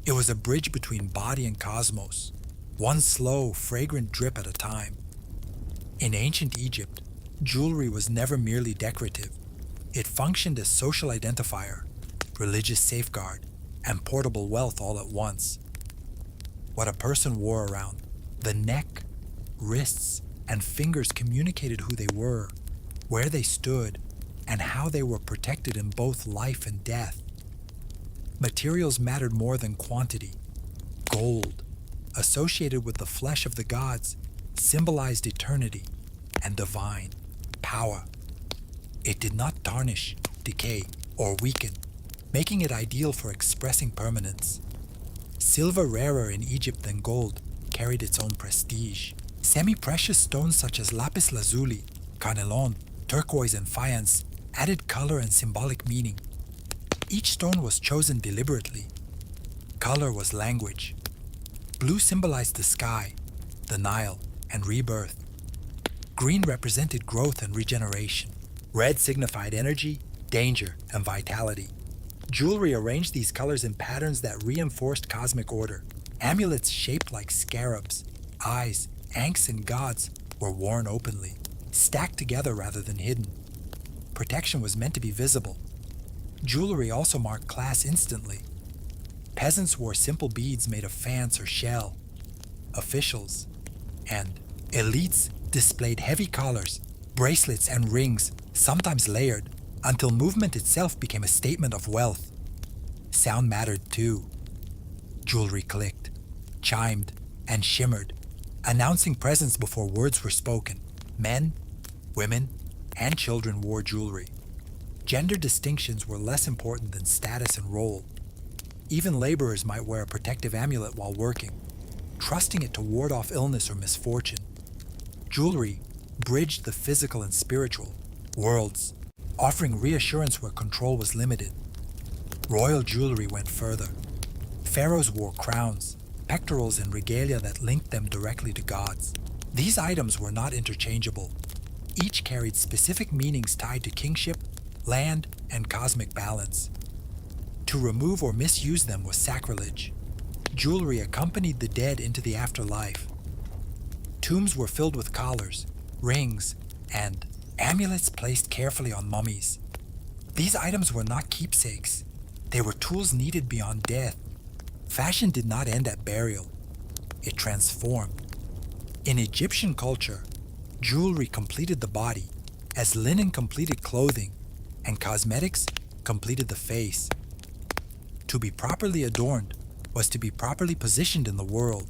It was a bridge between body and cosmos, one slow, fragrant drip at a time. In ancient Egypt, jewelry was never merely decorative. It functioned as social identifier, religious safeguard, and portable wealth all at once. What a person wore around the neck, wrists, and fingers communicated who they were, where they stood, and how they were protected in both life and death. Materials mattered more than quantity. Gold, associated with the flesh of the gods, symbolized eternity and divine power. It did not tarnish, decay, or weaken, making it ideal for expressing permanence. Silver, rarer in Egypt than gold, carried its own prestige. Semi-precious stones such as lapis lazuli, carnelian, turquoise, and faience added color and symbolic meaning. Each stone was chosen deliberately. Color was language. Blue symbolized the sky, the Nile, and rebirth. Green represented growth and regeneration. Red signified energy, danger, and vitality. Jewelry arranged these colors in patterns that reinforced cosmic order. Amulets shaped like scarabs, eyes, ankhs, and gods were worn openly, stacked together rather than hidden. Protection was meant to be visible. Jewelry also marked class instantly. Peasants wore simple beads made of faience or shell. Officials and elites displayed heavy collars, bracelets, and rings, sometimes layered, until movement itself became a statement of wealth. Sound mattered too. Jewelry clicked, chimed, and shimmered, announcing presence before words were spoken. Men, women, and children wore jewelry. Gender distinctions were less important than status and role. Even laborers might wear a protective amulet while working, trusting it to ward off illness or misfortune. Jewelry bridged the physical and spiritual worlds, offering reassurance where control was limited. Royal jewelry went further. Pharaohs wore crowns, pectorals, and regalia that linked them directly to gods. These items were not interchangeable. Each carried specific meanings tied to kingship, land, and cosmic balance. To remove or misuse them was sacrilege. Jewelry accompanied the dead into the afterlife. Tombs were filled with collars, rings, and amulets placed carefully on mummies. These items were not keepsakes. They were tools needed beyond death. Fashion did not end at burial. It transformed. In Egyptian culture, jewelry completed the body, as linen completed clothing, and cosmetics completed the face. To be properly adorned was to be properly positioned in the world.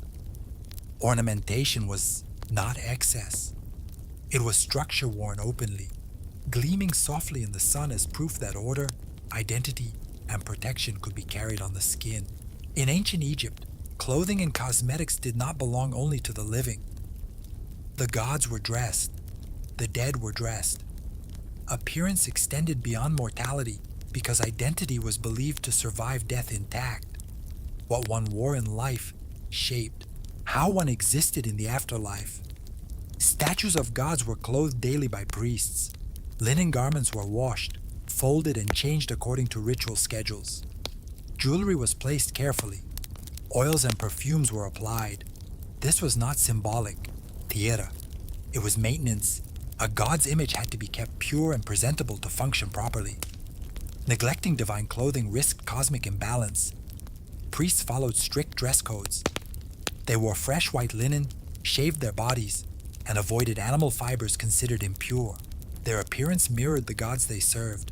Ornamentation was not excess. It was structure worn openly, gleaming softly in the sun as proof that order, identity, and protection could be carried on the skin. In ancient Egypt, clothing and cosmetics did not belong only to the living. The gods were dressed. The dead were dressed. Appearance extended beyond mortality because identity was believed to survive death intact. What one wore in life shaped how one existed in the afterlife. Statues of gods were clothed daily by priests. Linen garments were washed, folded, and changed according to ritual schedules. Jewelry was placed carefully. Oils and perfumes were applied. This was not symbolic, theater. It was maintenance. A god's image had to be kept pure and presentable to function properly. Neglecting divine clothing risked cosmic imbalance. Priests followed strict dress codes. They wore fresh white linen, shaved their bodies, and avoided animal fibers considered impure. Their appearance mirrored the gods they served.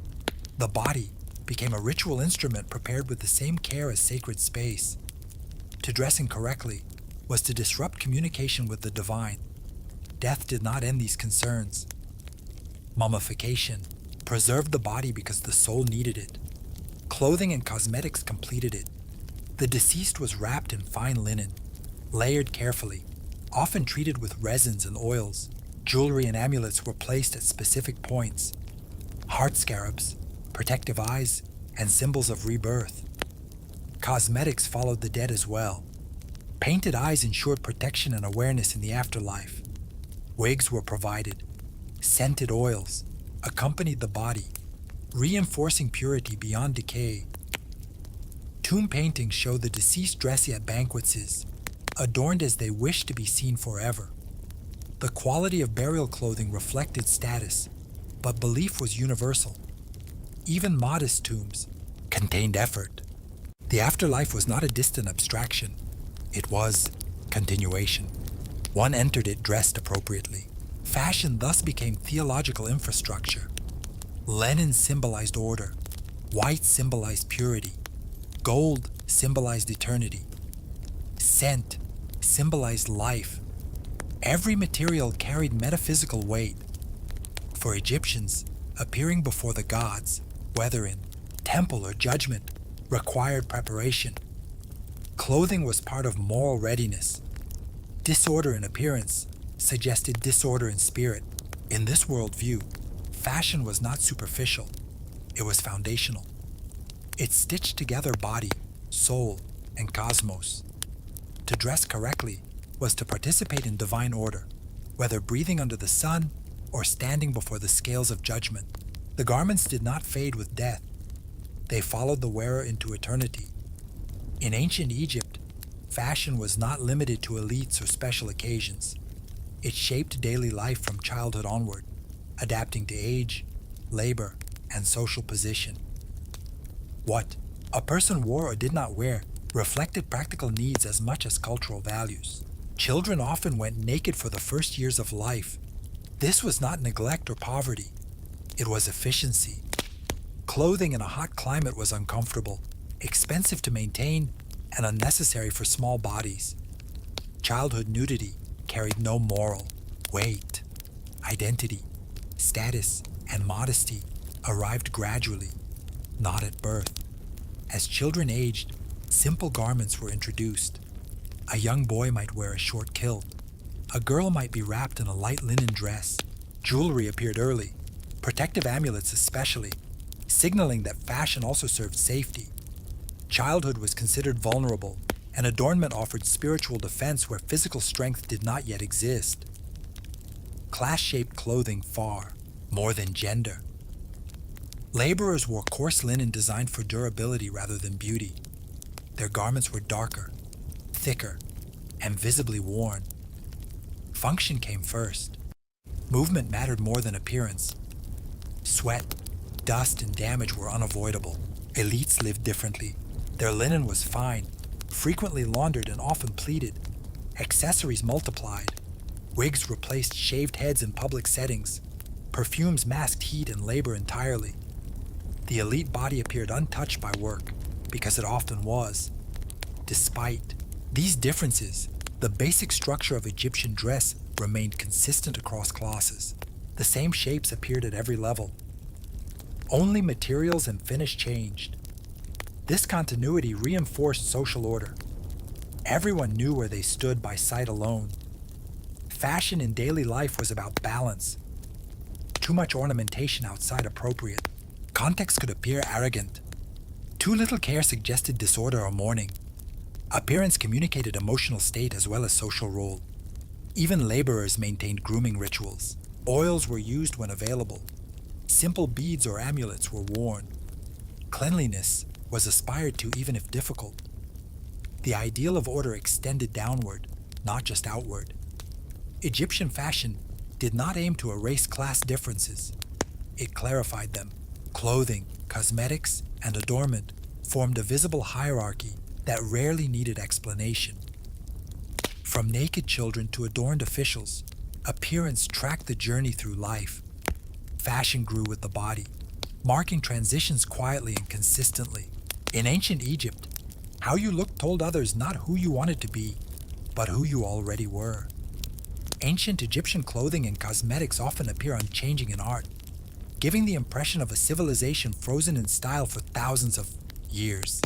The body became a ritual instrument prepared with the same care as sacred space. To dress incorrectly was to disrupt communication with the divine. Death did not end these concerns. Mummification preserved the body because the soul needed it. Clothing and cosmetics completed it. The deceased was wrapped in fine linen, layered carefully, often treated with resins and oils. Jewelry and amulets were placed at specific points. Heart scarabs, protective eyes, and symbols of rebirth. Cosmetics followed the dead as well. Painted eyes ensured protection and awareness in the afterlife. Wigs were provided. Scented oils accompanied the body, reinforcing purity beyond decay. Tomb paintings show the deceased dressed at banquets, adorned as they wished to be seen forever. The quality of burial clothing reflected status, but belief was universal. Even modest tombs contained effort. The afterlife was not a distant abstraction. It was continuation. One entered it dressed appropriately. Fashion thus became theological infrastructure. Linen symbolized order. White symbolized purity. Gold symbolized eternity. Scent symbolized life. Every material carried metaphysical weight. For Egyptians, appearing before the gods, whether in temple or judgment, required preparation. Clothing was part of moral readiness. Disorder in appearance suggested disorder in spirit. In this worldview, fashion was not superficial. It was foundational. It stitched together body, soul, and cosmos. To dress correctly was to participate in divine order, whether breathing under the sun or standing before the scales of judgment. The garments did not fade with death. They followed the wearer into eternity. In ancient Egypt, fashion was not limited to elites or special occasions. It shaped daily life from childhood onward, adapting to age, labor, and social position. What a person wore or did not wear reflected practical needs as much as cultural values. Children often went naked for the first years of life. This was not neglect or poverty. It was efficiency. Clothing in a hot climate was uncomfortable, expensive to maintain, and unnecessary for small bodies. Childhood nudity carried no moral weight. Identity, status, and modesty arrived gradually, not at birth. As children aged, simple garments were introduced. A young boy might wear a short kilt. A girl might be wrapped in a light linen dress. Jewelry appeared early, protective amulets especially, signaling that fashion also served safety. Childhood was considered vulnerable, and adornment offered spiritual defense where physical strength did not yet exist. Class shaped clothing far more than gender. Laborers wore coarse linen designed for durability rather than beauty. Their garments were darker, thicker, and visibly worn. Function came first. Movement mattered more than appearance. Sweat, dust, and damage were unavoidable. Elites lived differently. Their linen was fine, frequently laundered and often pleated. Accessories multiplied. Wigs replaced shaved heads in public settings. Perfumes masked heat and labor entirely. The elite body appeared untouched by work, because it often was. Despite these differences, the basic structure of Egyptian dress remained consistent across classes. The same shapes appeared at every level. Only materials and finish changed. This continuity reinforced social order. Everyone knew where they stood by sight alone. Fashion in daily life was about balance. Too much ornamentation outside appropriate. Context could appear arrogant. Too little care suggested disorder or mourning. Appearance communicated emotional state as well as social role. Even laborers maintained grooming rituals. Oils were used when available. Simple beads or amulets were worn. Cleanliness was aspired to even if difficult. The ideal of order extended downward, not just outward. Egyptian fashion did not aim to erase class differences. It clarified them. Clothing, cosmetics, and adornment formed a visible hierarchy that rarely needed explanation. From naked children to adorned officials, appearance tracked the journey through life. Fashion grew with the body, marking transitions quietly and consistently. In ancient Egypt, how you looked told others not who you wanted to be, but who you already were. Ancient Egyptian clothing and cosmetics often appear unchanging in art, giving the impression of a civilization frozen in style for thousands of years.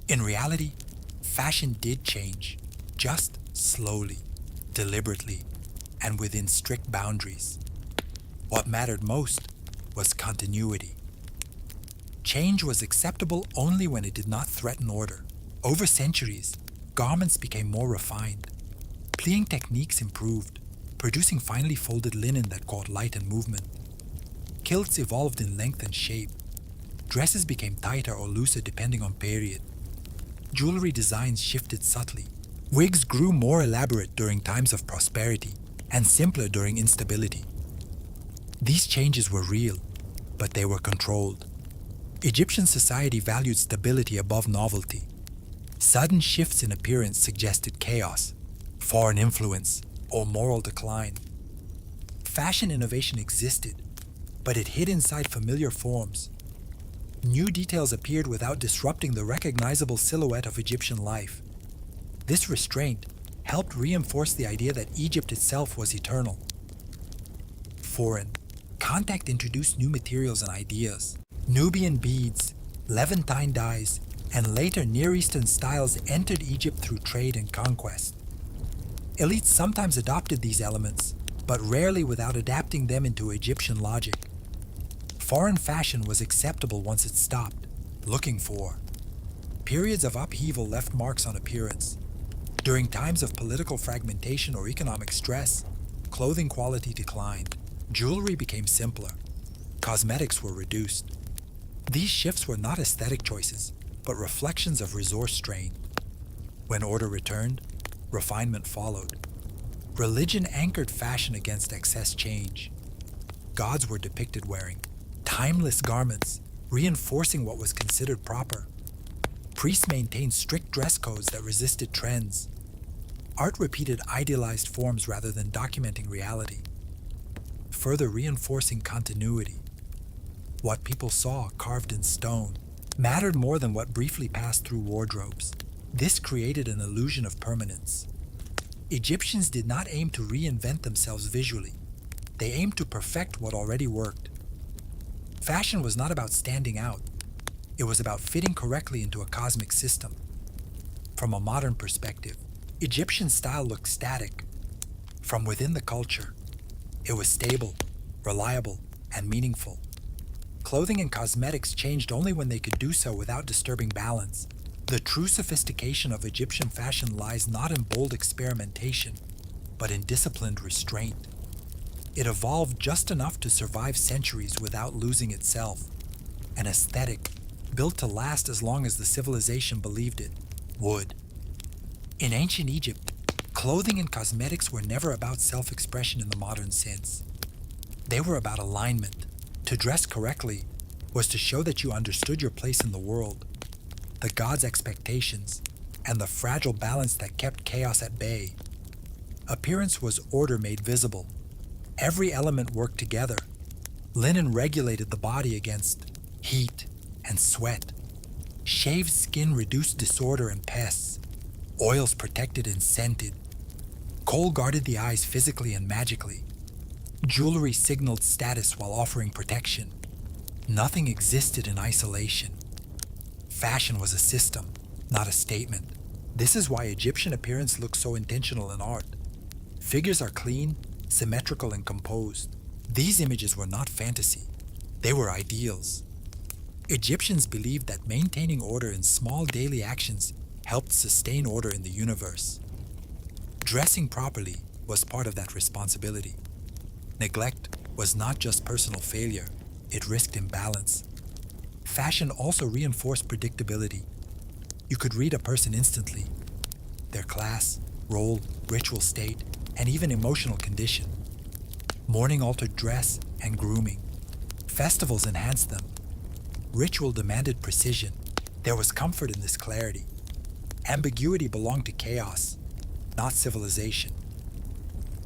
In reality, fashion did change, just slowly, deliberately, and within strict boundaries. What mattered most was continuity. Change was acceptable only when it did not threaten order. Over centuries, garments became more refined. Pleating techniques improved, producing finely folded linen that caught light and movement. Kilts evolved in length and shape. Dresses became tighter or looser depending on period. Jewelry designs shifted subtly. Wigs grew more elaborate during times of prosperity and simpler during instability. These changes were real, but they were controlled. Egyptian society valued stability above novelty. Sudden shifts in appearance suggested chaos, foreign influence, or moral decline. Fashion innovation existed, but it hid inside familiar forms. New details appeared without disrupting the recognizable silhouette of Egyptian life. This restraint helped reinforce the idea that Egypt itself was eternal. Foreign contact introduced new materials and ideas. Nubian beads, Levantine dyes, and later Near Eastern styles entered Egypt through trade and conquest. Elites sometimes adopted these elements, but rarely without adapting them into Egyptian logic. Foreign fashion was acceptable once it stopped looking for. Periods of upheaval left marks on appearance. During times of political fragmentation or economic stress, clothing quality declined. Jewelry became simpler. Cosmetics were reduced. These shifts were not aesthetic choices, but reflections of resource strain. When order returned, refinement followed. Religion anchored fashion against excess change. Gods were depicted wearing timeless garments, reinforcing what was considered proper. Priests maintained strict dress codes that resisted trends. Art repeated idealized forms rather than documenting reality, further reinforcing continuity. What people saw carved in stone mattered more than what briefly passed through wardrobes. This created an illusion of permanence. Egyptians did not aim to reinvent themselves visually. They aimed to perfect what already worked. Fashion was not about standing out. It was about fitting correctly into a cosmic system. From a modern perspective, Egyptian style looked static. From within the culture, it was stable, reliable, and meaningful. Clothing and cosmetics changed only when they could do so without disturbing balance. The true sophistication of Egyptian fashion lies not in bold experimentation, but in disciplined restraint. It evolved just enough to survive centuries without losing itself, an aesthetic built to last as long as the civilization believed it would. In ancient Egypt, clothing and cosmetics were never about self-expression in the modern sense. They were about alignment. To dress correctly was to show that you understood your place in the world, the gods' expectations, and the fragile balance that kept chaos at bay. Appearance was order made visible. Every element worked together. Linen regulated the body against heat and sweat. Shaved skin reduced disorder and pests. Oils protected and scented. Kohl guarded the eyes physically and magically. Jewelry signaled status while offering protection. Nothing existed in isolation. Fashion was a system, not a statement. This is why Egyptian appearance looks so intentional in art. Figures are clean, symmetrical, and composed. These images were not fantasy. They were ideals. Egyptians believed that maintaining order in small daily actions helped sustain order in the universe. Dressing properly was part of that responsibility. Neglect was not just personal failure, it risked imbalance. Fashion also reinforced predictability. You could read a person instantly, their class, role, ritual state, and even emotional condition. Mourning altered dress and grooming. Festivals enhanced them. Ritual demanded precision. There was comfort in this clarity. Ambiguity belonged to chaos, not civilization.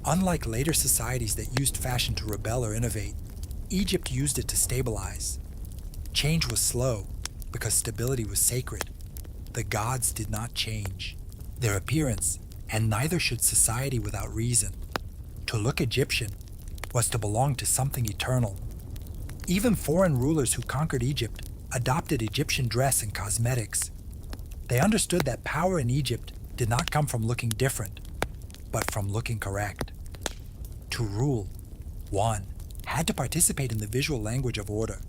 Unlike later societies that used fashion to rebel or innovate, Egypt used it to stabilize. Change was slow because stability was sacred. The gods did not change. Their appearance, and neither should society without reason. To look Egyptian was to belong to something eternal. Even foreign rulers who conquered Egypt adopted Egyptian dress and cosmetics. They understood that power in Egypt did not come from looking different, but from looking correct. To rule, one had to participate in the visual language of order.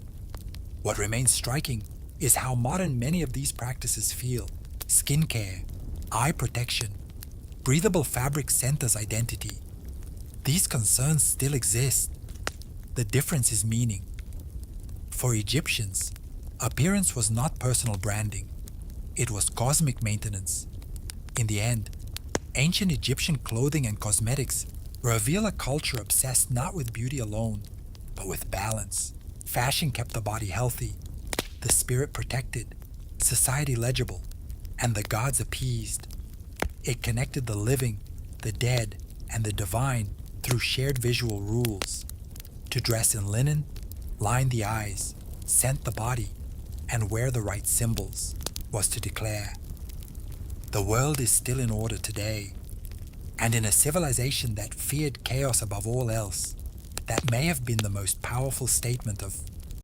What remains striking is how modern many of these practices feel. Skincare, eye protection, breathable fabric scent as identity. These concerns still exist. The difference is meaning. For Egyptians, appearance was not personal branding. It was cosmic maintenance. In the end, ancient Egyptian clothing and cosmetics reveal a culture obsessed not with beauty alone, but with balance. Fashion kept the body healthy, the spirit protected, society legible, and the gods appeased. It connected the living, the dead, and the divine through shared visual rules. To dress in linen, line the eyes, scent the body, and wear the right symbols was to declare, the world is still in order today, and in a civilization that feared chaos above all else, that may have been the most powerful statement of